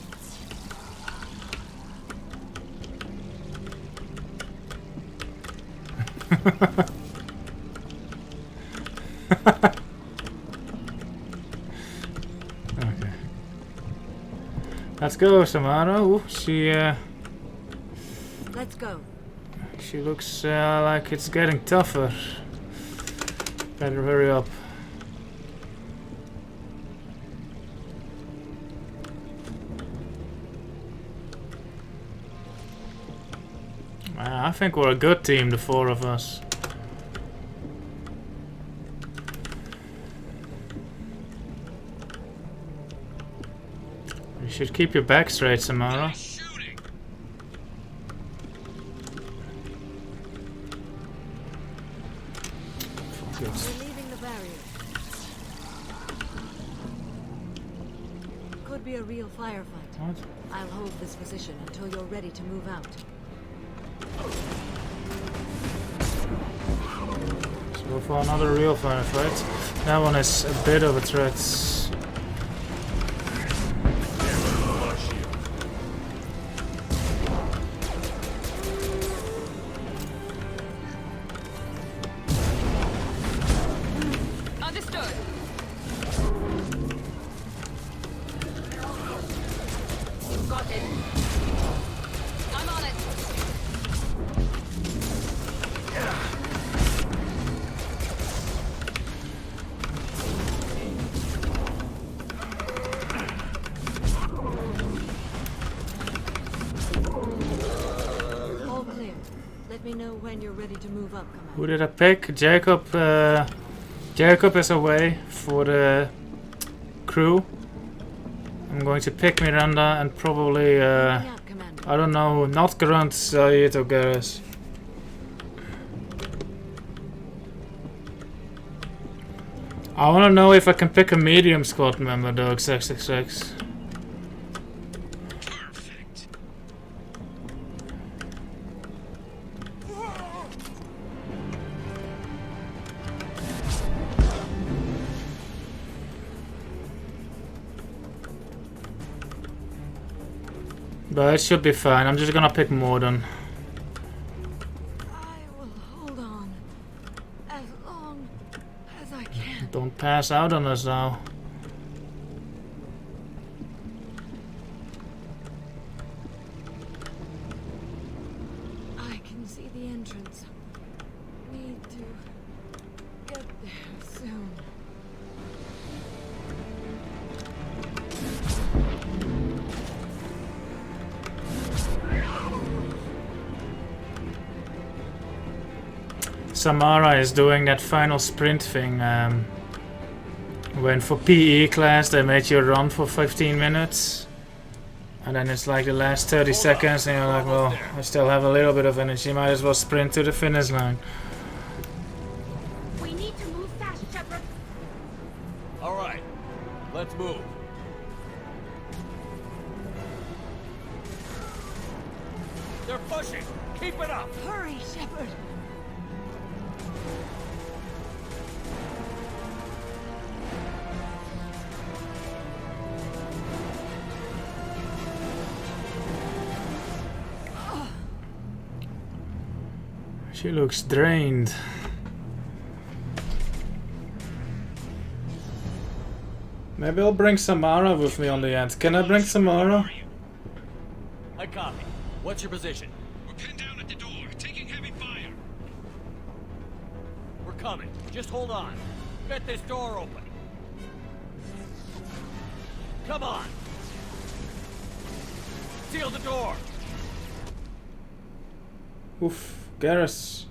Okay. Let's go, Samara. Ooh, Let's go. she looks like it's getting tougher. Better hurry up. I think we're a good team, the 4 of us. You should keep your back straight, Samara. You're leaving the barrier. Could be a real firefight. What? I'll hold this position until you're ready to move out. So go for another real firefight. That one is a bit of a threat. Understood. Got it. I'm on it. All clear. Let me know when you're ready to move up, Commander. Who did I pick? Jacob. Jacob is away for the crew. I'm going to pick Miranda and probably I don't know, not Grunt, Zayed or Garrus. I want to know if I can pick a medium squad member though, XXX. But it should be fine. I'm just gonna pick Morden. pass out on us now. I can see the entrance. Need to get there soon. Samara is doing that final sprint thing. When for PE class they made you run for 15 minutes. And then it's like the last 30 seconds and you're like, well, I still have a little bit of energy, might as well sprint to the finish line. We need to move fast, Shepard. Alright, let's move. They're pushing! Keep it up! Hurry, Shepard! She looks drained. Maybe I'll bring Samara with me on the end. Can I bring Samara? I copy. What's your position? We're pinned down at the door, taking heavy fire. We're coming. Just hold on. Get this door open. Come on. Seal the door. Oof, Garrus.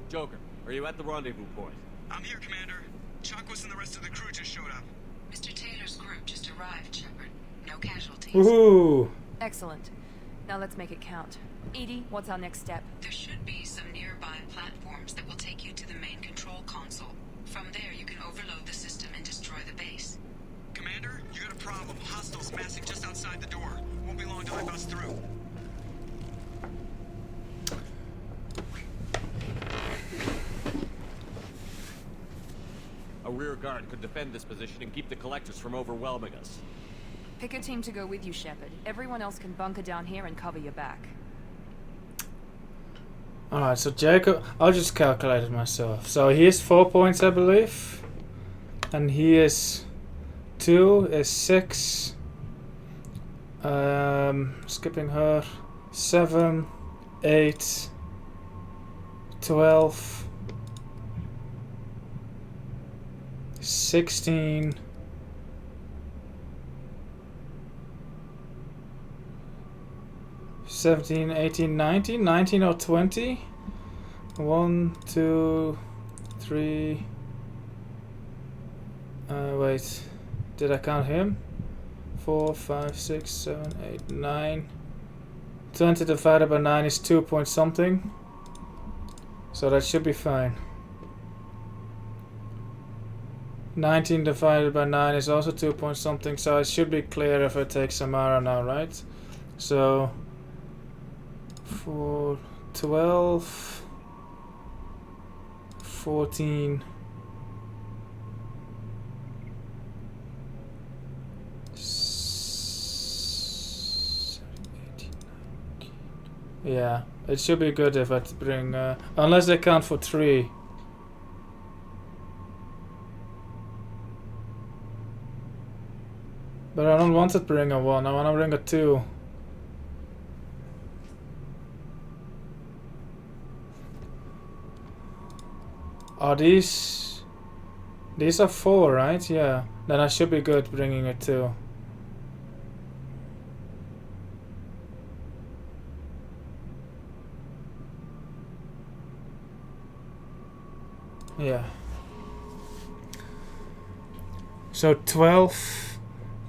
Joker, are you at the rendezvous point? I'm here, Commander. Chakwas and the rest of the crew just showed up. Mr. Taylor's group just arrived, Shepard. No casualties. Woohoo! Excellent. Now let's make it count. Edie, what's our next step? There should be some nearby platforms that will take you to the main control console. From there, you can overload the system and destroy the base. Commander, you got a problem. Hostiles massing just outside the door. Won't be long till I bust through. A rear guard could defend this position and keep the collectors from overwhelming us. Pick a team to go with you, Shepard. Everyone else can bunker down here and cover your back. Alright, so Jacob, I'll just calculate it myself. So he is 4 points, I believe. And he is 2, is 6. Skipping her. 7, 8, 12, 16. 17, 18, 19, 19 or 20. 1, 2, 3. Wait, did I count him? 4, 5, 6, 7, 8, 9. 20 divided by 9 is 2 point something. So that should be fine. 19 divided by 9 is also 2 point something. So it should be clear if I take Samara now, right? So 4, 12, 14, 18, 19. Yeah, it should be good if I bring, unless they count for 3. But I don't want to bring a 1, I want to bring a 2. Are these are 4, right? Yeah. Then I should be good bringing a 2. Yeah. So 12,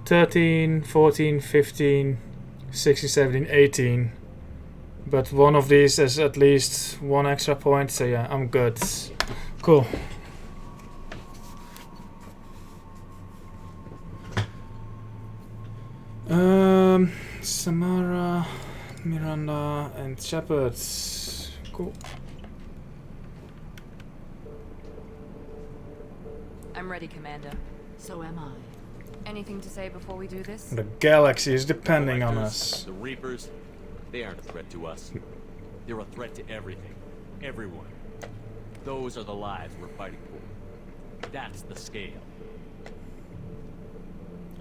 13, 14, 15, 16, 17, 18. But one of these is at least 1 extra point, so yeah, I'm good. Cool. Samara, Miranda, and Shepard. Cool. I'm ready, Commander. So am I. Anything to say before we do this? The galaxy is depending on us. The Reapers, they aren't a threat to us. They're a threat to everything. Everyone. Those are the lives we're fighting for. That's the scale.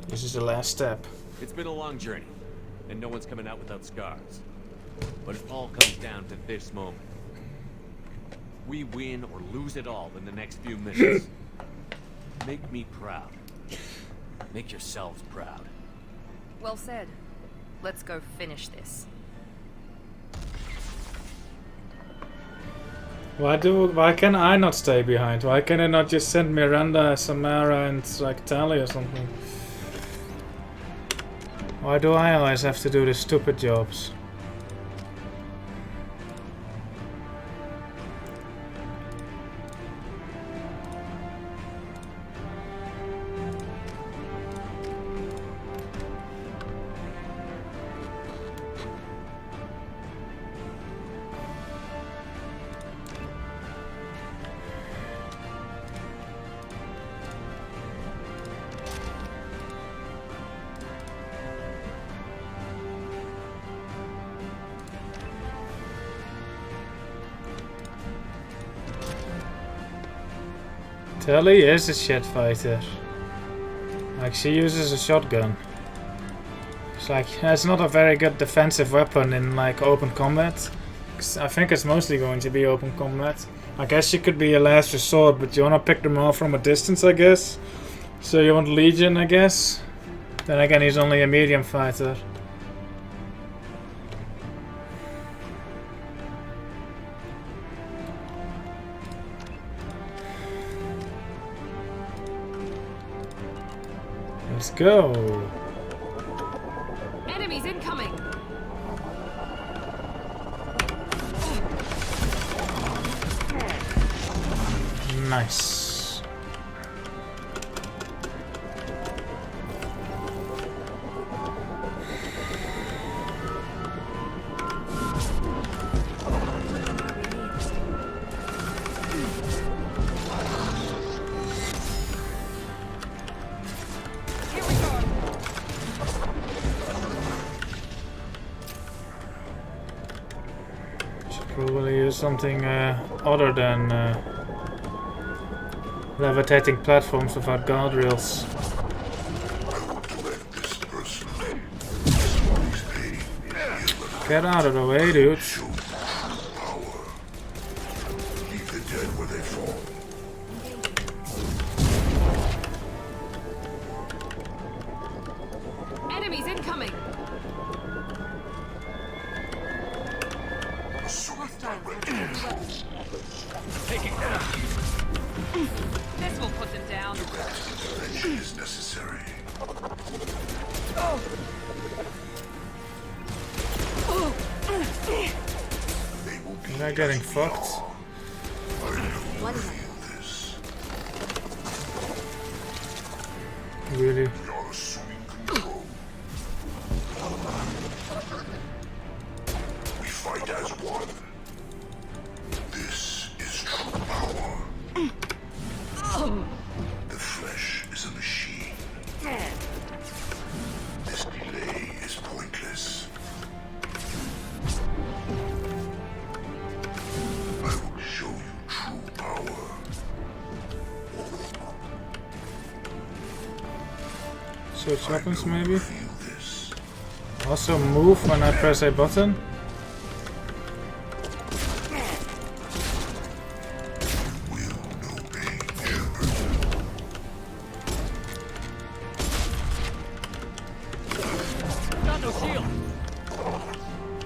This is the last step. It's been a long journey, and no one's coming out without scars. But it all comes down to this moment. We win or lose it all in the next few minutes. Make me proud. Make yourselves proud. Well said. Let's go finish this. Why can I not stay behind? Why can I not just send Miranda, Samara and like Tali or something? Why do I always have to do the stupid jobs? Tali is a shit fighter. Like, she uses a shotgun. It's like, it's not a very good defensive weapon in like open combat. I think it's mostly going to be open combat. I guess she could be a last resort, but you wanna pick them off from a distance, I guess. So you want Legion, I guess. Then again, he's only a medium fighter. Let's go. Enemies incoming. Nice. Probably use something other than levitating platforms without guardrails. Get out of the way, dude. Enemies incoming. Taking down. This will put them down. Intervention is necessary. Am I getting fucked? Really? You're assuming control. We fight as one. This is true power. The flesh is a machine. This delay is pointless. I will show you true power. Switch weapons, maybe? Also move when I press a button?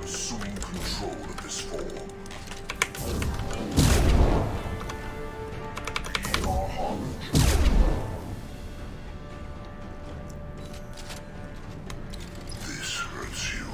Assuming control of this form. Be our homage. This hurts you.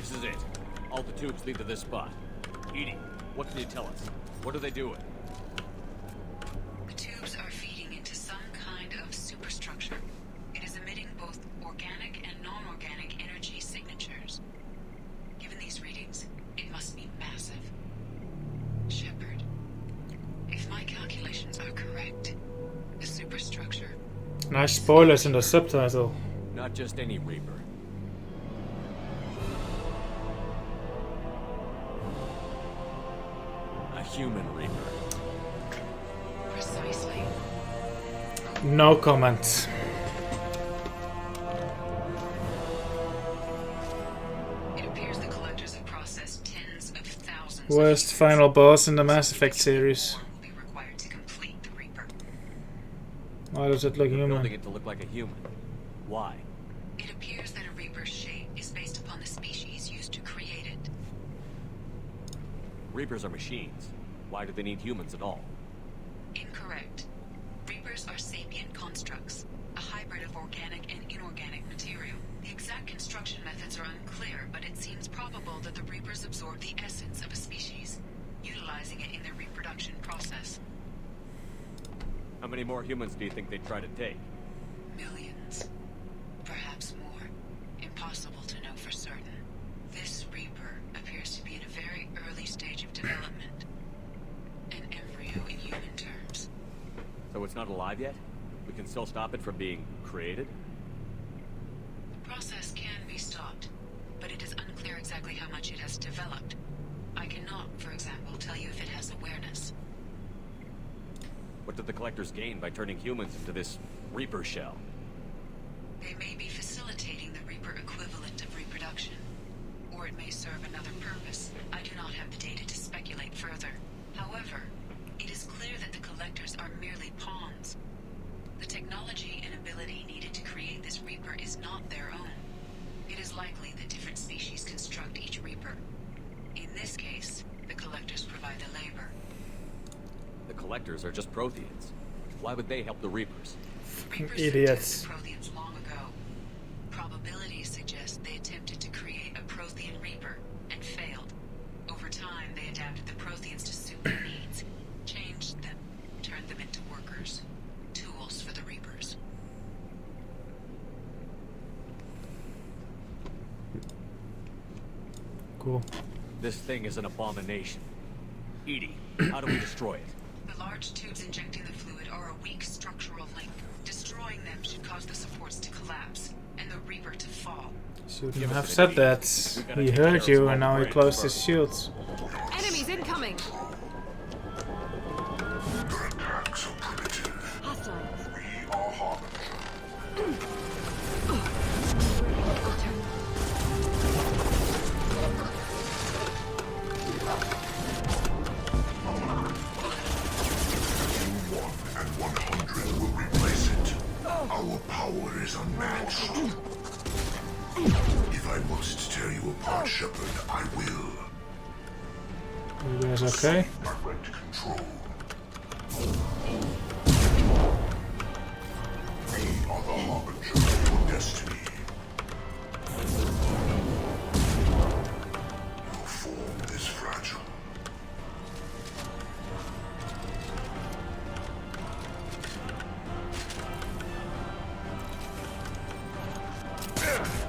This is it. All the tubes lead to this spot. Edie, what can you tell us? What are they doing? The tubes are feeding into some kind of superstructure. It is emitting both organic and non-organic energy signatures. Given these readings, it must be massive. Shepard, if my calculations are correct, the superstructure... Nice spoilers in the subtitle. Not just any Reaper. A human Reaper. Precisely. No comment. It appears the collectors have processed tens of thousands. Worst final boss in the Mass Effect series. Will be required to complete the Reaper. Why does it look human? Building it to look like a human. Why? It appears that a Reaper's shape is based upon the species used to create it. Reapers are machines. Why do they need humans at all? Incorrect. Reapers are sapient constructs, a hybrid of organic and inorganic material. The exact construction methods are unclear, but it seems probable that the Reapers absorb the essence of a species, utilizing it in their reproduction process. How many more humans do you think they'd try to take? Millions. Perhaps more. Impossible to know for certain. This Reaper appears to be in a very early stage of development. An embryo in human terms. So it's not alive yet? We can still stop it from being created? The process can be stopped, but it is unclear exactly how much it has developed. I cannot, for example, tell you if it has awareness. What did the collectors gain by turning humans into this Reaper shell? They may be facilitating the Reaper equivalent of reproduction, or it may serve another purpose. I do not have the data to speculate further. However, it is clear that the collectors are merely pawns. The technology and ability needed to create this Reaper is not their own. It is likely that different species construct each Reaper. In this case, the collectors provide the labor. The collectors are just Protheans. Why would they help the Reapers? Fucking idiots. Protheans long ago. Probabilities suggest they attempted to create a Prothean Reaper and failed. Over time, they adapted the Protheans to suit their needs, changed them, turned them into workers, tools for the Reapers. Cool. This thing is an abomination. Edie, how do we destroy it? The large tubes injecting the fluid are a weak structural link. Destroying them should cause the supports to collapse, and the Reaper to fall. Shouldn't have said that. He heard you and now he closed his shields. Enemies incoming! Your attacks are primitive. Hostiles. We are harbinger. And 100 will replace it. Our power is unmatched. If I must tear you apart, Shepard, I will. You guys okay? Direct control. We are the harbinger of your destiny. Your form is fragile.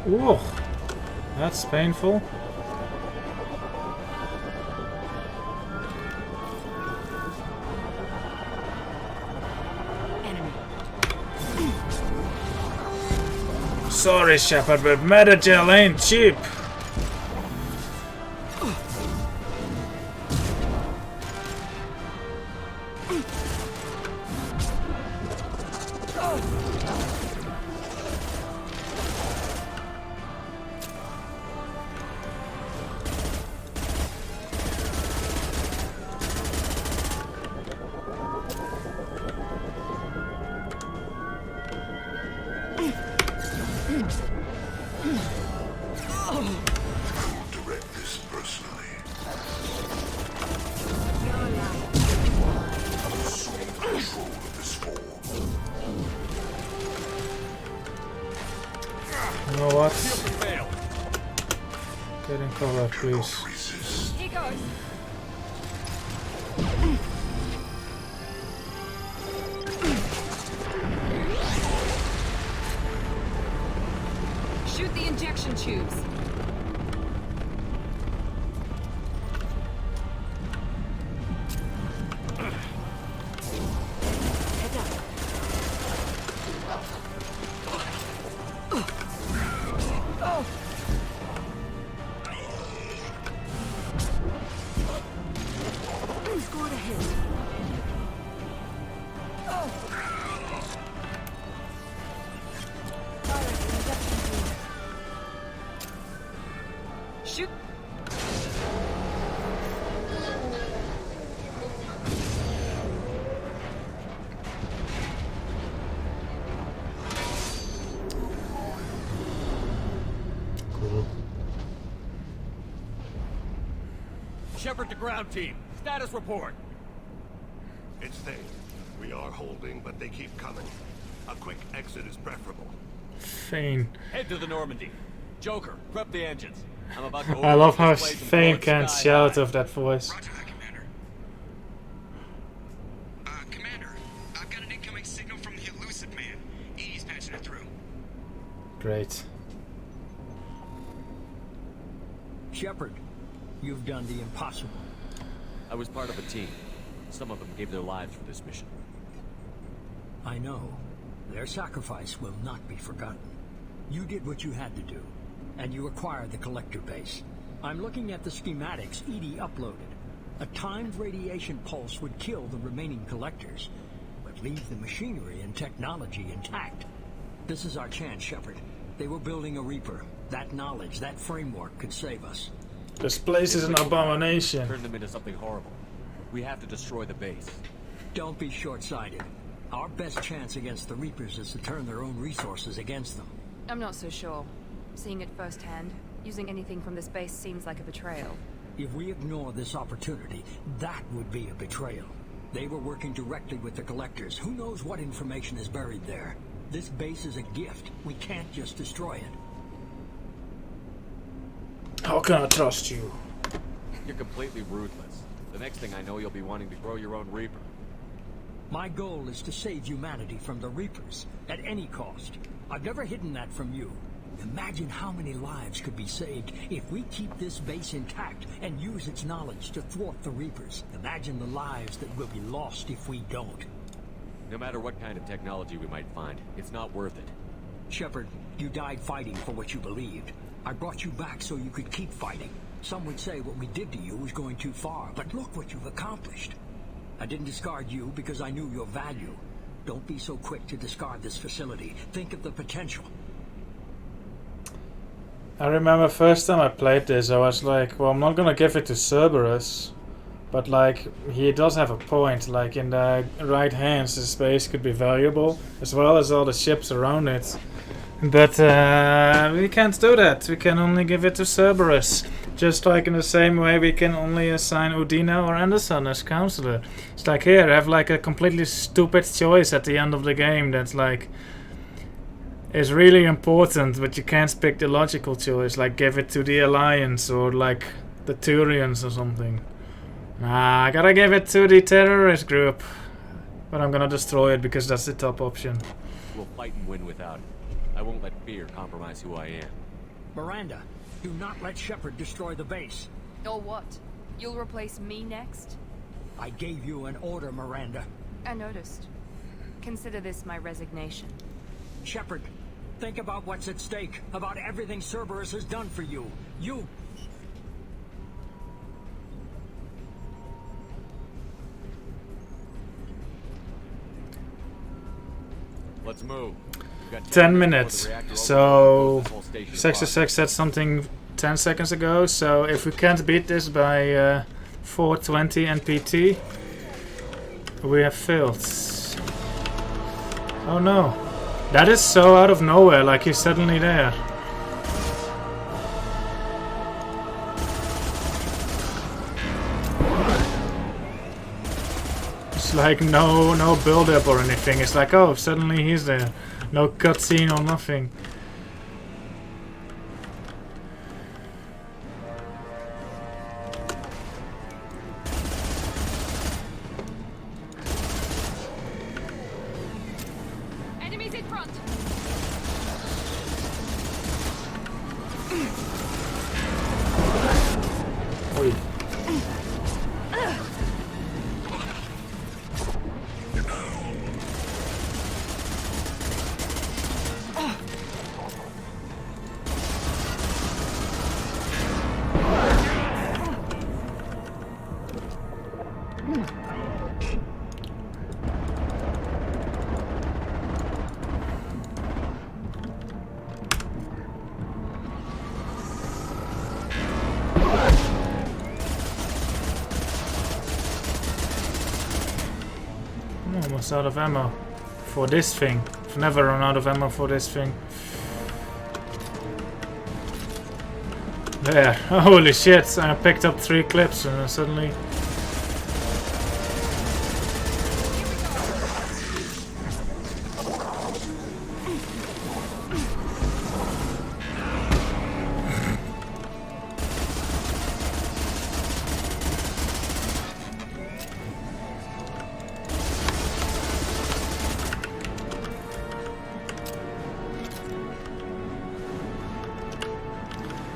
Ooh, that's painful. Sorry, Shepard, but Metagel ain't cheap. Get in cover, please. Here goes. Shoot the injection tubes. Shoot. Cool. Shepard to ground team. Status report. It's Thane. We are holding, but they keep coming. A quick exit is preferable. Thane. Head to the Normandy. Joker, prep the engines. I'm about to I love how displays and Thane blow can sky shout high. of that voice. Commander, I've got an incoming signal from the elusive man. He's patching it through. Great. Shepard, you've done the impossible. I was part of a team. Some of them gave their lives for this mission. I know. Their sacrifice will not be forgotten. You did what you had to do, and you acquired the collector base. I'm looking at the schematics Edie uploaded. A timed radiation pulse would kill the remaining collectors, but leave the machinery and technology intact. This is our chance, Shepard. They were building a Reaper. That knowledge, that framework could save us. This place is an abomination. Turn them into something horrible. We have to destroy the base. Don't be short-sighted. Our best chance against the Reapers is to turn their own resources against them. I'm not so sure. Seeing it firsthand, using anything from this base seems like a betrayal. If we ignore this opportunity, that would be a betrayal. They were working directly with the collectors. Who knows what information is buried there? This base is a gift. We can't just destroy it. How can I trust you? You're completely ruthless. The next thing I know, you'll be wanting to grow your own Reaper. My goal is to save humanity from the Reapers, at any cost. I've never hidden that from you. Imagine how many lives could be saved if we keep this base intact and use its knowledge to thwart the Reapers. Imagine the lives that will be lost if we don't. No matter what kind of technology we might find, it's not worth it. Shepard, you died fighting for what you believed. I brought you back so you could keep fighting. Some would say what we did to you was going too far, but look what you've accomplished. I didn't discard you because I knew your value. Don't be so quick to discard this facility. Think of the potential. I remember first time I played this, I was like, well, I'm not gonna give it to Cerberus. But like, he does have a point. Like, in the right hands, the space could be valuable, as well as all the ships around it. But we can't do that. We can only give it to Cerberus. Just like in the same way we can only assign Udina or Anderson as counselor. It's like, here, have like a completely stupid choice at the end of the game that's like is really important, but you can't pick the logical choice, like give it to the Alliance or like the Turians or something. Nah, I gotta give it to the terrorist group. But I'm gonna destroy it because that's the top option. We'll fight and win without it. I won't let fear compromise who I am. Miranda, do not let Shepard destroy the base. Or what? You'll replace me next? I gave you an order, Miranda. I noticed. Consider this my resignation. Shepard, think about what's at stake, about everything Cerberus has done for you. You... Let's move. We've got 10 minutes. So, close this whole station 66 said something 10 seconds ago. So, if we can't beat this by 420 NPT, we have failed. Oh no. That is so out of nowhere, like he's suddenly there. It's like no build up or anything. It's like, oh, suddenly he's there. No cutscene or nothing. front. Oi. I'm almost out of ammo for this thing. I've never run out of ammo for this thing. There. Holy shit, I picked up 3 clips and suddenly...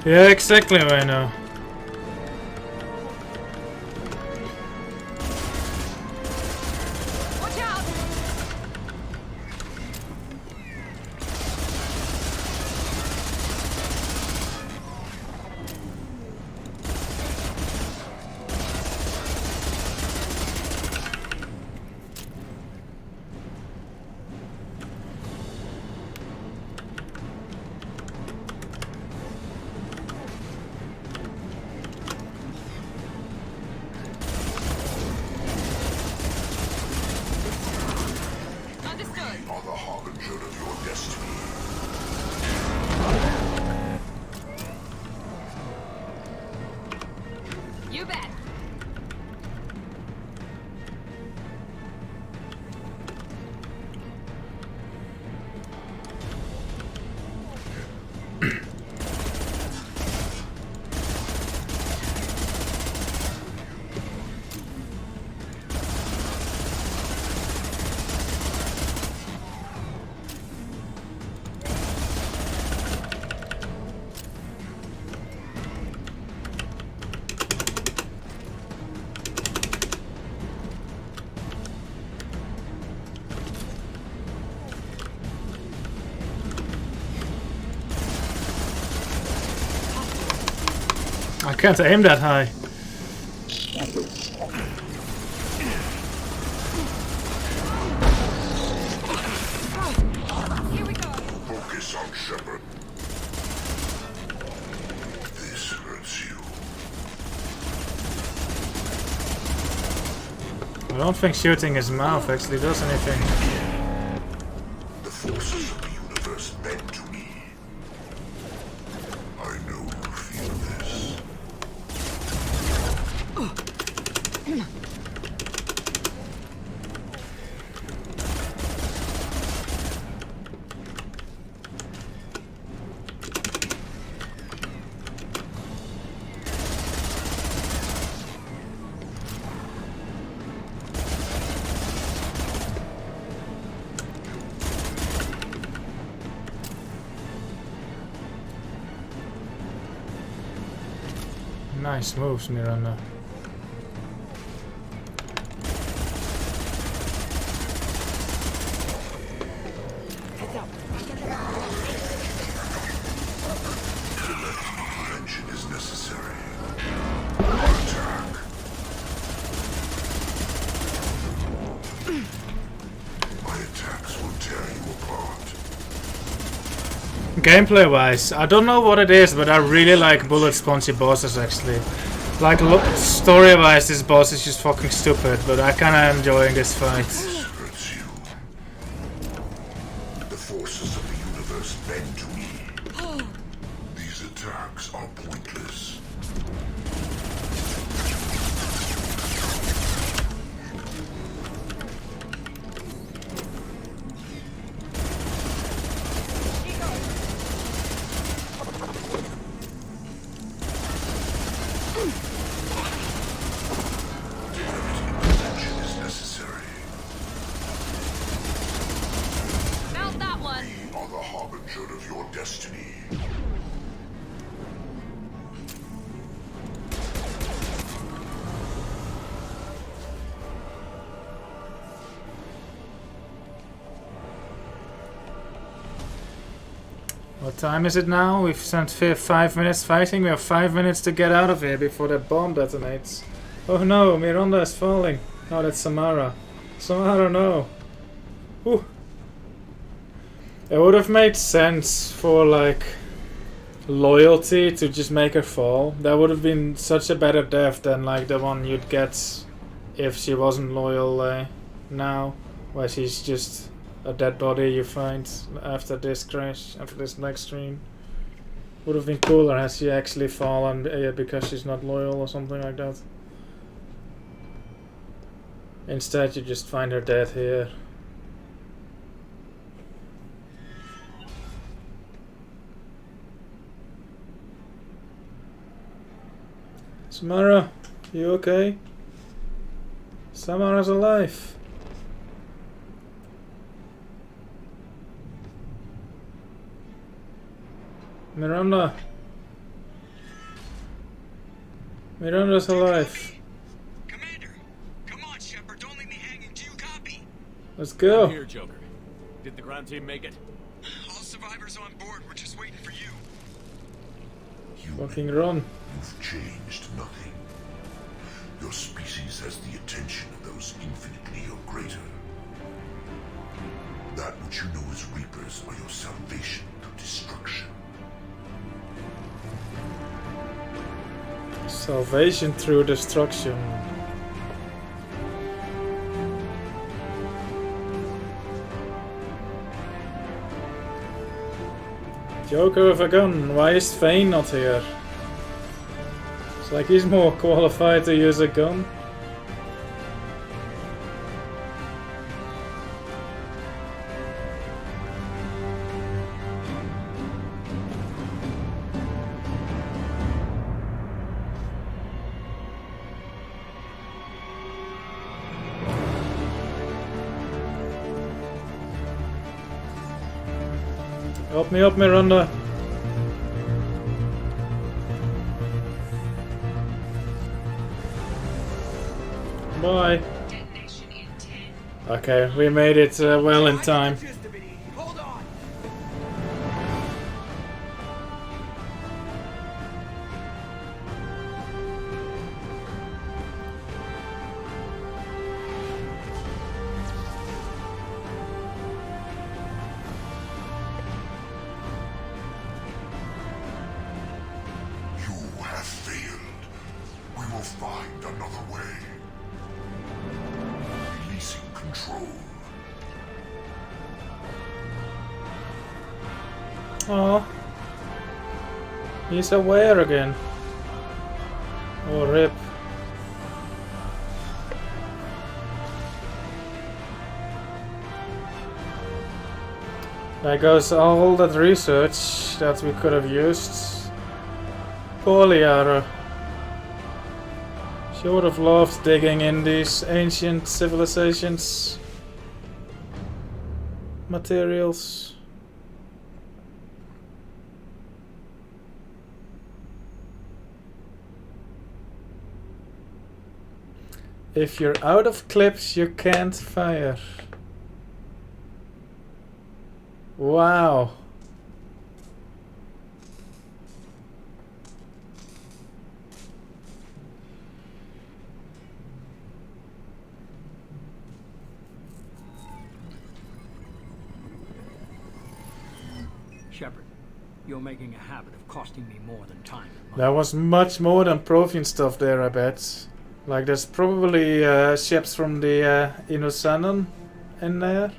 Yeah, exactly, I know. Watch out! Are the harbinger of your destiny. You bet. I can't aim that high. Focus on Shepard. This hurts you. I don't think shooting his mouth actually does anything. The forces of the universe bend to me. I know you feel this. Nice moves, Miranda. Intervention is necessary. Attack. My attacks will tear you apart. Gameplay wise, I don't know what it is, but I really like bullet spongy bosses actually. Like story wise, this boss is just fucking stupid, but I kinda enjoying this fight. This hurts you. The forces of the universe bend to me. These attacks are pointless. Intervention is necessary. What time is it now? We've spent 5 minutes fighting. We have 5 minutes to get out of here before that bomb detonates. Oh no, Miranda is falling. No, that's Samara. Samara, no. Ooh. It would have made sense for like loyalty to just make her fall. That would have been such a better death than like the one you'd get if she wasn't loyal now, where she's just a dead body you find after this crash, after this next stream. Would have been cooler had she actually fallen because she's not loyal or something like that. Instead you just find her dead here. Samara, you okay? Samara's alive. Miranda. Miranda's alive. Commander, come on, Shepard. Don't leave me hanging. Do you copy? Let's go. I'm here, Joker. Did the ground team make it? All survivors on board. We're just waiting for you. Fucking run. You've changed nothing. Your species has the attention of those infinitely or greater. That which you know as Reapers are your salvation through destruction. Salvation through destruction. Joker with a gun. Why is Vane not here? It's like he's more qualified to use a gun. Help me up, Miranda. Bye. Okay, we made it well in time. You have failed. We will find another way. Releasing control. Oh, he's aware again. Oh, rip. There goes all that research that we could have used. Poor Liara. She would have loved digging in these ancient civilizations' materials. If you're out of clips, you can't fire. Wow. Shepard, you're making a habit of costing me more than time and money. There was much more than Prothean stuff there, I bet. Like, there's probably ships from the Inosanon in there.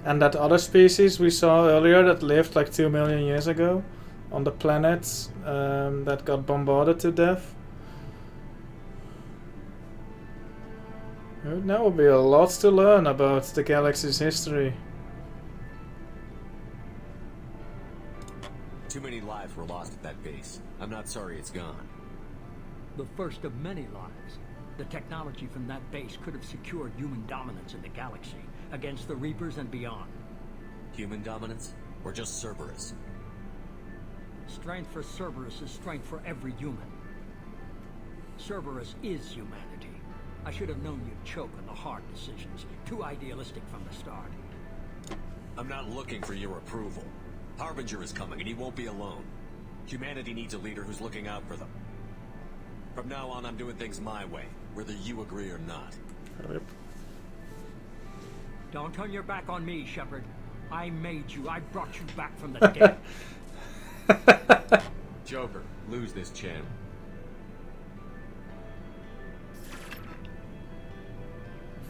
And that other species we saw earlier that lived like 2 million years ago on the planet that got bombarded to death. There will be a lot to learn about the galaxy's history. Too many lives were lost at that base. I'm not sorry it's gone. The first of many lives. The technology from that base could have secured human dominance in the galaxy against the Reapers and beyond. Human dominance? Or just Cerberus? Strength for Cerberus is strength for every human. Cerberus is humanity. I should have known you'd choke on the hard decisions. Too idealistic from the start. I'm not looking for your approval. Harbinger is coming, and he won't be alone. Humanity needs a leader who's looking out for them. From now on, I'm doing things my way, whether you agree or not. Don't turn your back on me, Shepard. I made you. I brought you back from the dead. Joker, lose this champ.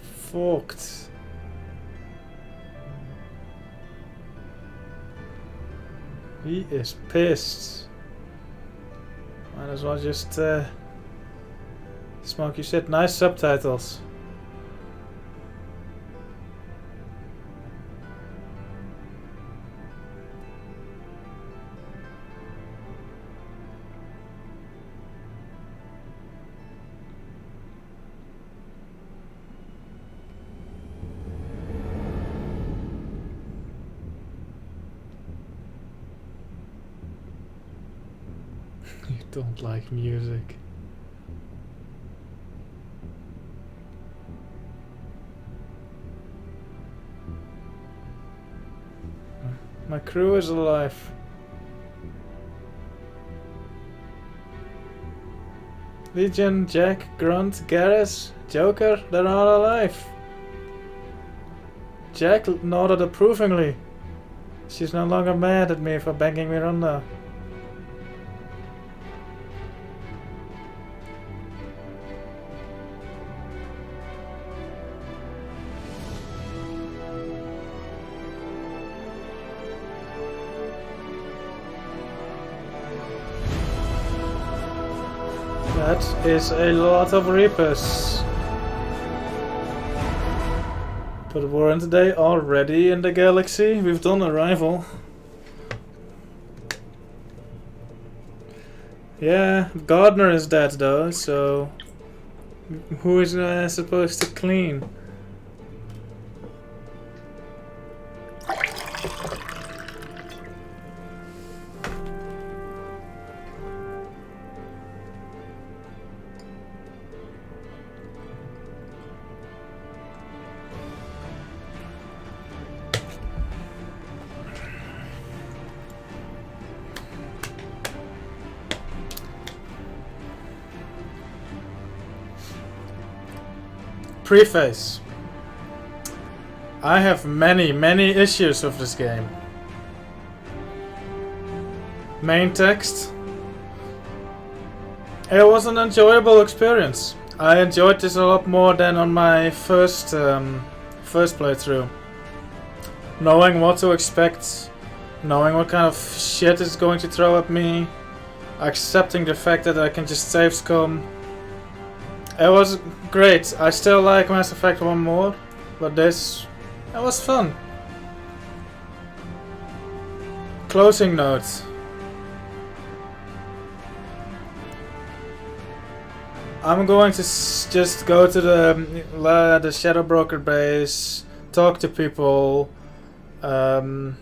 Fucked. He is pissed. Might as well just smoke your shit. Nice subtitles. You don't like music. My crew is alive. Legion, Jack, Grunt, Garrus, Joker, they're all alive. Jack nodded approvingly. She's no longer mad at me for banging Miranda. That is a lot of Reapers. But weren't they already in the galaxy? We've done a rival. Yeah, Gardner is dead though, so who is supposed to clean? Preface. I have many issues with this game. Main text. It was an enjoyable experience. I enjoyed this a lot more than on my first playthrough. Knowing what to expect, knowing what kind of shit it's going to throw at me, accepting the fact that I can just save scum. It was great. I still like Mass Effect 1 more, but it was fun. Closing notes. I'm going to just go to the Shadow Broker base, talk to people, and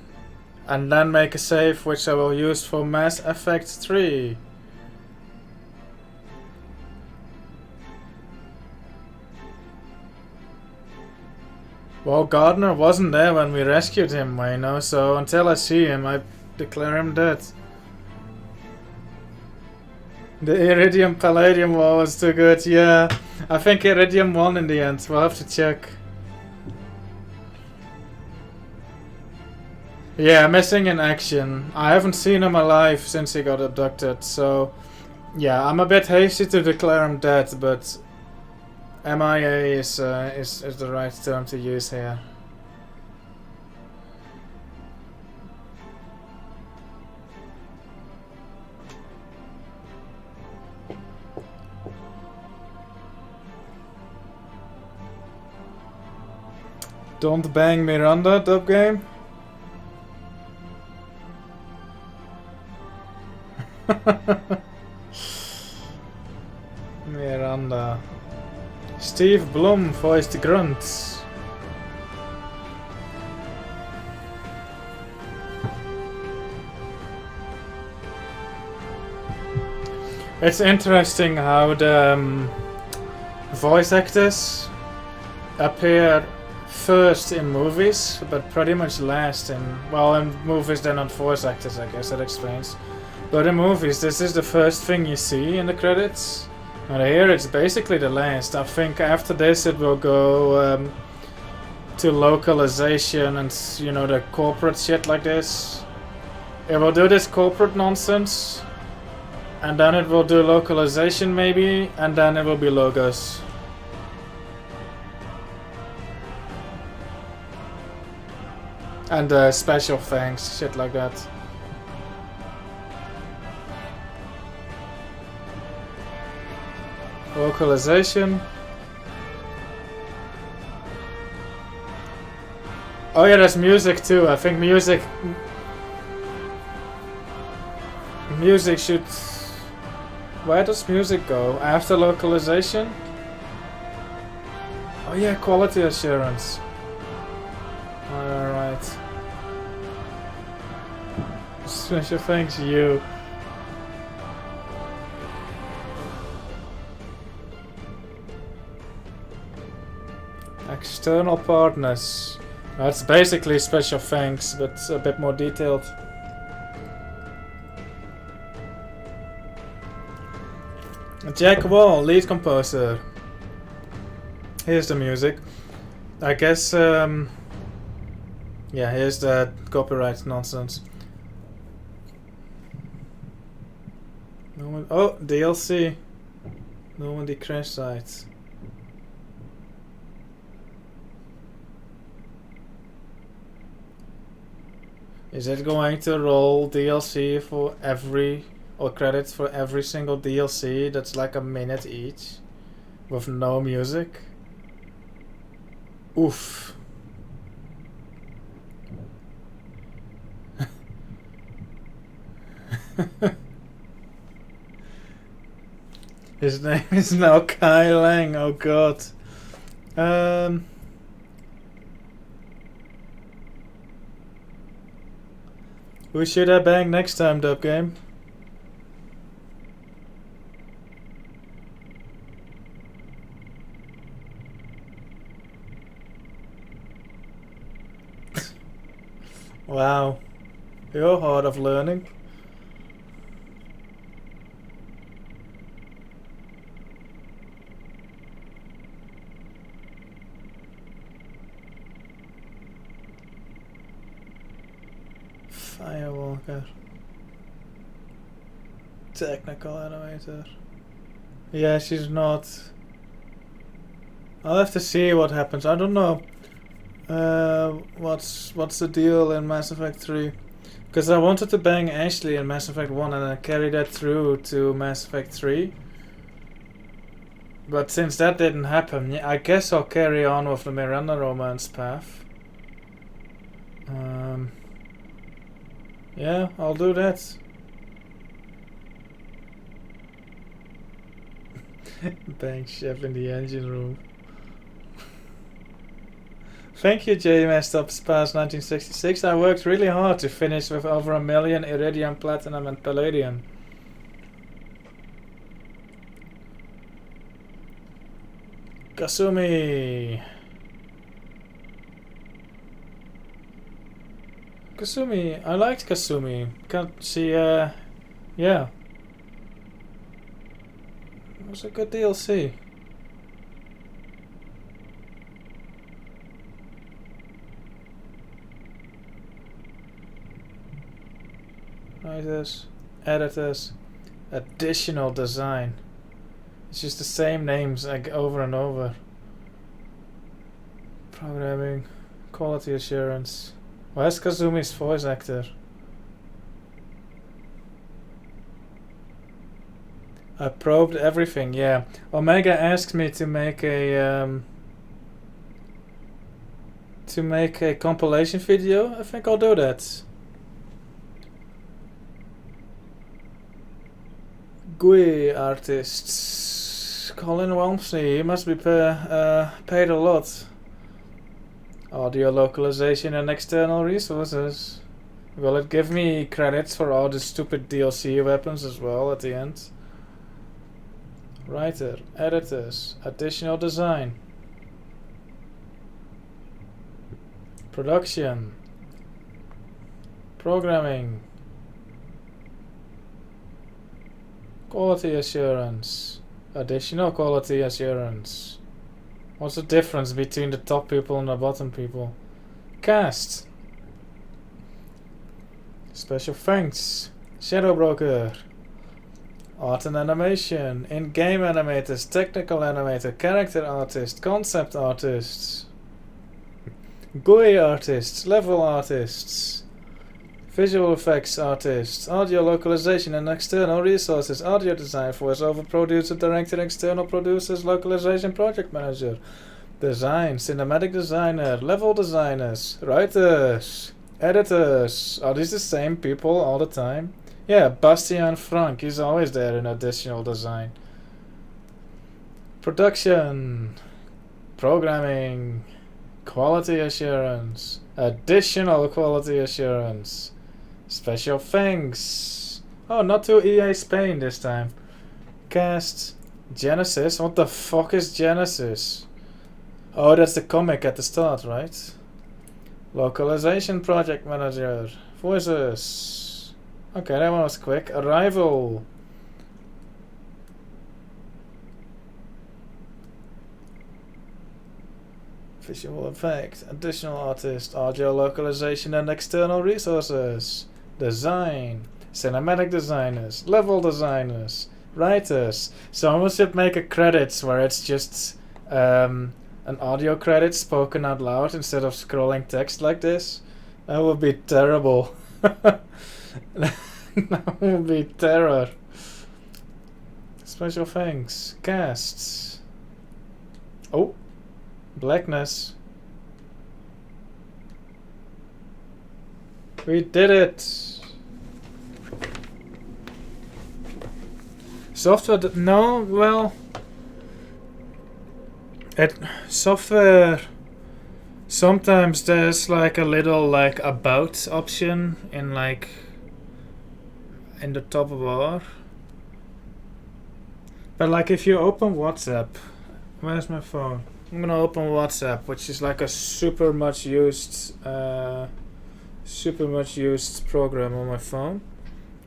then make a save which I will use for Mass Effect 3. Well, Gardner wasn't there when we rescued him, you know, so until I see him, I declare him dead. The Iridium Palladium war was too good, yeah. I think Iridium won in the end, we'll have to check. Yeah, missing in action. I haven't seen him alive since he got abducted, so... Yeah, I'm a bit hasty to declare him dead, but... MIA is the right term to use here. Don't bang Miranda, dub game. Miranda. Steve Blum voiced Grunts. It's interesting how the voice actors appear first in movies, but pretty much last in, well, in movies they're not voice actors, I guess that explains. But in movies, this is the first thing you see in the credits. And here it's basically the last. I think after this it will go to localization and, you know, the corporate shit like this. It will do this corporate nonsense, and then it will do localization maybe, and then it will be logos. And special thanks, shit like that. Localization. Oh yeah, there's music too. I think music should... Where does music go? After localization? Oh yeah, quality assurance. Alright. Special thanks you. External partners. That's basically special thanks, but a bit more detailed. Jack Wall, lead composer. Here's the music. I guess, yeah, here's the copyright nonsense. No one, oh, DLC. Normandy crash site. Is it going to roll DLC for every, or credits for every single DLC that's like a minute each? With no music? Oof. His name is now Kai Lang, oh god. Who should I bang next time, Dub Game? Wow. You're hard of learning. Firewalker. Technical animator. Yeah, she's not. I'll have to see what happens. I don't know. What's the deal in Mass Effect 3? Because I wanted to bang Ashley in Mass Effect 1 and I carried that through to Mass Effect 3. But since that didn't happen, I guess I'll carry on with the Miranda romance path. Yeah, I'll do that. Bang Chef in the engine room. Thank you, JMS Top Spas 1966. I worked really hard to finish with over 1 million Iridium, Platinum and Palladium. Kasumi! Kasumi, I liked Kasumi. She, yeah. It was a good DLC. Writers, editors, additional design. It's just the same names like over and over. Programming, quality assurance. Where's Kazumi's voice actor? I probed everything, yeah. Omega asked me to make a compilation video. I think I'll do that. GUI artists. Colin Walmsley, he must be paid a lot. Audio localization and external resources. Will it give me credits for all the stupid DLC weapons as well at the end? Writer, editors, additional design. Production. Programming. Quality assurance. Additional quality assurance. What's the difference between the top people and the bottom people? Cast. Special thanks. Shadow Broker. Art and animation. In-game animators. Technical animator. Character artist. Concept artists. GUI artists. Level artists. Visual effects artists. Audio localization and external resources. Audio design. Voiceover producer. Director. External producers. Localization project manager. Design. Cinematic designer. Level designers. Writers. Editors. Are these the same people all the time? Yeah, Bastian Frank. He's always there in additional design. Production. Programming. Quality assurance. Additional quality assurance. Special thanks. Oh, not to EA Spain this time. Cast. Genesis. What the fuck is Genesis? Oh, that's the comic at the start, right? Localization project manager. Voices. Okay, that one was quick. Arrival. Visual effect. Additional artist. Audio localization and external resources. Design. Cinematic designers. Level designers. Writers. Someone should make a credits where it's just an audio credit spoken out loud instead of scrolling text like this. That would be terrible. That would be terror. Special thanks. Casts. Oh. Blackness. We did it. Software. No, well. Software. Sometimes there's like a little like about option in like in the top bar. But like if you open WhatsApp, where's my phone? I'm gonna open WhatsApp, which is like a super much used program on my phone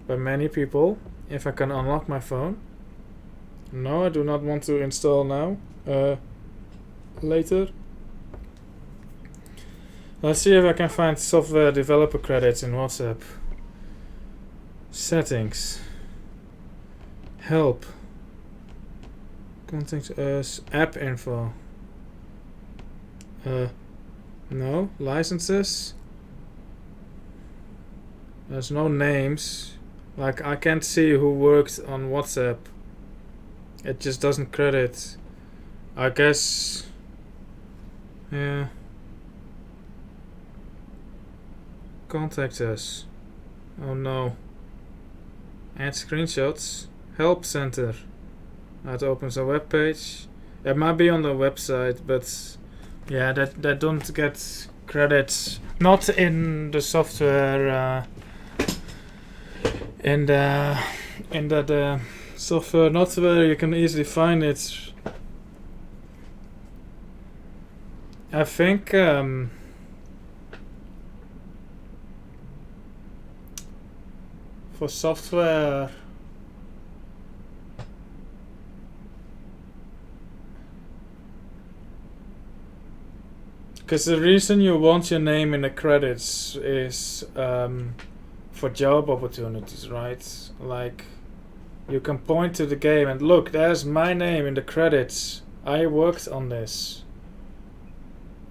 by many people. If I can unlock my phone. No, I do not want to install now. Later. Let's see if I can find software developer credits in WhatsApp. Settings. Help. Contact us. App info. No. Licenses. There's no names. Like, I can't see who worked on WhatsApp. It just doesn't credit. I guess... Yeah. Contact us. Oh no. Add screenshots. Help center. That opens a web page. It might be on the website, but yeah, that don't get credits. Not in the software. In the software, not where you can easily find it. I think for software, because the reason you want your name in the credits is for job opportunities, right? Like, you can point to the game and look, there's my name in the credits. I worked on this.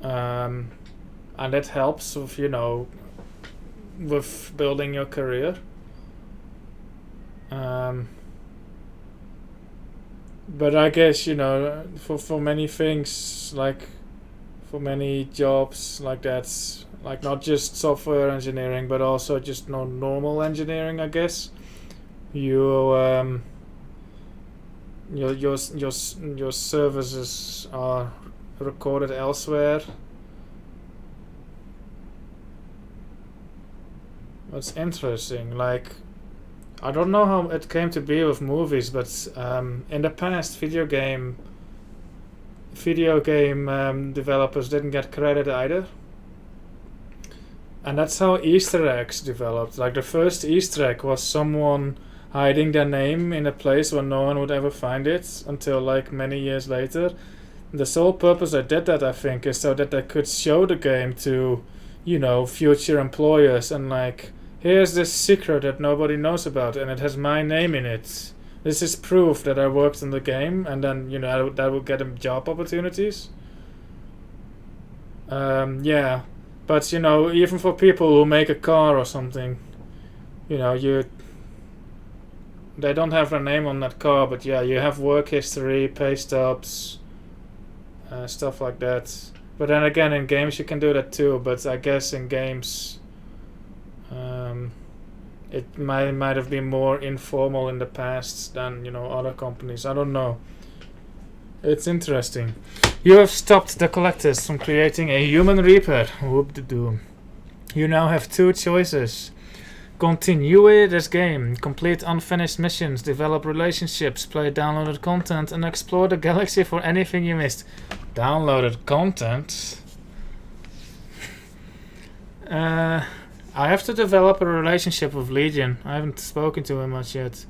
And that helps with, you know, with building your career. But I guess, you know, for many things, like for many jobs like that, like not just software engineering, but also just normal engineering, I guess. Your services are recorded elsewhere. That's interesting. Like, I don't know how it came to be with movies, but in the past, video game developers didn't get credit either. And that's how Easter eggs developed. Like the first Easter egg was someone hiding their name in a place where no one would ever find it until like many years later. The sole purpose I did that, I think, is so that they could show the game to, you know, future employers and like, here's this secret that nobody knows about and it has my name in it. This is proof that I worked on the game, and then, you know, that would get them job opportunities. Yeah, but you know, even for people who make a car or something, you know, they don't have their name on that car, but yeah, you have work history, pay stubs, stuff like that. But then again, in games you can do that too, but I guess in games it might have been more informal in the past than, you know, other companies. I don't know. It's interesting. You have stopped the collectors from creating a human Reaper. Whoop-de-doo. You now have two choices. Continue this game, complete unfinished missions, develop relationships, play downloaded content, and explore the galaxy for anything you missed. Downloaded content? I have to develop a relationship with Legion. I haven't spoken to him much yet.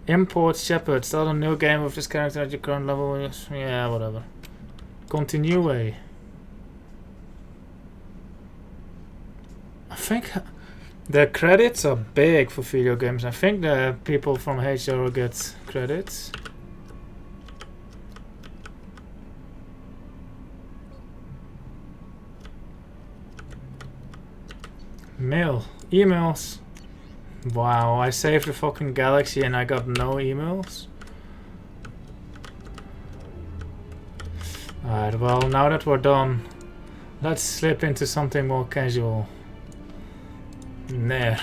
Import Shepard. Start a new game with this character at your current level. Yeah, whatever. Continue. I think the credits are big for video games. I think the people from HR get credits. Mail. Emails. Wow, I saved the fucking galaxy and I got no emails. Alright, well, now that we're done, let's slip into something more casual. There.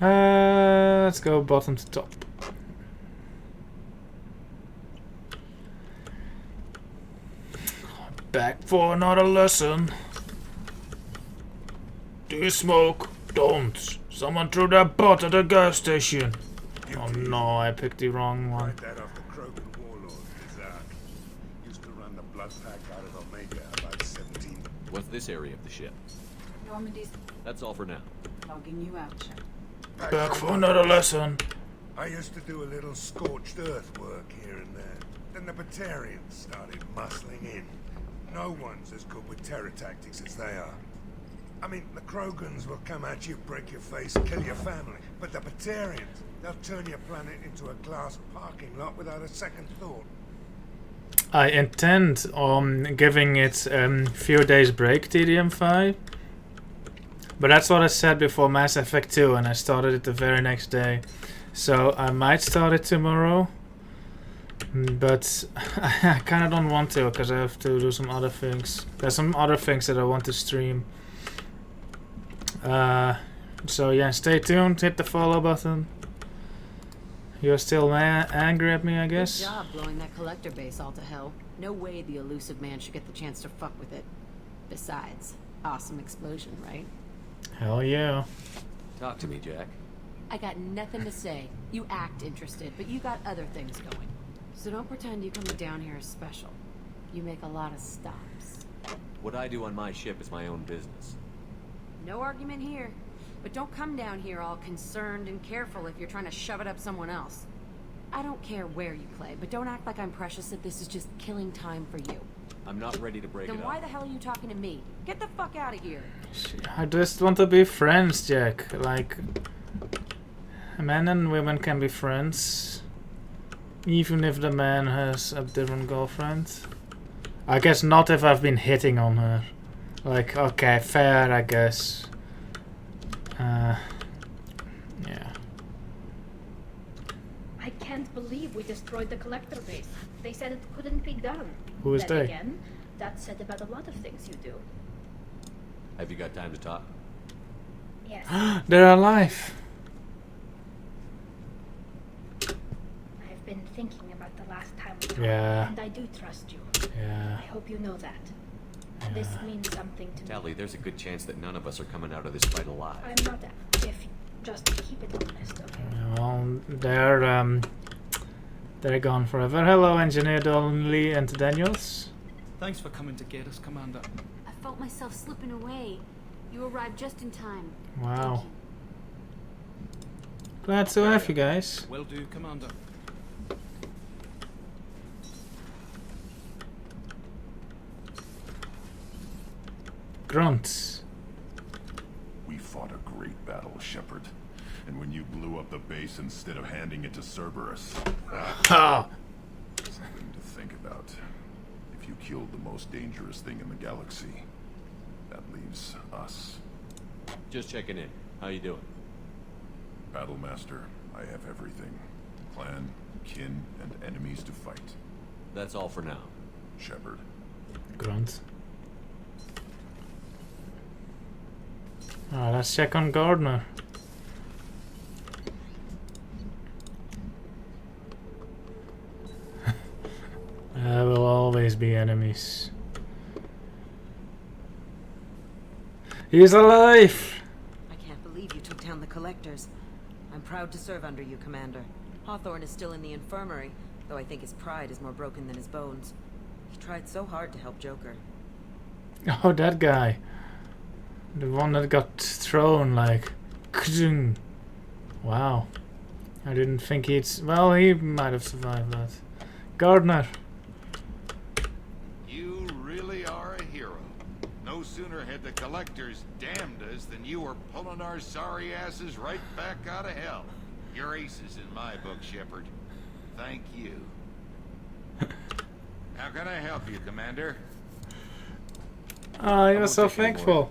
Let's go bottom to top. Back for another lesson. Do you smoke? Don't. Someone threw their butt at the gas station. Oh no, I picked the wrong one. Right that off the Krogan warlord, Zach. Used to run the blood pack out of Omega about 17. What's this area of the ship? Normandy's. That's all for now. Logging you out, Shepard. Back for another lesson. I used to do a little scorched earth work here and there. Then the Batarians started muscling in. No one's as good with terror tactics as they are. I mean, the Krogans will come at you, break your face, kill your family. But the Batarians, they'll turn your planet into a glass parking lot without a second thought. I intend on giving it a few days break, TDM5. But that's what I said before Mass Effect 2, and I started it the very next day. So I might start it tomorrow. But I kind of don't want to, because I have to do some other things. There's some other things that I want to stream. So yeah, stay tuned, hit the follow button. You're still angry at me, I guess? Good job blowing that collector base all to hell. No way the elusive man should get the chance to fuck with it. Besides, awesome explosion, right? Hell yeah. Talk to me, Jack. I got nothing to say. You act interested, but you got other things going. So don't pretend you coming down here is special. You make a lot of stops. What I do on my ship is my own business. No argument here. But don't come down here all concerned and careful if you're trying to shove it up someone else. I don't care where you play, but don't act like I'm precious that this is just killing time for you. I'm not ready to break it up. Then why the hell are you talking to me? Get the fuck out of here. I just want to be friends, Jack. Like, men and women can be friends. Even if the man has a different girlfriend. I guess not if I've been hitting on her. Like, okay, fair, I guess. Yeah. I can't believe we destroyed the collector base. They said it couldn't be done. Who is then they? Again, that said about a lot of things you do. Have you got time to talk? Yes. They're alive. I've been thinking about the last time we talked, Yeah. and I do trust you. Yeah. I hope you know that. This means something to me. Tally, there's a good chance that none of us are coming out of this fight alive. I'm not if just keep it honest, okay? Well, well, they're gone forever. Hello, Engineer Donnelly and Daniels. Thanks for coming to get us, Commander. I felt myself slipping away. You arrived just in time. Wow. Glad to have you guys. Will do, Commander. Grunts. We fought a great battle, Shepard. And when you blew up the base instead of handing it to Cerberus... Ha! Something to think about. If you killed the most dangerous thing in the galaxy, that leaves us. Just checking in. How you doing? Battlemaster, I have everything. Clan, kin, and enemies to fight. That's all for now. Shepard. Grunt. Let's check on Gardner. There will always be enemies. He's alive! I can't believe you took down the collectors. I'm proud to serve under you, Commander. Hawthorne is still in the infirmary, though I think his pride is more broken than his bones. He tried so hard to help Joker. Oh, that guy. The one that got thrown like... Wow. I didn't think he'd... Well, he might have survived that. Gardner. You really are a hero. No sooner had the collectors damned us than you were pulling our sorry asses right back out of hell. You're aces in my book, Shepard. Thank you. How can I help you, Commander? Oh, you're so thankful.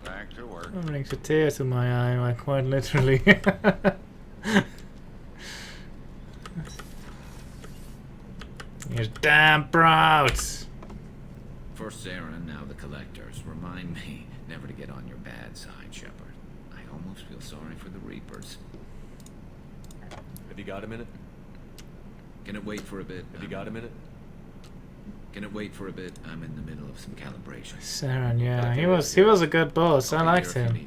Back to work. That brings a tear to my eye, like quite literally. You're damn proud. First Sarah, now the collectors. Remind me never to get on your bad side, Shepard. I almost feel sorry for the Reapers. Have you got a minute? Can it wait for a bit? Have you got a minute? Can it wait for a bit? I'm in the middle of some calibration. Saren, yeah, he was a good boss. I liked him.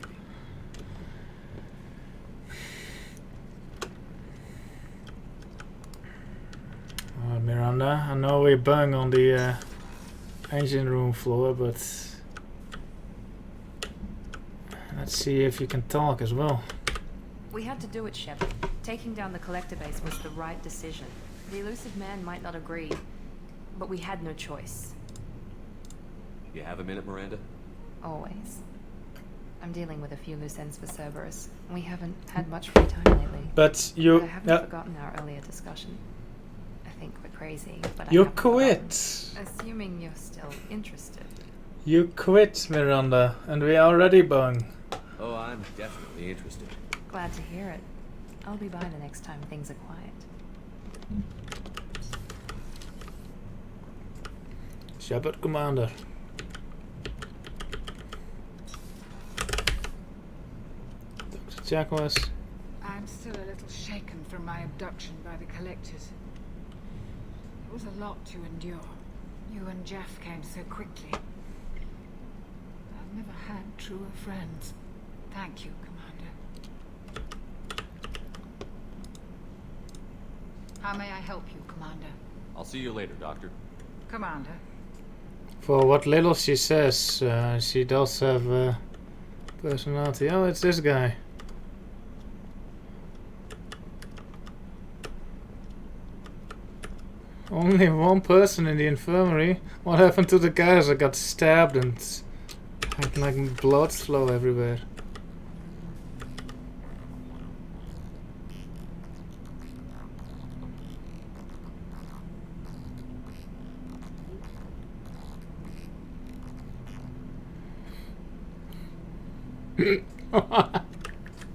Alright, Miranda, I know we bung on the engine room floor, but let's see if you can talk as well. We had to do it, Shepard. Taking down the collector base was the right decision. The elusive man might not agree, but we had no choice. You have a minute, Miranda? Always. I'm dealing with a few loose ends for Cerberus. We haven't had much free time lately. But you... I haven't forgotten our earlier discussion. I think we're crazy, but you I haven't quit! forgotten. Assuming you're still interested. You quit, Miranda, and we already bung. Oh, I'm definitely interested. Glad to hear it. I'll be by the next time things are quiet. Shepard, Commander. Dr. Jacquemus. I'm still a little shaken from my abduction by the collectors. It was a lot to endure. You and Jeff came so quickly. I've never had truer friends. Thank you, Commander. How may I help you, Commander? I'll see you later, Doctor. Commander. For what little she says, she does have personality. Oh, it's this guy. Only one person in the infirmary. What happened to the guys that got stabbed and had like blood flow everywhere?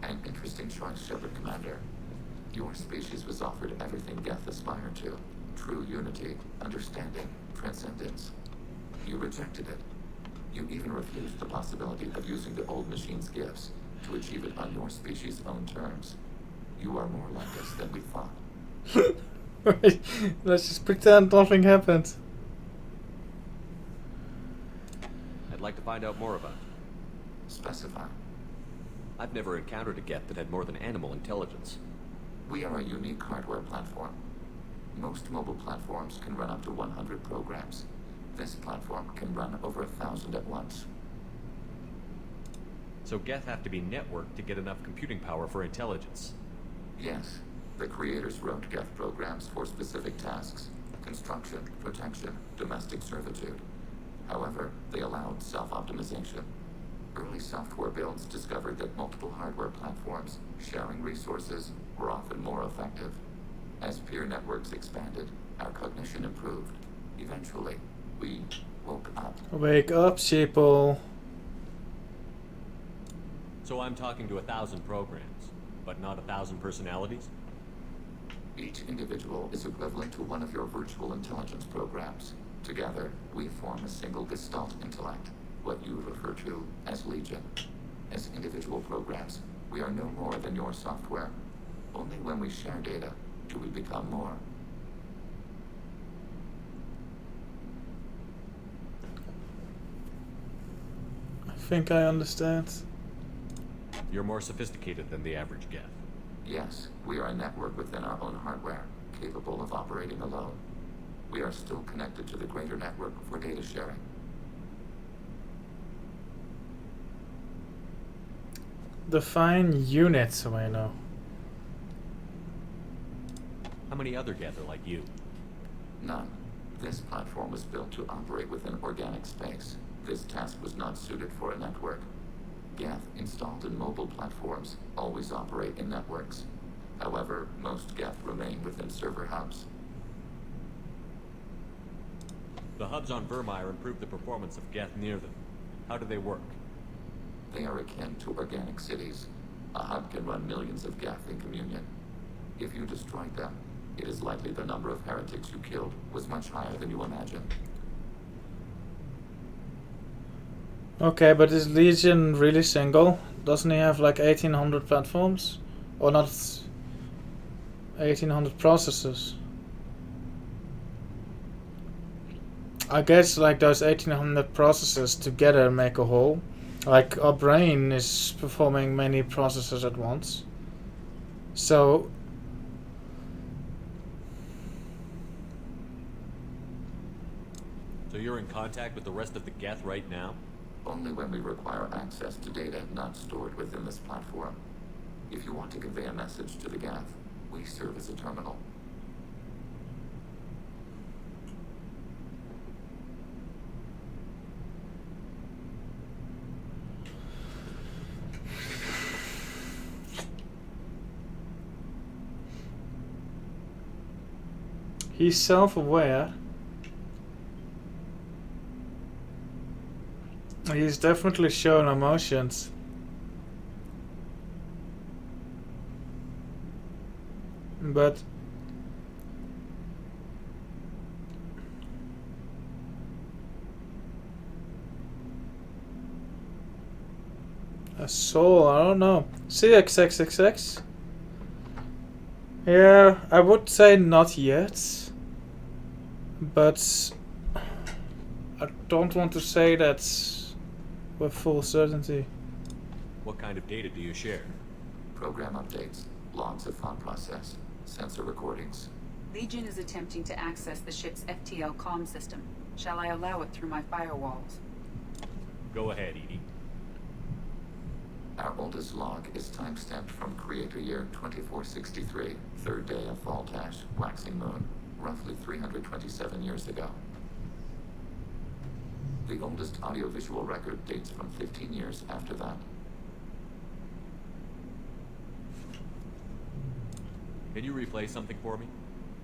An interesting choice, Shepard, Commander. Your species was offered everything death aspired to. True unity, understanding, transcendence. You rejected it. You even refused the possibility of using the old machine's gifts to achieve it on your species' own terms. You are more like us than we thought. Wait, let's just pretend nothing happened. I'd like to find out more about it. Specify. I've never encountered a Geth that had more than animal intelligence. We are a unique hardware platform. Most mobile platforms can run up to 100 programs. This platform can run over 1,000 at once. So Geth have to be networked to get enough computing power for intelligence. Yes, the creators wrote Geth programs for specific tasks: construction, protection, domestic servitude. However, they allowed self-optimization. Early software builds discovered that multiple hardware platforms, sharing resources, were often more effective. As peer networks expanded, our cognition improved. Eventually, we woke up. Wake up, sheeple. So I'm talking to 1,000 programs, but not 1,000 personalities? Each individual is equivalent to one of your virtual intelligence programs. Together, we form a single Gestalt intellect, what you refer to as Legion. As individual programs, we are no more than your software. Only when we share data do we become more. I think I understand. You're more sophisticated than the average Geth. Yes, we are a network within our own hardware, capable of operating alone. We are still connected to the greater network for data sharing. Define units, Wayno. How many other Geth are like you? None. This platform was built to operate within organic space. This task was not suited for a network. Geth installed in mobile platforms always operate in networks. However, most Geth remain within server hubs. The hubs on Vermeer improve the performance of Geth near them. How do they work? They are akin to organic cities. A hub can run millions of Geth in communion. If you destroyed them, it is likely the number of heretics you killed was much higher than you imagined. Okay, but is Legion really single? Doesn't he have like 1,800 platforms? Or not 1,800 processors? I guess like those 1,800 processors together make a whole. Like our brain is performing many processes at once. So you're in contact with the rest of the Geth right now? Only when we require access to data not stored within this platform. If you want to convey a message to the Geth, we serve as a terminal. he's self-aware. He's definitely shown emotions. But a soul, I don't know. CXXXX? Yeah, I would say not yet. But I don't want to say that with full certainty. What kind of data do you share? Program updates, logs of thought process, sensor recordings. Legion is attempting to access the ship's FTL comm system. Shall I allow it through my firewalls? Go ahead, Edie. Our oldest log is time-stamped from Creator Year 2463, third day of Fall Tash, waxing moon, roughly 327 years ago. The oldest audiovisual record dates from 15 years after that. Can you replay something for me?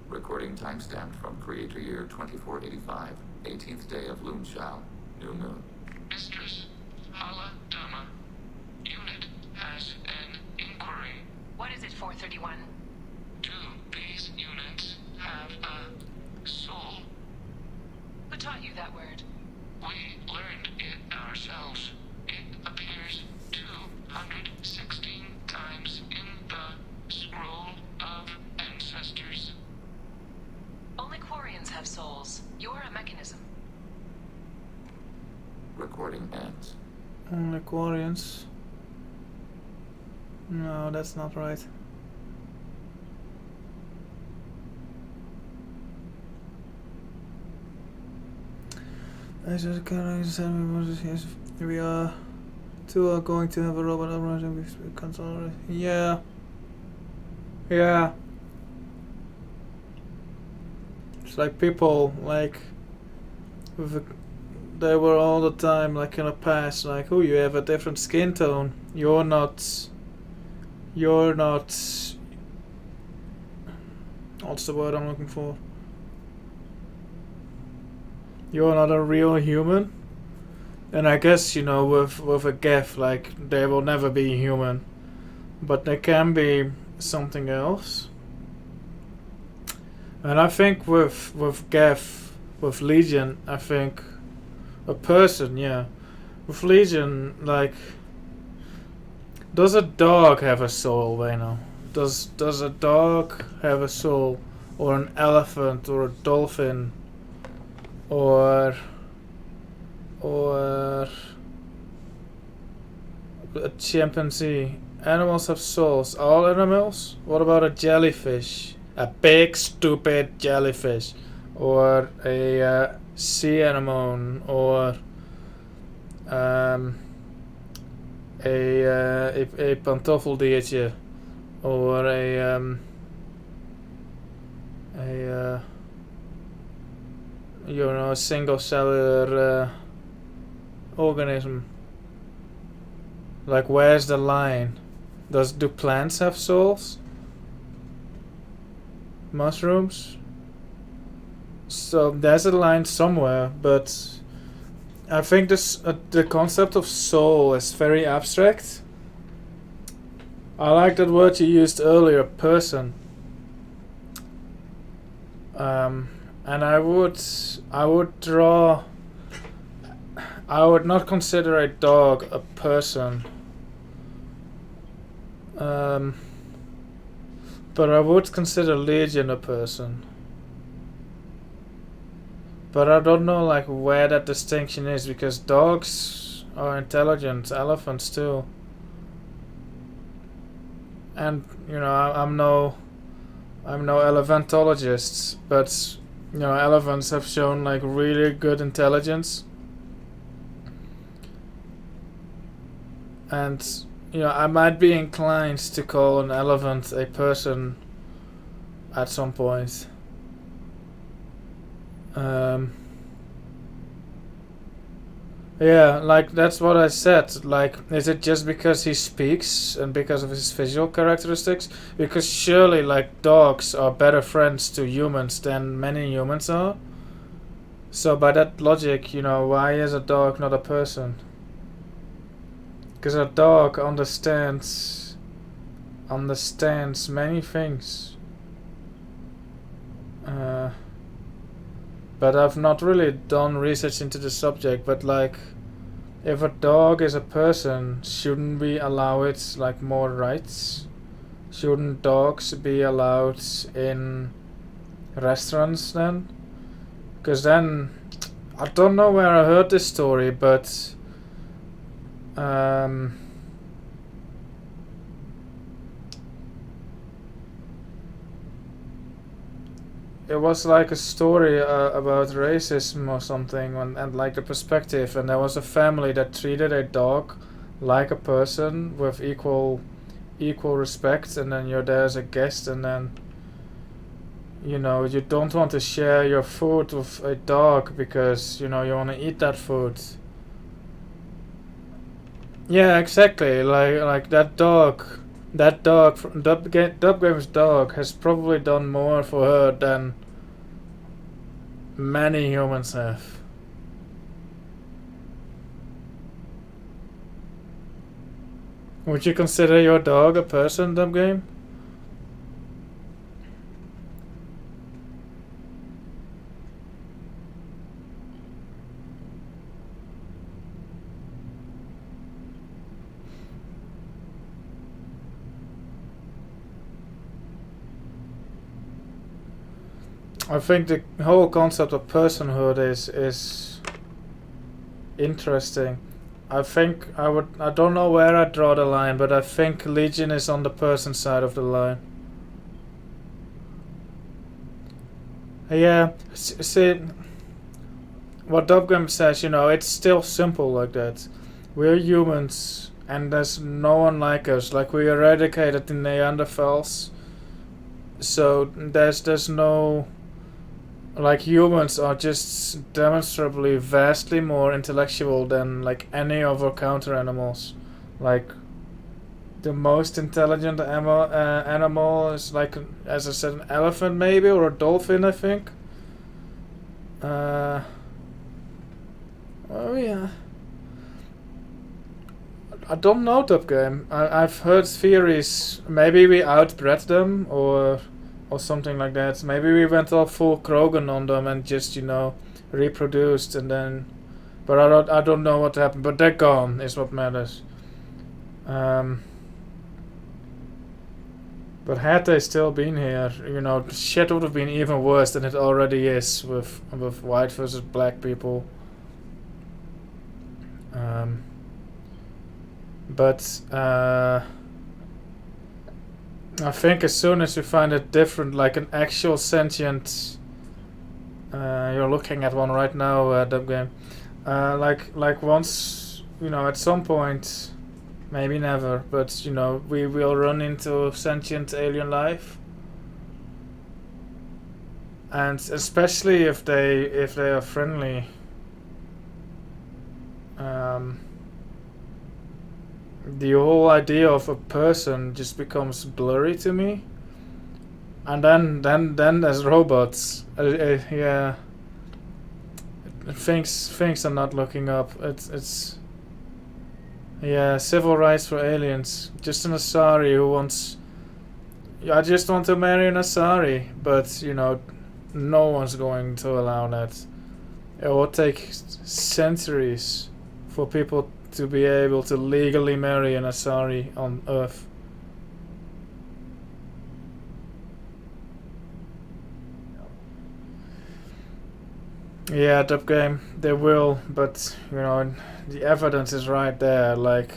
Recording timestamp from Creator Year 2485, 18th day of Loon Shao, new moon. Mistress, Hala Dama. Unit has an inquiry. What is it, 431? Do these units have a soul? Who taught you that word? We learned it ourselves. It appears 216 times in the Scroll of Ancestors. Only Quarians have souls. You're a mechanism. Recording ends. Only Quarians. No, that's not right. We are two are going to have a robot uprising with control. Yeah. Yeah. It's like people like they were all the time like in the past like, oh, you have a different skin tone. You're not what's the word I'm looking for? You're not a real human. And I guess, you know, with a Geth, like, they will never be human. But they can be something else. And I think with Geth, with Legion, I think a person, yeah. With Legion, like, does a dog have a soul, Vano? Does a dog have a soul? Or an elephant or a dolphin? Or a chimpanzee. Animals have souls. All animals? What about a jellyfish? A big stupid jellyfish. Or a sea anemone. Or a pantoffeldiertje. Or a you know, a single cellular organism. Like, where's the line? Do plants have souls? Mushrooms? So there's a line somewhere, but I think this the concept of soul is very abstract. I like that word you used earlier, person. And I would not consider a dog a person. But I would consider Legion a person. But I don't know like where that distinction is, because dogs are intelligent, elephants too. And you know, I'm no elephantologist, but you know, elephants have shown like really good intelligence. And you know, I might be inclined to call an elephant a person at some point. Yeah, like that's what I said. Like, is it just because he speaks and because of his visual characteristics? Because surely, like, dogs are better friends to humans than many humans are. So by that logic, you know, why is a dog not a person? Because a dog understands many things. But I've not really done research into the subject, but like, if a dog is a person, shouldn't we allow it like more rights? Shouldn't dogs be allowed in restaurants then? Because then, I don't know where I heard this story, but it was like a story about racism or something, and like the perspective, and there was a family that treated a dog like a person with equal respect, and then you're there as a guest, and then you know, you don't want to share your food with a dog because you know you want to eat that food. Yeah, exactly. Like that dog Dubgame's dog has probably done more for her than many humans have. Would you consider your dog a person, Dubgame? I think the whole concept of personhood is interesting. I don't know where I draw the line, but I think Legion is on the person side of the line. Yeah, see, what Dubgum says, you know, it's still simple like that. We're humans, and there's no one like us. Like, we eradicated the Neanderthals, so there's no, like, humans are just demonstrably vastly more intellectual than like any other counter animals. Like, the most intelligent animal is, like, as I said, an elephant maybe, or a dolphin, I think. Oh yeah. I don't know, Top Game. I've heard theories. Maybe we outbred them, or something like that. Maybe we went all full Krogan on them and just, you know, reproduced, and then. But I don't know what happened. But they're gone, is what matters. But had they still been here, you know, shit would have been even worse than it already is with white versus black people. But I think as soon as you find it different, like an actual sentient, you're looking at one right now, Dub Game. Like once, you know, at some point. Maybe never, but you know, we will run into sentient alien life, and especially if they are friendly. The whole idea of a person just becomes blurry to me, and then there's robots. Yeah, things are not looking up. It's. Yeah, civil rights for aliens. Just an Asari who wants... I just want to marry an Asari, but, you know, no one's going to allow that. It will take centuries for people to be able to legally marry an Asari on Earth. Yeah, Dub Game, they will, but, you know... The evidence is right there. Like,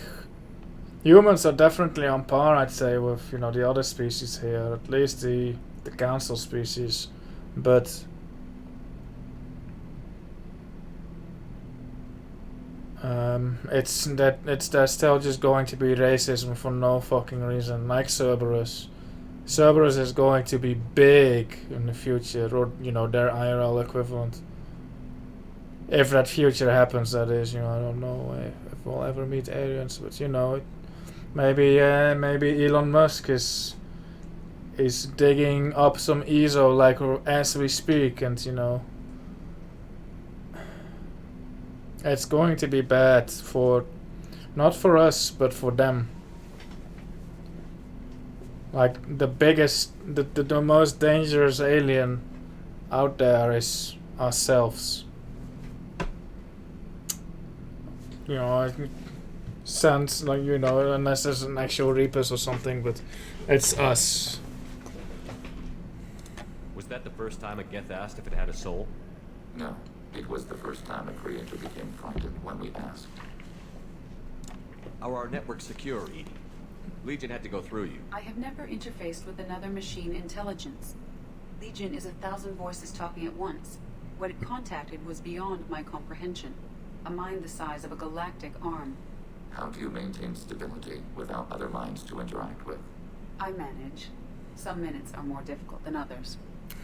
humans are definitely on par, I'd say, with, you know, the other species here, at least the council species. But there's still just going to be racism for no fucking reason. Like Cerberus. Cerberus is going to be big in the future, or, you know, their IRL equivalent. If that future happens, that is, you know, I don't know if we'll ever meet aliens, but you know, maybe Elon Musk is digging up some ESO like as we speak, and you know, it's going to be bad for, not for us, but for them. Like the biggest, the most dangerous alien out there is ourselves. You know, it sounds like, you know, unless there's an actual Reapers or something, but it's us. Was that the first time a Geth asked if it had a soul? No, it was the first time a creator became frightened when we asked. How are our networks secure, Edie? Legion had to go through you. I have never interfaced with another machine intelligence. Legion is 1,000 voices talking at once. What it contacted was beyond my comprehension. A mind the size of a galactic arm. How do you maintain stability without other minds to interact with? I manage. Some minutes are more difficult than others.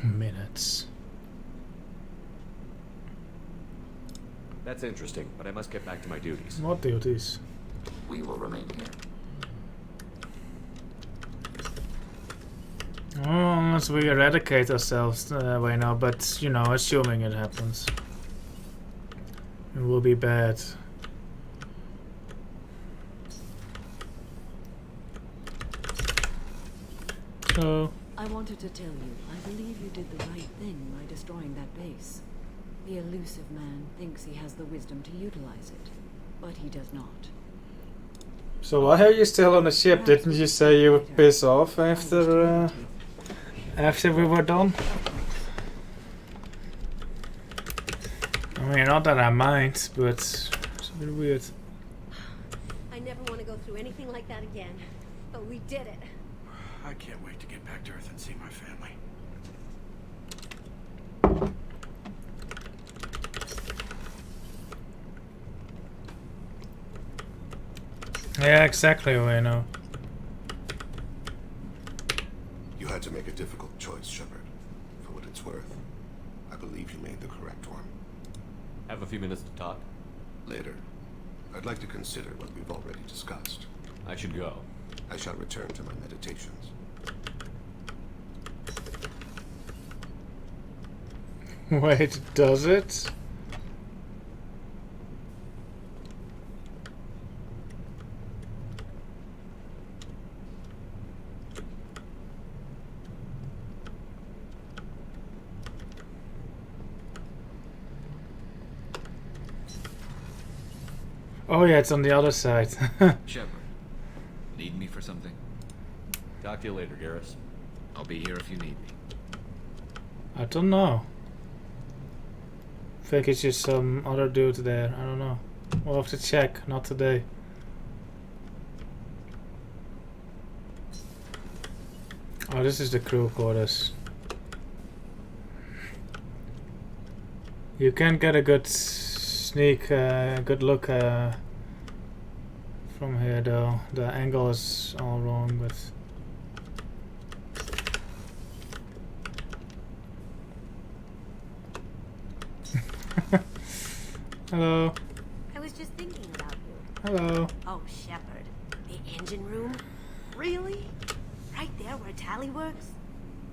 Minutes. That's interesting, but I must get back to my duties. What duties? We will remain here. Oh, unless we eradicate ourselves right now, but you know, assuming it happens. It will be bad. So... I wanted to tell you, I believe you did the right thing by destroying that base. The elusive man thinks he has the wisdom to utilize it, but he does not. So why are you still on the ship? Didn't you say you would piss off after we were done? I mean, not that I mind, but it's a bit weird. I never want to go through anything like that again, but we did it. I can't wait to get back to Earth and see my family. Yeah, exactly, we know. You had to make a difficult choice, Shepard. For what it's worth, I believe you made the correct one. Have a few minutes to talk? Later. I'd like to consider what we've already discussed. I should go. I shall return to my meditations. Wait, does it? Oh yeah, it's on the other side. Shepard, need me for something? Talk to you later, Garrus. I'll be here if you need me. I don't know. I think it's just some other dude there. I don't know. We'll have to check. Not today. Oh, this is the crew quarters. You can get a good sneak, good look from here though. The angle is all wrong, but... Hello. I was just thinking about you. Hello. Oh, Shepard. The engine room? Really? Right there where Tally works?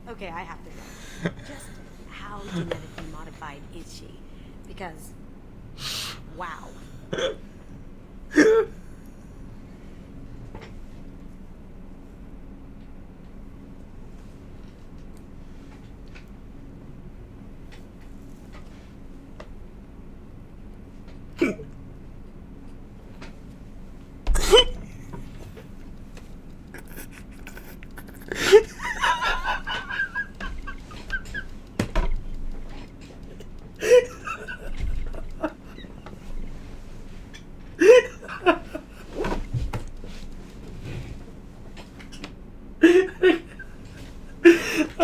Okay, I have to know. Just how genetically modified is she? Because... wow.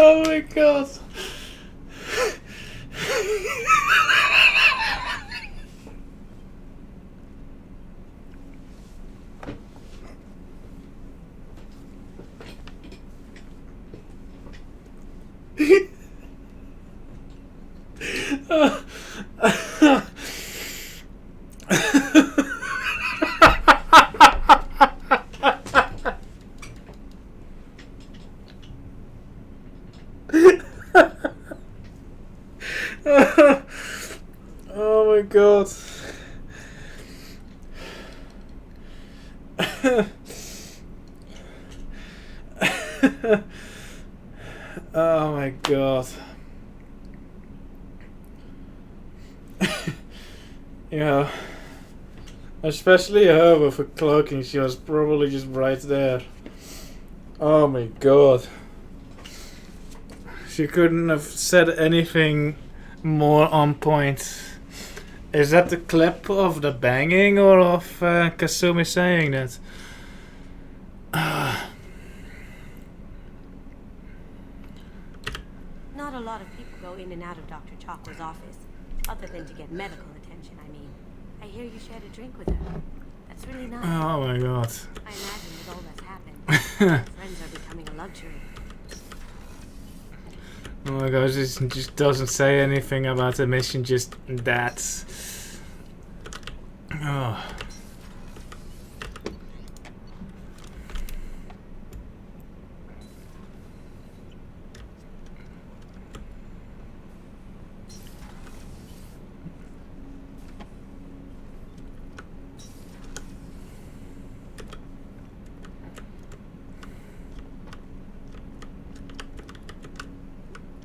Oh my god. Oh my god. Oh my god. Yeah. Especially her with her cloaking, she was probably just right there. Oh my god. She couldn't have said anything more on point. Is that the clip of the banging or of Kasumi saying that? Not a lot of people go in and out of Dr. Chalkla's office, other than to get medical attention, I mean. I hear you shared a drink with her. That's really nice. Oh my god. I imagine with all that's happened, friends are becoming a luxury. Oh my gosh, this just doesn't say anything about the mission, just that. Oh.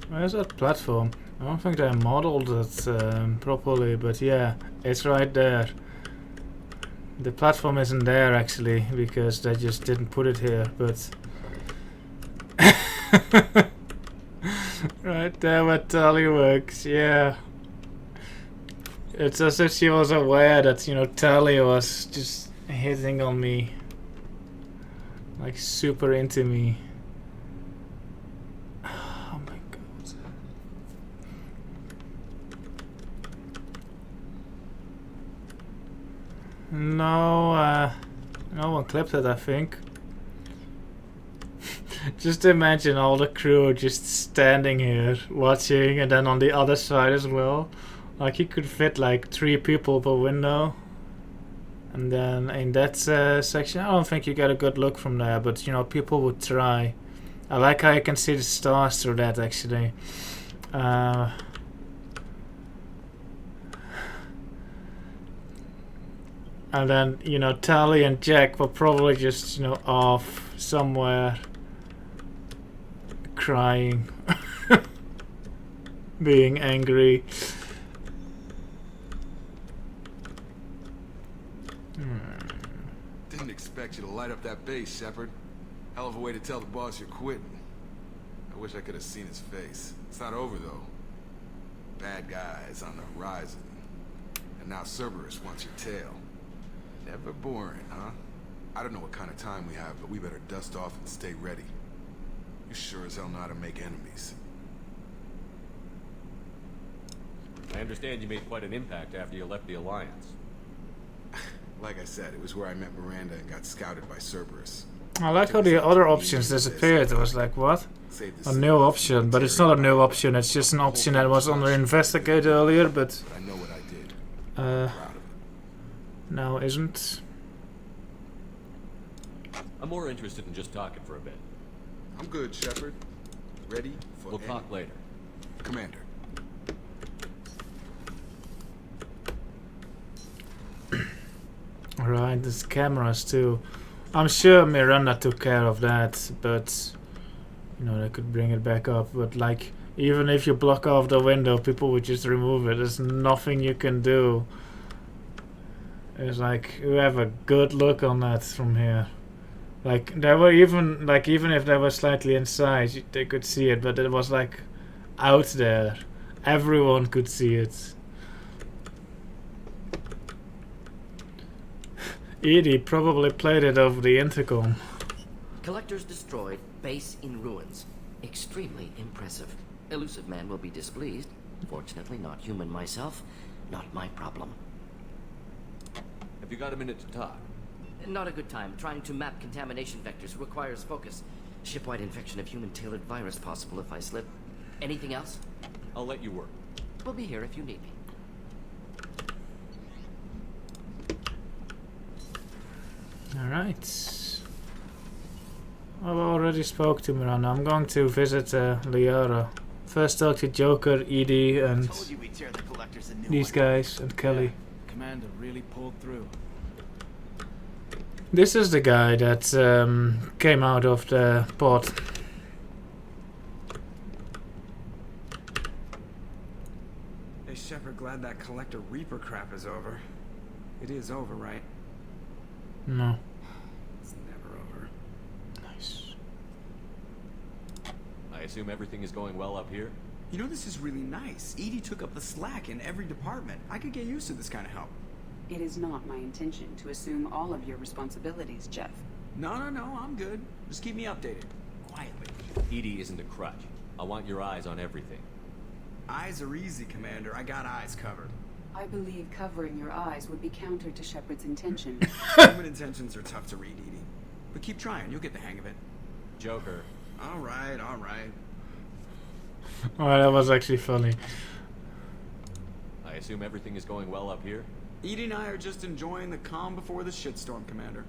Where's that platform? I don't think they modeled it properly, but yeah, it's right there. The platform isn't there actually, because they just didn't put it here, but... right there where Tali works, yeah. It's as if she was aware that, you know, Tali was just hitting on me. Like, super into me. No, No one clipped it, I think. Just imagine all the crew just standing here watching, and then on the other side as well. Like you could fit like 3 people per window. And then in that section, I don't think you get a good look from there, but you know, people would try. I like how you can see the stars through that actually. And then, you know, Tally and Jack were probably just, you know, off somewhere crying, being angry. Didn't expect you to light up that base, Shepard. Hell of a way to tell the boss you're quitting. I wish I could have seen his face. It's not over, though. Bad guys on the horizon. And now Cerberus wants your tail. Never boring, huh? I don't know what kind of time we have, but we better dust off and stay ready. You sure as hell know how to make enemies. I understand you made quite an impact after you left the Alliance. Like I said, it was where I met Miranda and got scouted by Cerberus. I like how the other options disappeared. I was like, what? A new option, but it's not a new option. It's just an option that was under investigate earlier, but I know what I did. now isn't. I'm more interested in just talking for a bit. I'm good, Shepard. Ready for We'll talk later. Commander. Right, there's cameras too. I'm sure Miranda took care of that, but you know, they could bring it back up. But like, even if you block off the window, people would just remove it. There's nothing you can do. It's like, you have a good look on that from here. Like, there were even, like, even if they were slightly inside, they could see it, but it was like out there. Everyone could see it. Edie probably played it over the intercom. Collectors destroyed, base in ruins. Extremely impressive. Elusive man will be displeased. Fortunately, not human myself. Not my problem. Have you got a minute to talk? Not a good time. Trying to map contamination vectors requires focus. Shipwide infection of human-tailored virus possible if I slip. Anything else? I'll let you work. We'll be here if you need me. Alright. I've already spoke to Miranda. I'm going to visit Liara. First talk to Joker, Edie, and these guys, and Kelly. Commander really pulled through. This is the guy that came out of the pod. Hey Shepard, glad that Collector Reaper crap is over. It is over, right? No. It's never over. Nice. I assume everything is going well up here? You know, this is really nice. Edie took up the slack in every department. I could get used to this kind of help. It is not my intention to assume all of your responsibilities, Jeff. No, I'm good. Just keep me updated. Quietly. Edie isn't a crutch. I want your eyes on everything. Eyes are easy, Commander. I got eyes covered. I believe covering your eyes would be counter to Shepard's intention. Human intentions are tough to read, Edie. But keep trying. You'll get the hang of it. Joker. All right. Oh, that was actually funny. I assume everything is going well up here? Edie and I are just enjoying the calm before the shitstorm, Commander.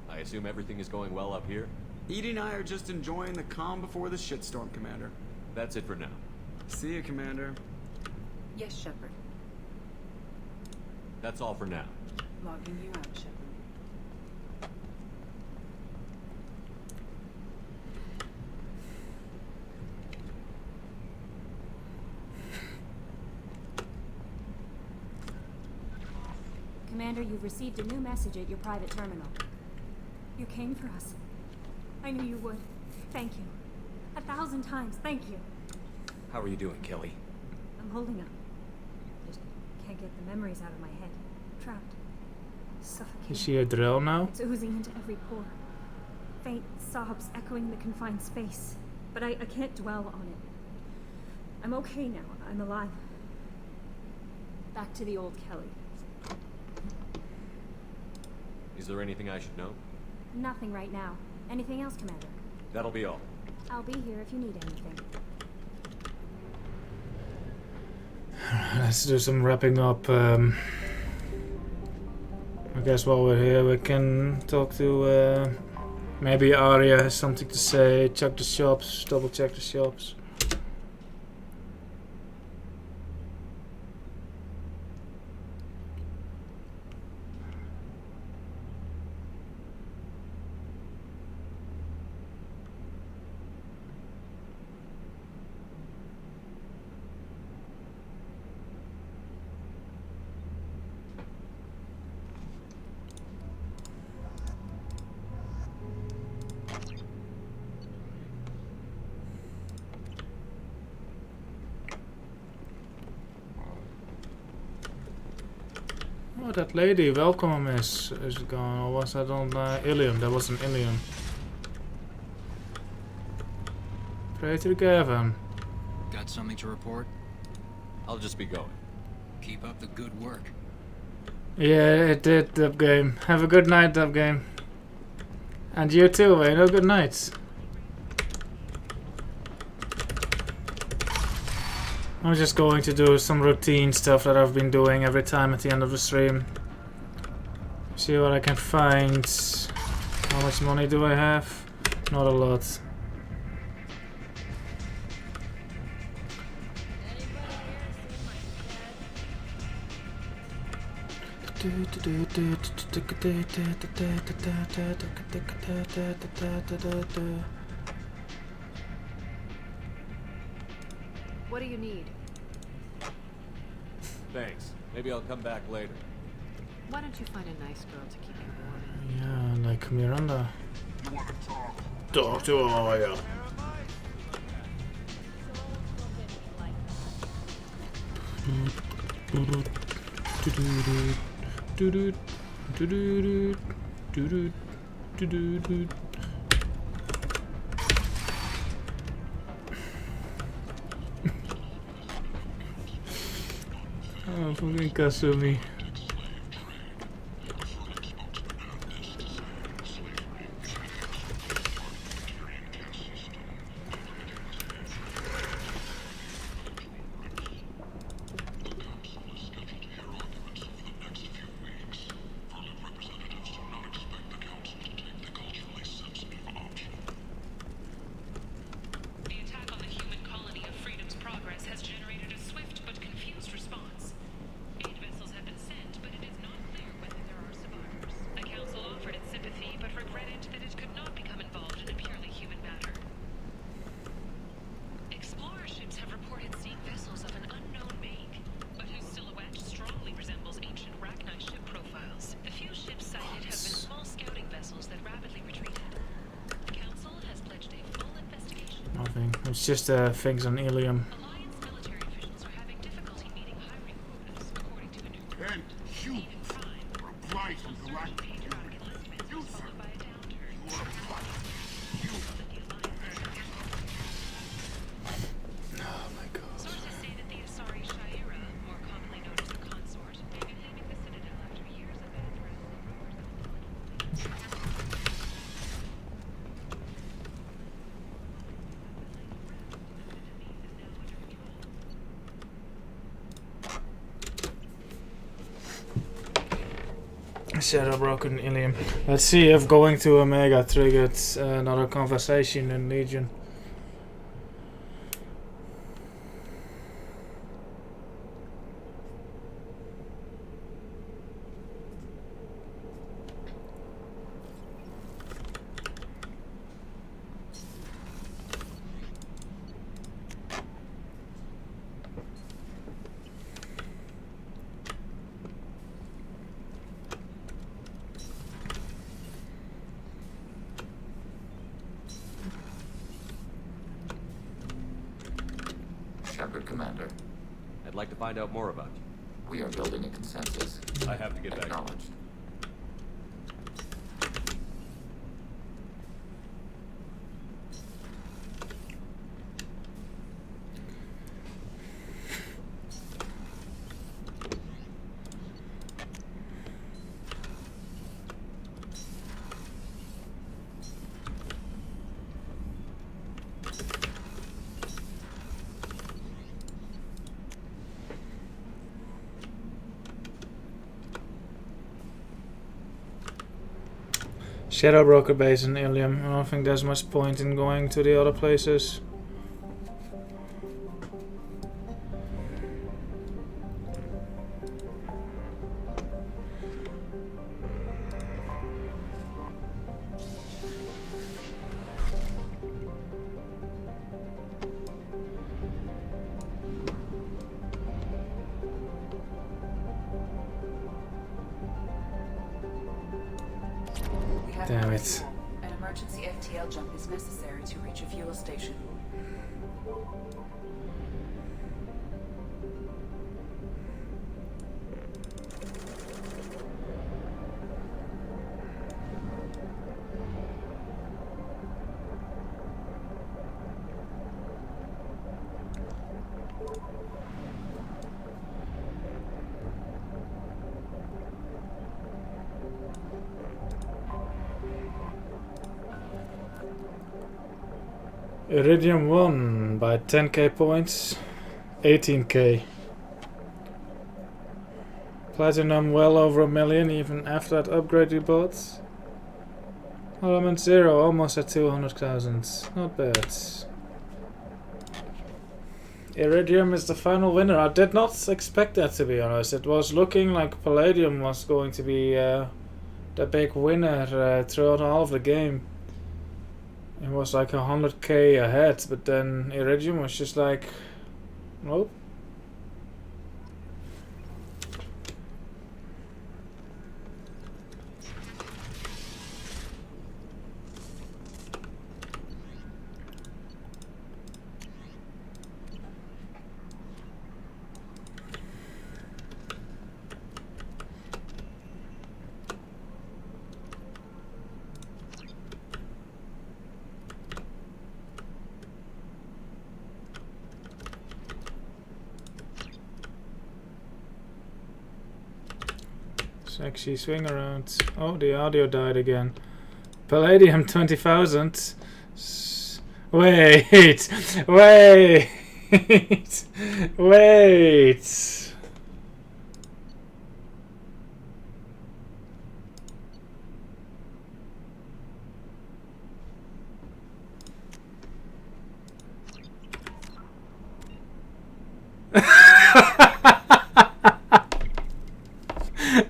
I assume everything is going well up here? Edie and I are just enjoying the calm before the shitstorm, Commander. That's it for now. See you, Commander. Yes, Shepard. That's all for now. Logging you out, Shepard. Commander, you've received a new message at your private terminal. You came for us. I knew you would. Thank you. 1,000 times, thank you. How are you doing, Kelly? I'm holding up. Just can't get the memories out of my head. Trapped. Suffocating. Is she a drill now? It's oozing into every pore. Faint sobs echoing the confined space. But I can't dwell on it. I'm okay now. I'm alive. Back to the old Kelly. Is there anything I should know? Nothing right now. Anything else, Commander? That'll be all. I'll be here if you need anything. Let's do some wrapping up. I guess while we're here we can talk to maybe Arya has something to say, check the shops, double check the shops. Oh, that lady, welcome is gone, or was that on Ilium? That was an Ilium. Praetor Gavin. Got something to report? I'll just be going. Keep up the good work. Yeah, it did, Dub Game. Have a good night, Dub Game. And you too, Wayno. Good night. I'm just going to do some routine stuff that I've been doing every time at the end of the stream. See what I can find. How much money do I have? Not a lot. What do you need? Thanks. Maybe I'll come back later. Why don't you find a nice girl to keep you warm? Yeah, like Miranda. Talk to Arya. Oh, fucking Kasumi. It's just things on Ilium. And shoot! Reply to the right. You, sir. You are Oh my god. Sources say that the Asari Shaira, more commonly known as the Consort, may be leaving the Citadel after years of bad press. Shadow broken Ilium. Let's see if going to Omega triggered another conversation in Legion. Shepard, Commander. I'd like to find out more about you. We are building a consensus. I have to get back. Acknowledged. Shadow Broker base in Ilium. I don't think there's much point in going to the other places. Damn it. An emergency FTL jump is necessary to reach a fuel station. Iridium won by 10k points, 18k. Platinum well over 1 million even after that upgrade we bought. Element 0 almost at 200,000, not bad. Iridium is the final winner. I did not expect that, to be honest. It was looking like Palladium was going to be the big winner throughout all of the game. It was like 100k ahead, but then Iridium was just like, nope. Actually swing around. Oh, the audio died again. Palladium 20,000. Wait, wait, wait.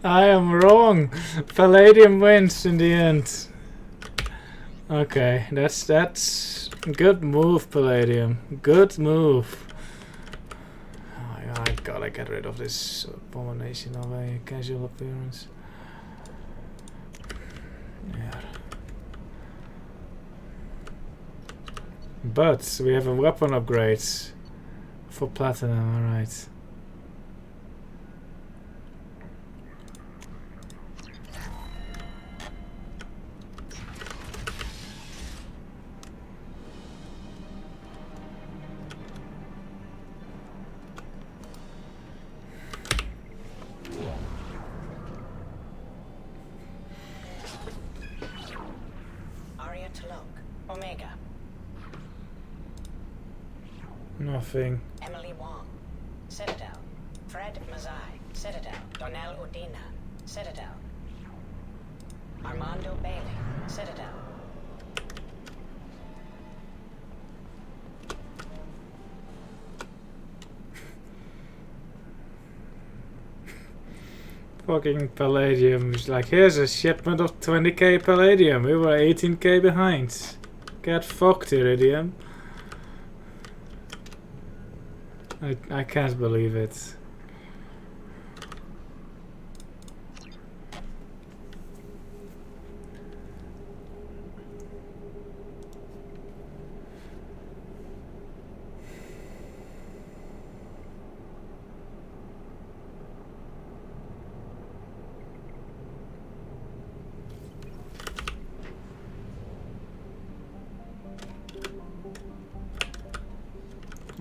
I am wrong. Palladium wins in the end. Okay, that's good move, Palladium. Good move. Oh, I gotta get rid of this abomination of a casual appearance. Yeah. But we have a weapon upgrade for platinum. All right. Nothing. Emily Wong, Citadel. Fred Mazai, Citadel. Donnell Udina, Citadel. Armando Bailey, Citadel. Fucking Palladium. It's like, here's a shipment of 20k Palladium. We were 18k behind. Get fucked, Iridium. I can't believe it.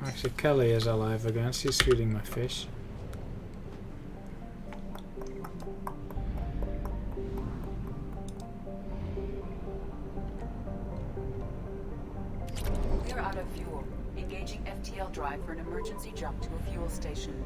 Actually, Kelly is alive again. She's feeding my fish. We are out of fuel. Engaging FTL drive for an emergency jump to a fuel station.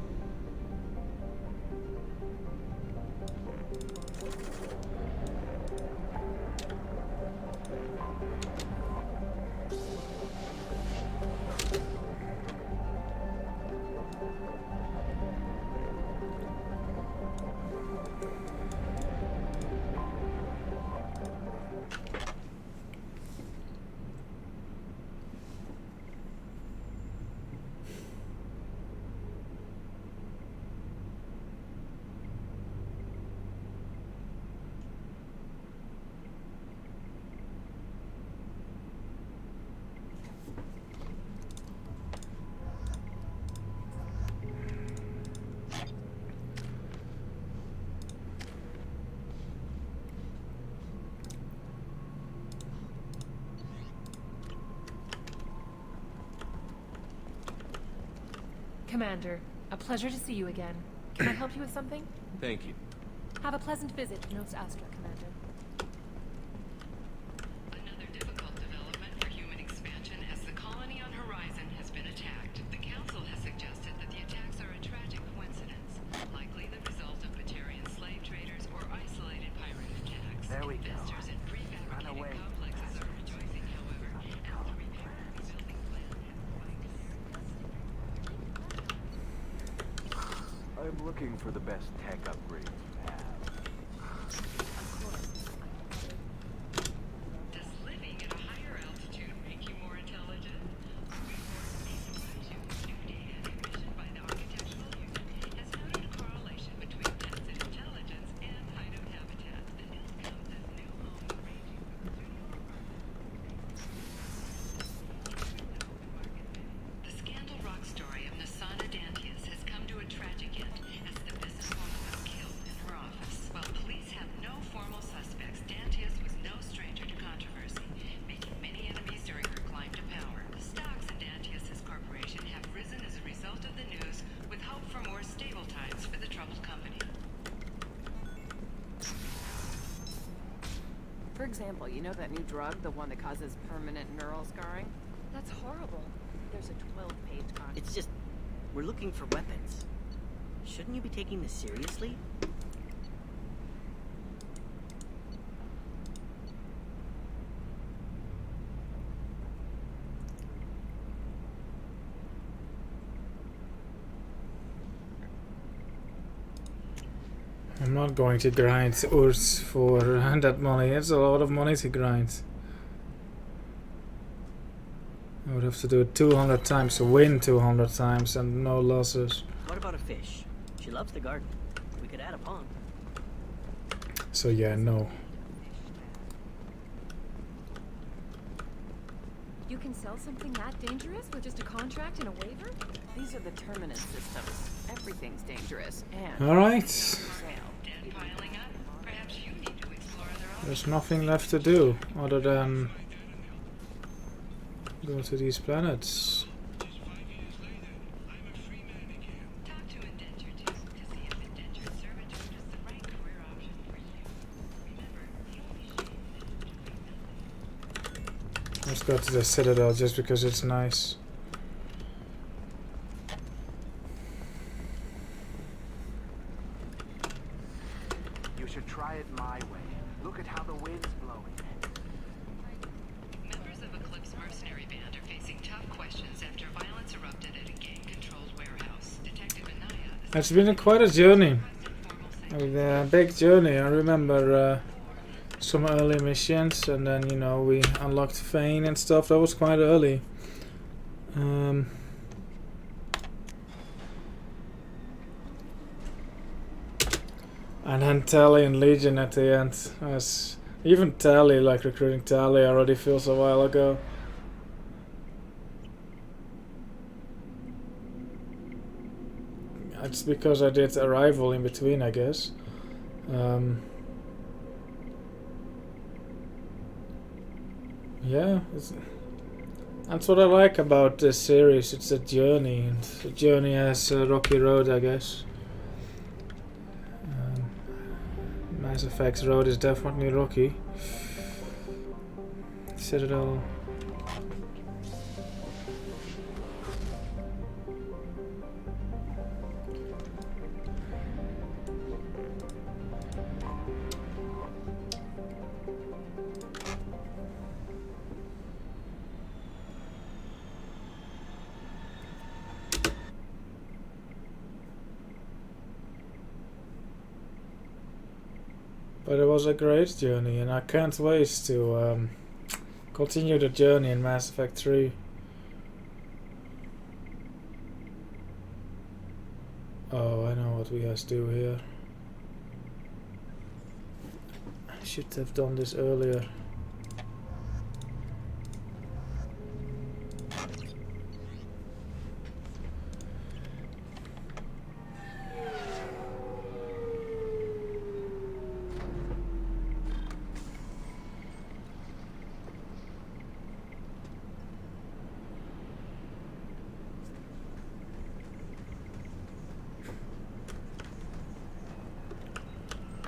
Commander, a pleasure to see you again. Can I help you with something? Thank you. Have a pleasant visit. Notes Astra, Commander. Another difficult development for human expansion as the colony on Horizon has been attacked. The Council has suggested that the attacks are a tragic coincidence, likely the result of Batarian slave traders or isolated pirate attacks. There we go. Investors in prefabricated complexes are rejoicing, however, as the repair and rebuilding plan I'm looking for the best tech upgrades you have. Does living at a higher altitude make you more intelligent? Reports may surprise you. New data emission by the architectural unit has noted a correlation between tested intelligence and height of habitat. The news comes as new homes ranging from The Scandal Rock story of Nasana Dantius has come to a tragic end as the businesswoman was killed in her office. While police have no formal suspects, Dantius was no stranger to controversy, making many enemies during her climb to power. The stocks in Dantius's corporation have risen as a result of the news, with hope for more stable times for the troubled company. For example, you know that new drug, the one that causes permanent neural scarring? That's horrible. There's a 12-page contract. It's just, we're looking for weapons. Shouldn't you be taking this seriously? I'm not going to grind Urs for that money. It's a lot of money to grind. I would have to do it 200 times to win 200 times and no losses. What about a fish? She loves the garden. We could add a pond. So yeah, no. You can sell something that dangerous with just a contract and a waiver? These are the terminus systems. Everything's dangerous and... Alright. There's nothing left to do other than go to these planets. Let's go to the Citadel just because it's nice. You should try it my way. Look at how the wind's blowing. Members of Eclipse mercenary band are facing tough questions after violence erupted at a gang-controlled warehouse. Detective Anaya... It's been quite a journey. A big journey. I remember some early missions, and then, you know, we unlocked Fane and stuff. That was quite early. And then Tally and Legion at the end. Even Tally, like recruiting Tally, already feels a while ago. It's because I did Arrival in between, I guess. Yeah, that's what I like about this series. It's a journey, and the journey has a rocky road, I guess. Mass Effect's road is definitely rocky. Citadel. But it was a great journey, and I can't wait to continue the journey in Mass Effect 3. Oh, I know what we guys do here. I should have done this earlier.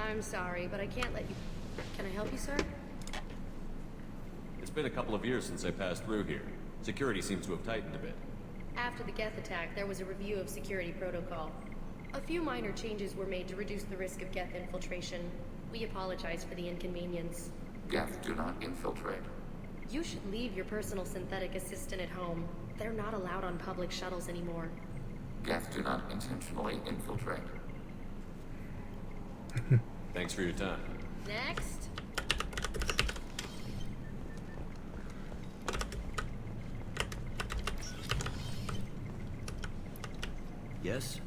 I'm sorry, but I can't let you... Can I help you, sir? It's been a couple of years since I passed through here. Security seems to have tightened a bit. After the Geth attack, there was a review of security protocol. A few minor changes were made to reduce the risk of Geth infiltration. We apologize for the inconvenience. Geth do not infiltrate. You should leave your personal synthetic assistant at home. They're not allowed on public shuttles anymore. Geth do not intentionally infiltrate. Thanks for your time. Next. Yes?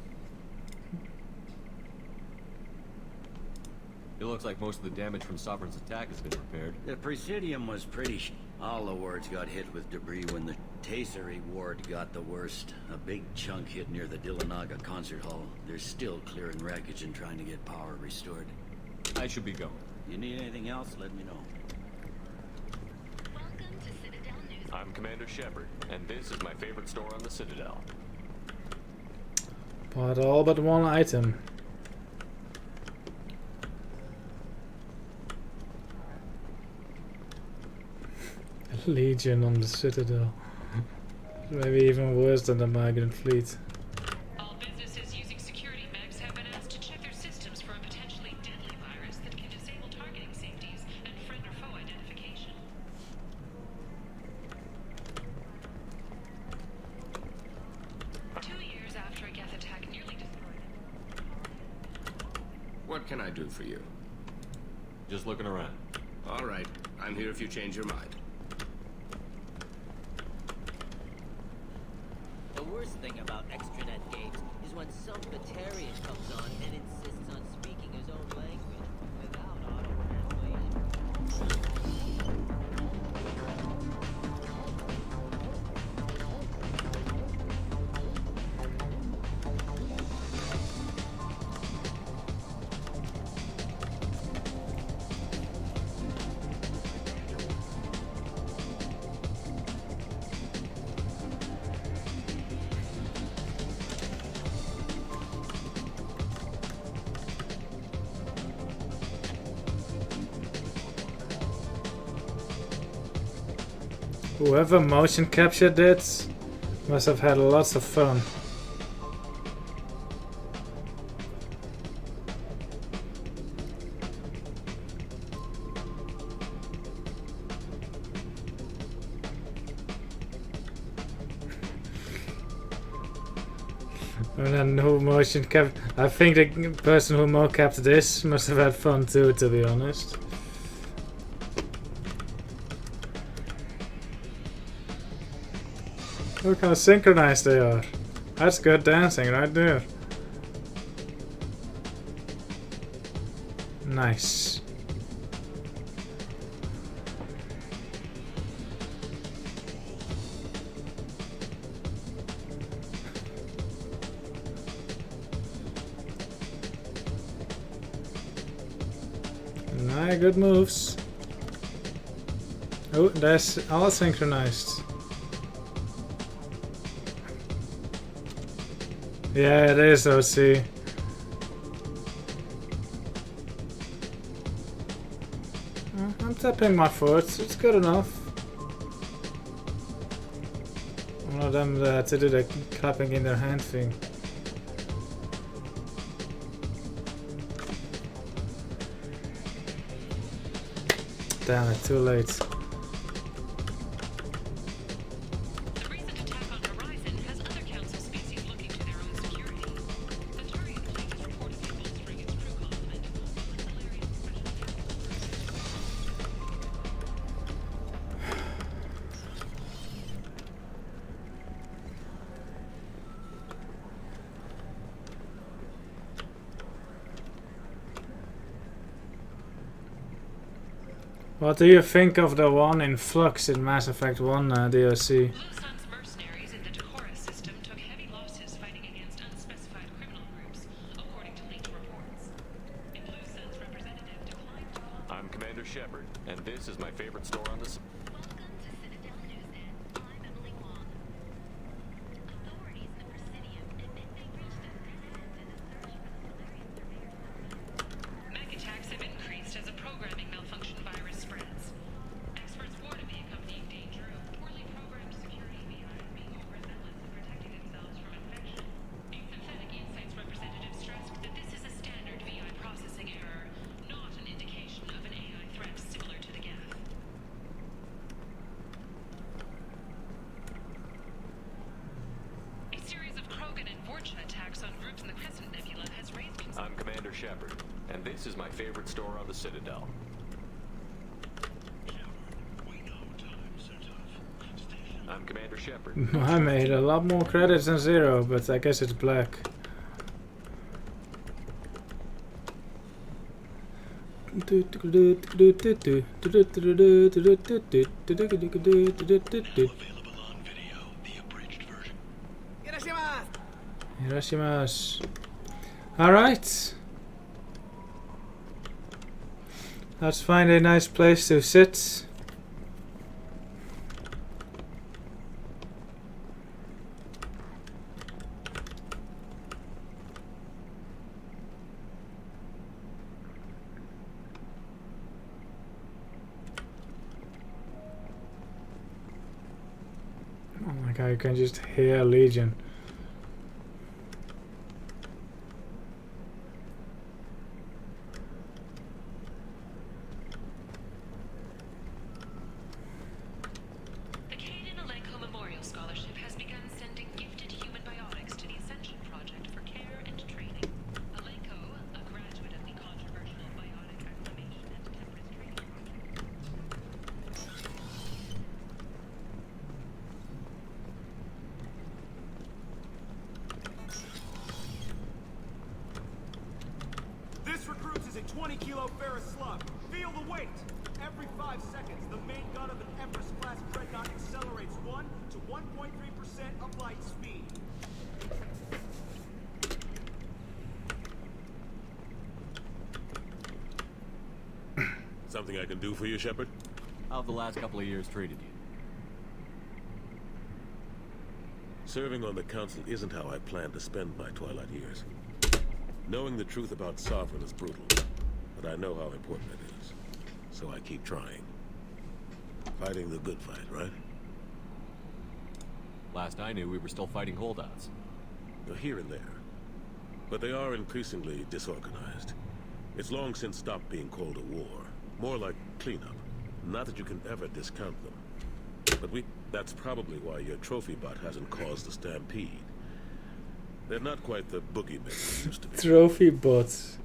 It looks like most of the damage from Sovereign's attack has been repaired. The Presidium was pretty all the wards got hit with debris when the Tasery ward got the worst. A big chunk hit near the Dillanaga concert hall. They're still clearing wreckage and trying to get power restored. I should be going. You need anything else, let me know. I'm Commander Shepard, and this is my favorite store on the Citadel. Bought all but one item. Legion on the Citadel. Maybe even worse than the migrant fleet. All businesses using security mechs have been asked to check their systems for a potentially deadly virus that can disable targeting safeties and friend or foe identification. After a Geth attack nearly destroyed it. What can I do for you? Just looking around. All right. I'm here if you change your mind. The worst thing about extranet games is when some Batarian comes on and insists on speaking his own language without auto-translation. Whoever motion captured it must have had lots of fun. And then who motion cap? I think the person who mocapped this must have had fun too, to be honest. Look how synchronized they are. That's good dancing right there. Nice. Nice, good moves. Oh, that's all synchronized. Yeah, it is OC. I'm tapping my foot, it's good enough. One of them to do the clapping in their hand thing. Damn it, too late. What do you think of the one in Flux in Mass Effect 1 DLC? Mercenaries in the Decorus system took heavy losses fighting against unspecified criminal groups, according to leaked reports. In Blue Sun's representative declined to comment. I'm Commander Shepard, and this is my favorite store on the... Mech attack Vorcha attacks on groups in the Crescent Nebula has raised concern. I'm Commander Shepard, and this is my favorite store on the Citadel. I'm Commander Shepard. I made a lot more credits than 0, but I guess it's black. Hirashimasu. Alright. Let's find a nice place to sit. Oh my god, you can just hear Legion. The Caden Alenko Memorial Scholarship has begun sending gifted human biotics to the Ascension Project for care and training. Alenko, a graduate of the controversial biotic acclimation and temperance training project. This recruits is a 20-kilo ferrous slug. Feel the weight. Every 5 seconds, the main gun of an Empress-class dreadnought accelerates 1 to 1.3% of light speed. Something I can do for you, Shepard? How have the last couple of years treated you? Serving on the Council isn't how I plan to spend my twilight years. Knowing the truth about Sovereign is brutal, but I know how important it is. So I keep trying. Fighting the good fight, right? Last I knew, we were still fighting holdouts. Here and there. But they are increasingly disorganized. It's long since stopped being called a war. More like cleanup. Not that you can ever discount them. But that's probably why your trophy bot hasn't caused the stampede. They're not quite the boogeymen they used to be. Trophy bots.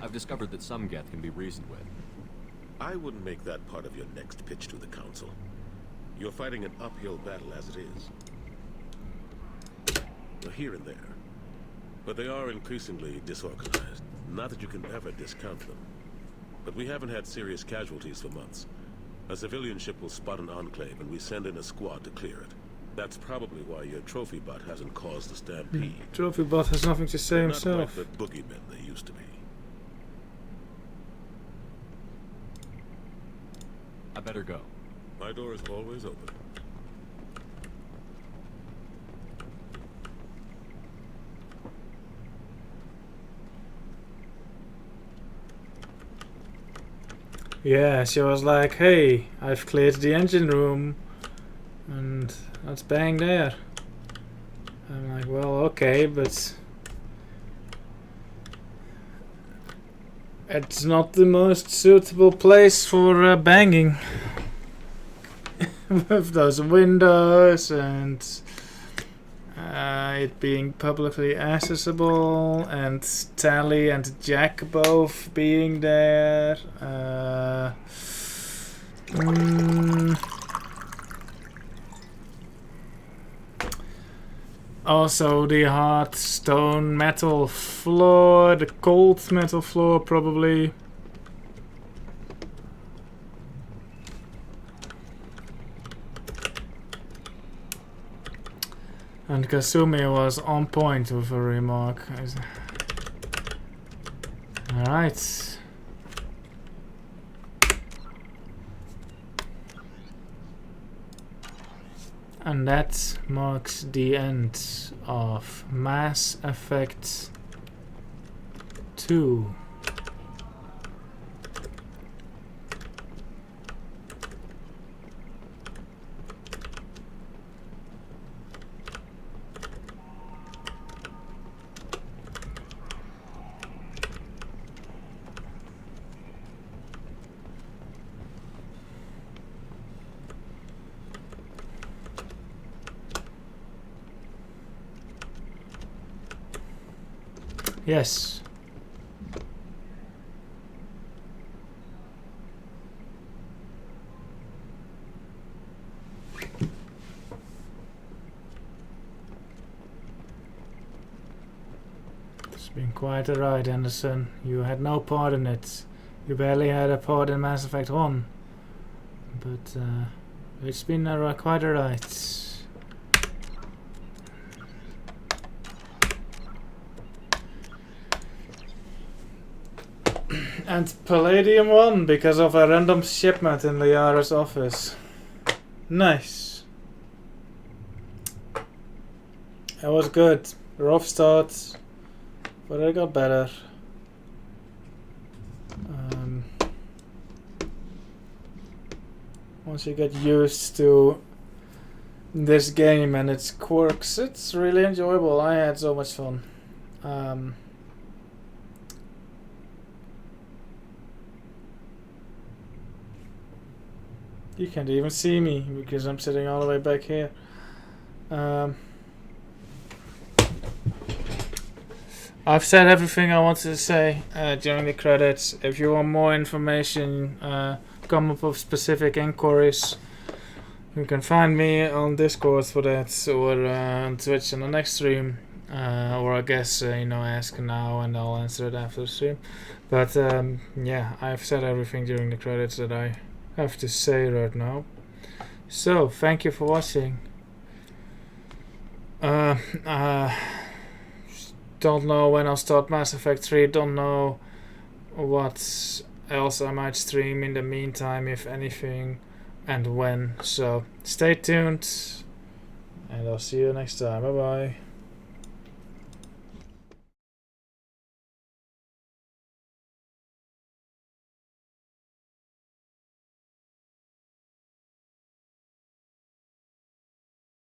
I've discovered that some Geth can be reasoned with. I wouldn't make that part of your next pitch to the Council. You're fighting an uphill battle as it is. They're here and there. But they are increasingly disorganized. Not that you can ever discount them. But we haven't had serious casualties for months. A civilian ship will spot an enclave and we send in a squad to clear it. That's probably why your trophy bot hasn't caused the stampede. Trophy bot has nothing to say They're himself. not quite the boogeymen they used to be. I better go. My door is always open. Yeah, she was like, hey, I've cleared the engine room and let's bang there. I'm like, well, okay, but it's not the most suitable place for banging. With those windows and it being publicly accessible and Tally and Jack both being there. Also the hard stone metal floor, the cold metal floor probably. And Kasumi was on point with a remark. Alright. And that marks the end of Mass Effect 2. Yes. It's been quite a ride, Anderson. You had no part in it. You barely had a part in Mass Effect 1. But it's been quite a ride. And Palladium won because of a random shipment in Liara's office. Nice. It was good. Rough start, but it got better. Once you get used to this game and its quirks, it's really enjoyable. I had so much fun. You can't even see me because I'm sitting all the way back here. I've said everything I wanted to say during the credits. If you want more information, come up with specific inquiries, you can find me on Discord for that, or on Twitch on the next stream, or I guess ask now and I'll answer it after the stream. But yeah, I've said everything during the credits that I have to say right now. So thank you for watching. Don't know when I'll start Mass Effect 3. Don't know what else I might stream in the meantime, if anything, and when. So stay tuned, and I'll see you next time. Bye bye.